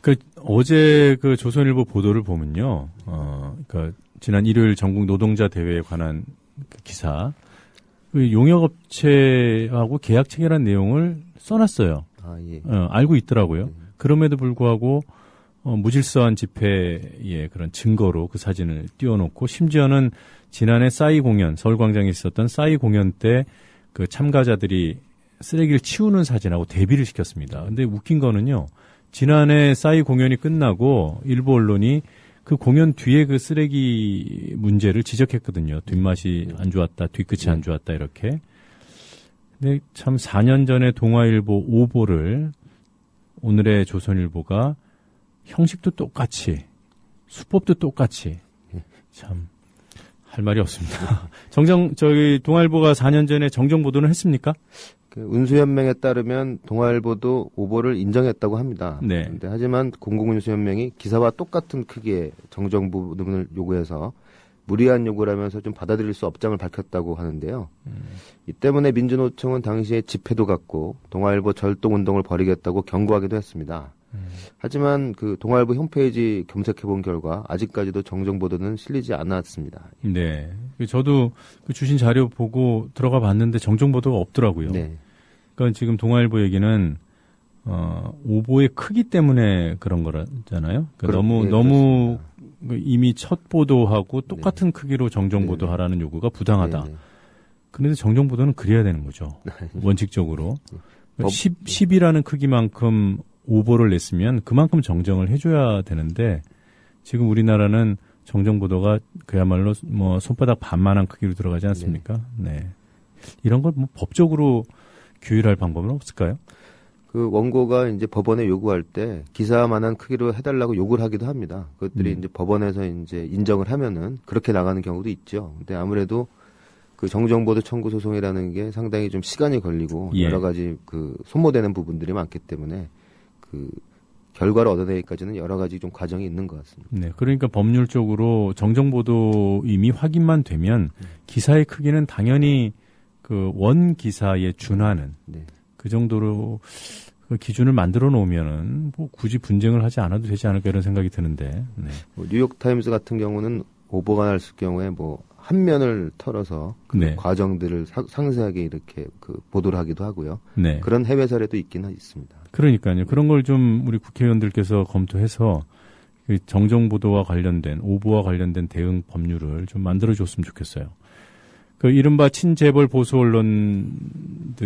그 어제 그 조선일보 보도를 보면요. 그러니까 지난 일요일 전국 노동자 대회에 관한 그 기사, 그 용역업체하고 계약 체결한 내용을 써놨어요. 아, 예. 알고 있더라고요. 그럼에도 불구하고 무질서한 집회의 그런 증거로 그 사진을 띄워놓고 심지어는 지난해 싸이 공연, 서울광장에 있었던 싸이 공연 때 그 참가자들이 쓰레기를 치우는 사진하고 대비를 시켰습니다. 근데 웃긴 거는요. 지난해 싸이 공연이 끝나고 일부 언론이 그 공연 뒤에 그 쓰레기 문제를 지적했거든요. 뒷맛이 안 좋았다, 뒤끝이 안 좋았다 이렇게. 근데 참 4년 전에 동아일보 오보를 오늘의 조선일보가 형식도 똑같이, 수법도 똑같이 참 할 말이 없습니다. 저희 동아일보가 4년 전에 정정 보도는 했습니까? 그 운수연맹에 따르면 동아일보도 오보를 인정했다고 합니다. 네. 근데 하지만 공공운수연맹이 기사와 똑같은 크기의 정정 부분을 요구해서 무리한 요구라면서 좀 받아들일 수 없장을 밝혔다고 하는데요. 이 때문에 민주노총은 당시에 집회도 갖고 동아일보 절동운동을 벌이겠다고 경고하기도 했습니다. 하지만 그 동아일보 홈페이지 검색해본 결과 아직까지도 정정 보도는 실리지 않았습니다. 네. 저도 그 주신 자료 보고 들어가 봤는데 정정 보도가 없더라고요. 네. 그러니까 지금 동아일보 얘기는 오보의 크기 때문에 그런 거잖아요. 그러니까 너무 이미 첫 보도하고 똑같은 크기로 정정 보도하라는 요구가 부당하다. 그런데 정정 보도는 그래야 되는 거죠. 원칙적으로. 10이라는 크기만큼 오보를 냈으면 그만큼 정정을 해줘야 되는데 지금 우리나라는 정정 보도가 그야말로 뭐 손바닥 반만한 크기로 들어가지 않습니까? 네. 이런 걸 뭐 법적으로 규율할 방법은 없을까요? 그 원고가 이제 법원에 요구할 때 기사만한 크기로 해달라고 요구를 하기도 합니다. 그것들이 이제 법원에서 이제 인정을 하면은 그렇게 나가는 경우도 있죠. 근데 아무래도 그 정정보도 청구 소송이라는 게 상당히 좀 시간이 걸리고 여러 가지 그 소모되는 부분들이 많기 때문에 그 결과를 얻어내기까지는 여러 가지 좀 과정이 있는 것 같습니다. 네, 그러니까 법률적으로 정정보도 이미 확인만 되면 기사의 크기는 당연히 그 원 기사에 준하는 그 정도로 그 기준을 만들어 놓으면은 뭐 굳이 분쟁을 하지 않아도 되지 않을까 이런 생각이 드는데. 네. 뭐 뉴욕 타임스 같은 경우는 오보가 났을 경우에 뭐 한 면을 털어서 그 네. 과정들을 상세하게 이렇게 그 보도를 하기도 하고요. 네. 그런 해외 사례도 있긴 있습니다. 그러니까요. 그런 걸 좀 우리 국회의원들께서 검토해서 그 정정보도와 관련된 오보와 관련된 대응 법률을 좀 만들어줬으면 좋겠어요. 그 이른바 친재벌 보수 언론들이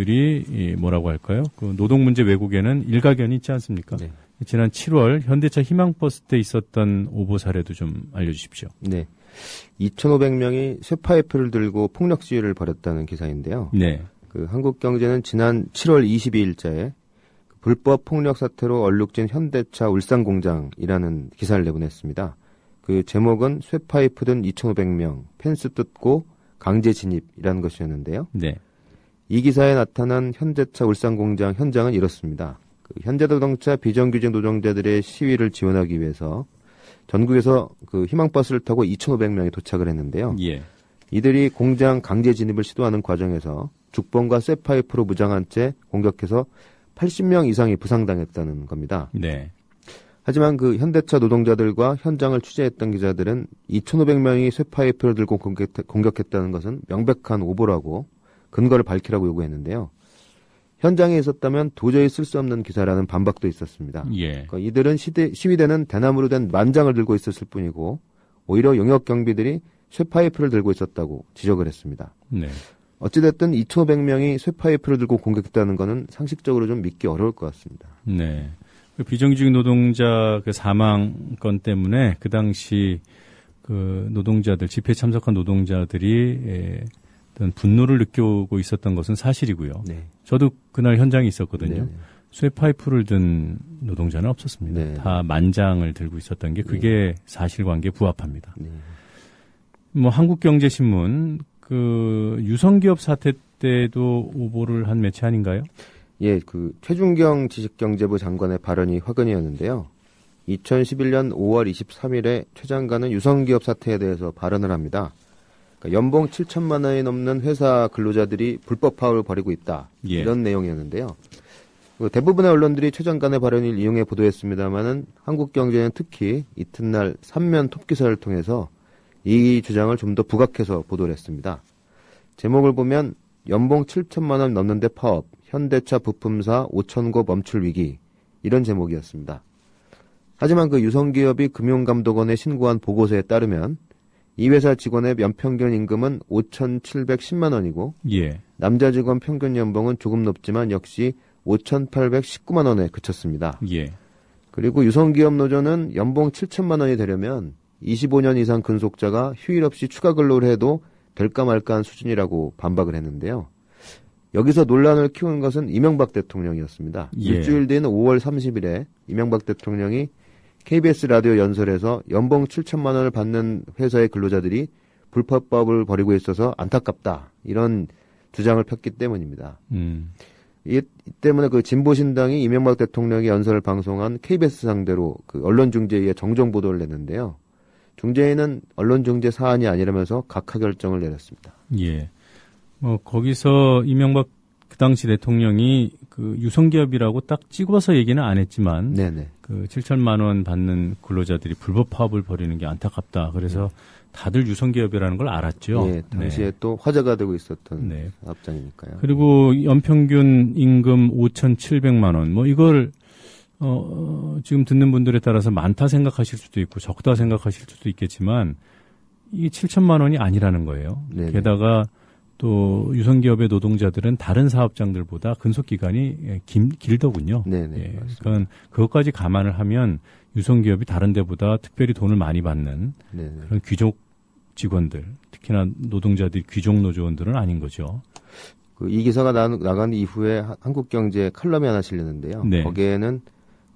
뭐라고 할까요? 그 노동 문제 왜곡에는 일가견이 있지 않습니까? 네. 지난 7월 현대차 희망버스 때 있었던 오보 사례도 좀 알려주십시오. 네. 2,500명이 쇠파이프를 들고 폭력 시위를 벌였다는 기사인데요. 네. 그 한국경제는 지난 7월 22일자에 불법 폭력 사태로 얼룩진 현대차 울산공장이라는 기사를 내보냈습니다. 그 제목은 쇠파이프 든 2,500명, 펜스 뜯고 강제 진입이라는 것이었는데요. 네. 이 기사에 나타난 현대차 울산공장 현장은 이렇습니다. 그 현대자동차 비정규직 노동자들의 시위를 지원하기 위해서 전국에서 그 희망버스를 타고 2,500명이 도착을 했는데요. 예. 이들이 공장 강제 진입을 시도하는 과정에서 죽봉과 쇠파이프로 무장한 채 공격해서 80명 이상이 부상당했다는 겁니다. 네. 하지만 그 현대차 노동자들과 현장을 취재했던 기자들은 2,500명이 쇠파이프를 들고 공격했다는 것은 명백한 오보라고 근거를 밝히라고 요구했는데요. 현장에 있었다면 도저히 쓸 수 없는 기사라는 반박도 있었습니다. 예. 그러니까 이들은 시위대는 대나무로 된 만장을 들고 있었을 뿐이고 오히려 용역 경비들이 쇠파이프를 들고 있었다고 지적을 했습니다. 네. 어찌됐든 2,500명이 쇠파이프를 들고 공격했다는 것은 상식적으로 좀 믿기 어려울 것 같습니다. 네. 그 비정규직 노동자 그 사망 건 때문에 그 당시 그 노동자들, 집회에 참석한 노동자들이 어떤 분노를 느끼고 있었던 것은 사실이고요. 네. 저도 그날 현장에 있었거든요. 네. 쇠파이프를 든 노동자는 없었습니다. 네. 다 만장을 들고 있었던 게 그게 사실관계에 부합합니다. 네. 뭐 한국경제신문 그 유성기업 사태 때도 오보를 한 매체 아닌가요? 예, 그 최준경 지식경제부 장관의 발언이 화근이었는데요. 2011년 5월 23일에 최 장관은 유성기업 사태에 대해서 발언을 합니다. 그러니까 연봉 7천만 원이 넘는 회사 근로자들이 불법 파업을 벌이고 있다. 예. 이런 내용이었는데요. 대부분의 언론들이 최 장관의 발언을 이용해 보도했습니다만은 한국경제는 특히 이튿날 3면 톱기사를 통해서 이 주장을 좀 더 부각해서 보도를 했습니다. 제목을 보면 연봉 7천만 원 넘는데 파업, 현대차 부품사 5,000고 멈출 위기 이런 제목이었습니다. 하지만 그 유성기업이 금융감독원에 신고한 보고서에 따르면 이 회사 직원의 연평균 임금은 5,710만 원이고 예. 남자 직원 평균 연봉은 조금 높지만 역시 5,819만 원에 그쳤습니다. 예. 그리고 유성기업 노조는 연봉 7천만 원이 되려면 25년 이상 근속자가 휴일 없이 추가 근로를 해도 될까 말까한 수준이라고 반박을 했는데요. 여기서 논란을 키운 것은 이명박 대통령이었습니다. 예. 일주일 뒤인 5월 30일에 이명박 대통령이 KBS 라디오 연설에서 연봉 7천만 원을 받는 회사의 근로자들이 불법 파업을 벌이고 있어서 안타깝다. 이런 주장을 폈기 때문입니다. 이 때문에 그 진보신당이 이명박 대통령의 연설을 방송한 KBS 상대로 그 언론중재위에 정정 보도를 냈는데요. 중재위는 언론중재 사안이 아니라면서 각하 결정을 내렸습니다. 예. 뭐 거기서 이명박 그 당시 대통령이 그 유성기업이라고 딱 찍어서 얘기는 안 했지만, 네네. 그 7천만 원 받는 근로자들이 불법 파업을 벌이는 게 안타깝다. 그래서 다들 유성기업이라는 걸 알았죠. 예, 당시에 네. 또 화제가 되고 있었던 네. 사업장이니까요. 그리고 연평균 임금 5,700만 원, 뭐 이걸 지금 듣는 분들에 따라서 많다 생각하실 수도 있고 적다 생각하실 수도 있겠지만 이게 7천만 원이 아니라는 거예요. 네네. 게다가 또 유성기업의 노동자들은 다른 사업장들보다 근속 기간이 길더군요. 네네. 예, 그러니까 그것까지 감안을 하면 유성기업이 다른 데보다 특별히 돈을 많이 받는 네네. 그런 귀족 직원들, 특히나 노동자들이 귀족 노조원들은 아닌 거죠. 이 기사가 나간 이후에 한국경제 칼럼이 하나 실렸는데요. 네. 거기에는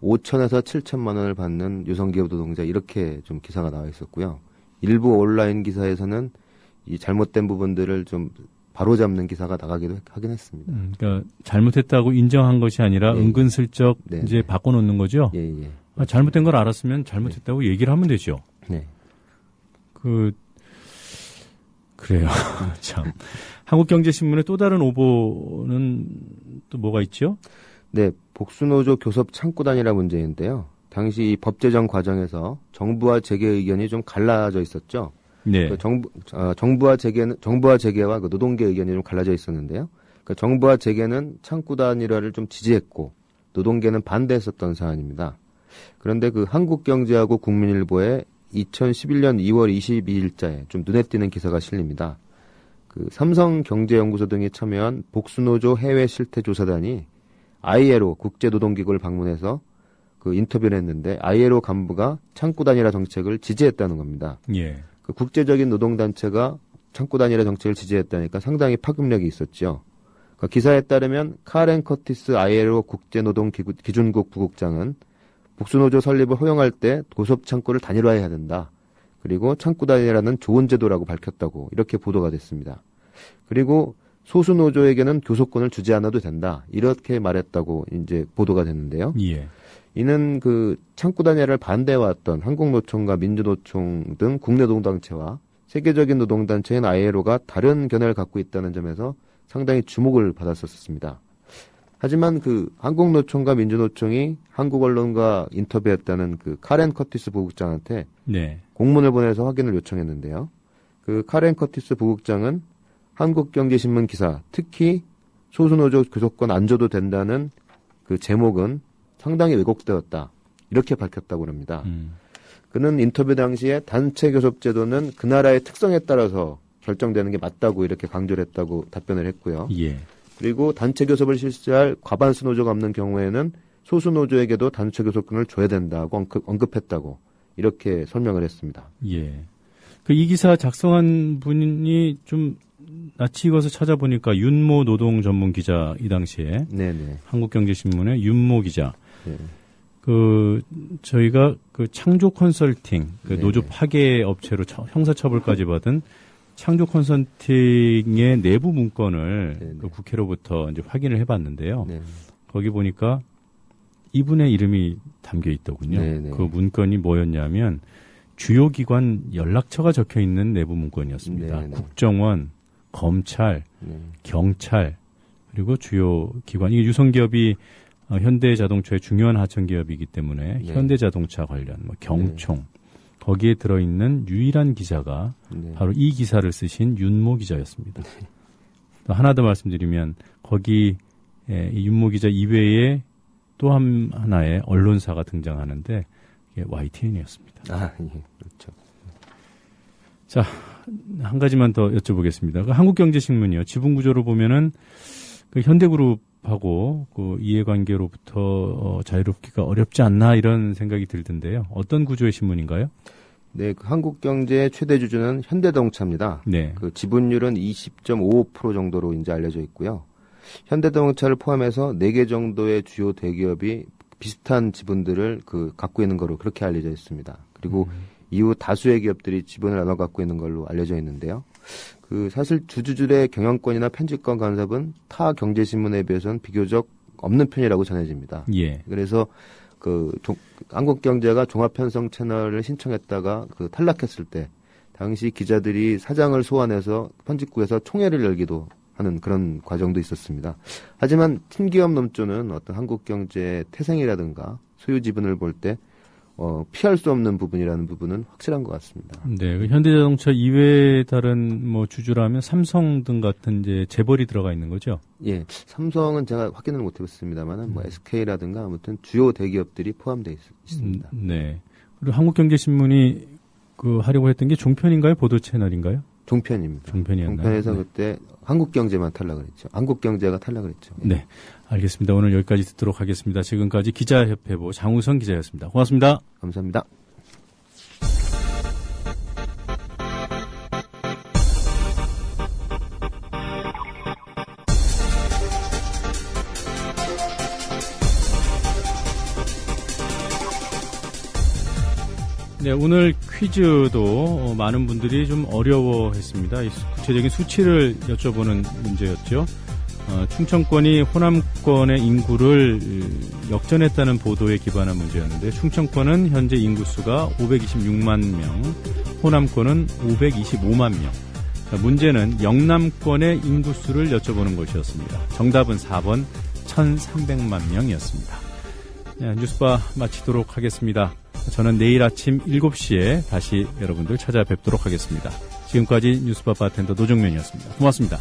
5천에서 7천만 원을 받는 유성기업 노동자 이렇게 좀 기사가 나와 있었고요. 일부 온라인 기사에서는 이 잘못된 부분들을 좀 바로잡는 기사가 나가기도 하긴 했습니다. 그러니까 잘못했다고 인정한 것이 아니라 예. 은근슬쩍 네. 이제 바꿔놓는 거죠. 예, 예. 잘못된 걸 알았으면 잘못했다고 얘기를 하면 되죠. 네. 그래요. 참. 한국경제신문의 또 다른 오보는 또 뭐가 있죠? 네, 복수노조 교섭 창구단이라 문제인데요. 당시 이 법 제정 과정에서 정부와 재계 의견이 좀 갈라져 있었죠. 네. 정부와 재계와 그 노동계 의견이 좀 갈라져 있었는데요. 정부와 재계는 창구단 일화를 좀 지지했고 노동계는 반대했었던 사안입니다. 그런데 그 한국경제하고 국민일보에 2011년 2월 22일자에 좀 눈에 띄는 기사가 실립니다. 그 삼성경제연구소 등이 참여한 복수노조 해외 실태조사단이 ILO 국제노동기구를 방문해서 그 인터뷰를 했는데 ILO 간부가 창구단일화 정책을 지지했다는 겁니다. 예. 그 국제적인 노동단체가 창구단일화 정책을 지지했다니까 상당히 파급력이 있었죠. 그 기사에 따르면 카렌 커티스 ILO 국제노동기준국 부국장은 복수노조 설립을 허용할 때 교섭 창구를 단일화해야 된다. 그리고 창구단이라는 좋은 제도라고 밝혔다고 이렇게 보도가 됐습니다. 그리고 소수노조에게는 교섭권을 주지 않아도 된다. 이렇게 말했다고 이제 보도가 됐는데요. 예. 이는 그 창구단일화를 반대해왔던 한국노총과 민주노총 등 국내 노동단체와 세계적인 노동단체인 ILO가 다른 견해를 갖고 있다는 점에서 상당히 주목을 받았었습니다. 하지만 그 한국노총과 민주노총이 한국 언론과 인터뷰했다는 그 카렌 커티스 부국장한테 네. 공문을 보내서 확인을 요청했는데요. 그 카렌 커티스 부국장은 한국경제신문 기사, 특히 소수노조 교섭권 안 줘도 된다는 그 제목은 상당히 왜곡되었다. 이렇게 밝혔다고 합니다. 그는 인터뷰 당시에 단체 교섭 제도는 그 나라의 특성에 따라서 결정되는 게 맞다고 이렇게 강조를 했다고 답변을 했고요. 예. 그리고 단체 교섭을 실시할 과반수 노조가 없는 경우에는 소수 노조에게도 단체 교섭권을 줘야 된다고 언급했다고 이렇게 설명을 했습니다. 예. 이 기사 작성한 분이 좀 낯이 익어서 찾아보니까 윤모 노동 전문 기자 이 당시에 네네. 한국경제신문의 윤모 기자. 네. 저희가 창조 컨설팅 노조 파괴 업체로 형사처벌까지 받은 창조 컨설팅의 내부 문건을 국회로부터 이제 확인을 해봤는데요. 네. 거기 보니까 이분의 이름이 담겨 있더군요. 네네. 그 문건이 뭐였냐면 주요 기관 연락처가 적혀 있는 내부 문건이었습니다. 네네. 국정원, 검찰, 경찰 그리고 주요 기관. 이게 유성기업이 현대자동차의 중요한 하청기업이기 때문에 현대자동차 관련 경총 거기에 들어있는 유일한 기자가 바로 이 기사를 쓰신 윤모 기자였습니다. 또 하나 더 말씀드리면 거기 이 윤모 기자 이외에 또 하나의 언론사가 등장하는데 이게 YTN이었습니다. 아, 예, 그렇죠. 자, 한 가지만 더 여쭤보겠습니다. 한국경제신문이요. 지분구조를 보면은 현대그룹하고 이해관계로부터 자유롭기가 어렵지 않나 이런 생각이 들던데요. 어떤 구조의 신문인가요? 네, 한국경제의 최대 주주는 현대자동차입니다. 네. 지분율은 20.55% 정도로 이제 알려져 있고요. 현대자동차를 포함해서 4개 정도의 주요 대기업이 비슷한 지분들을 갖고 있는 거로 그렇게 알려져 있습니다. 그리고 이후 다수의 기업들이 지분을 나눠 갖고 있는 걸로 알려져 있는데요. 사실 주주들의 경영권이나 편집권 간섭은 타 경제신문에 비해서는 비교적 없는 편이라고 전해집니다. 예. 그래서 한국경제가 종합편성 채널을 신청했다가 탈락했을 때 당시 기자들이 사장을 소환해서 편집국에서 총회를 열기도 하는 그런 과정도 있었습니다. 하지만 팀기업 논조는 어떤 한국경제의 태생이라든가 소유 지분을 볼 때 피할 수 없는 부분이라는 부분은 확실한 것 같습니다. 네, 현대자동차 이외에 다른 주주라면 삼성 등 같은 이제 재벌이 들어가 있는 거죠? 예, 삼성은 제가 확인을 못 해봤습니다만은 SK라든가 아무튼 주요 대기업들이 포함되어 있습니다. 네. 그리고 한국경제신문이 하려고 했던 게 종편인가요? 보도 채널인가요? 종편입니다. 종편이었나요? 종편에서 그때 한국경제만 탈락을 했죠. 한국경제가 탈락을 했죠. 네. 알겠습니다. 오늘 여기까지 듣도록 하겠습니다. 지금까지 기자협회보 장우성 기자였습니다. 고맙습니다. 감사합니다. 네, 오늘 퀴즈도 많은 분들이 좀 어려워했습니다. 구체적인 수치를 여쭤보는 문제였죠. 충청권이 호남권의 인구를 역전했다는 보도에 기반한 문제였는데 충청권은 현재 인구수가 526만 명, 호남권은 525만 명. 문제는 영남권의 인구수를 여쭤보는 것이었습니다. 정답은 4번 1,300만 명이었습니다. 뉴스바 마치도록 하겠습니다. 저는 내일 아침 7시에 다시 여러분들 찾아뵙도록 하겠습니다. 지금까지 뉴스바 바텐더 노정면이었습니다. 고맙습니다.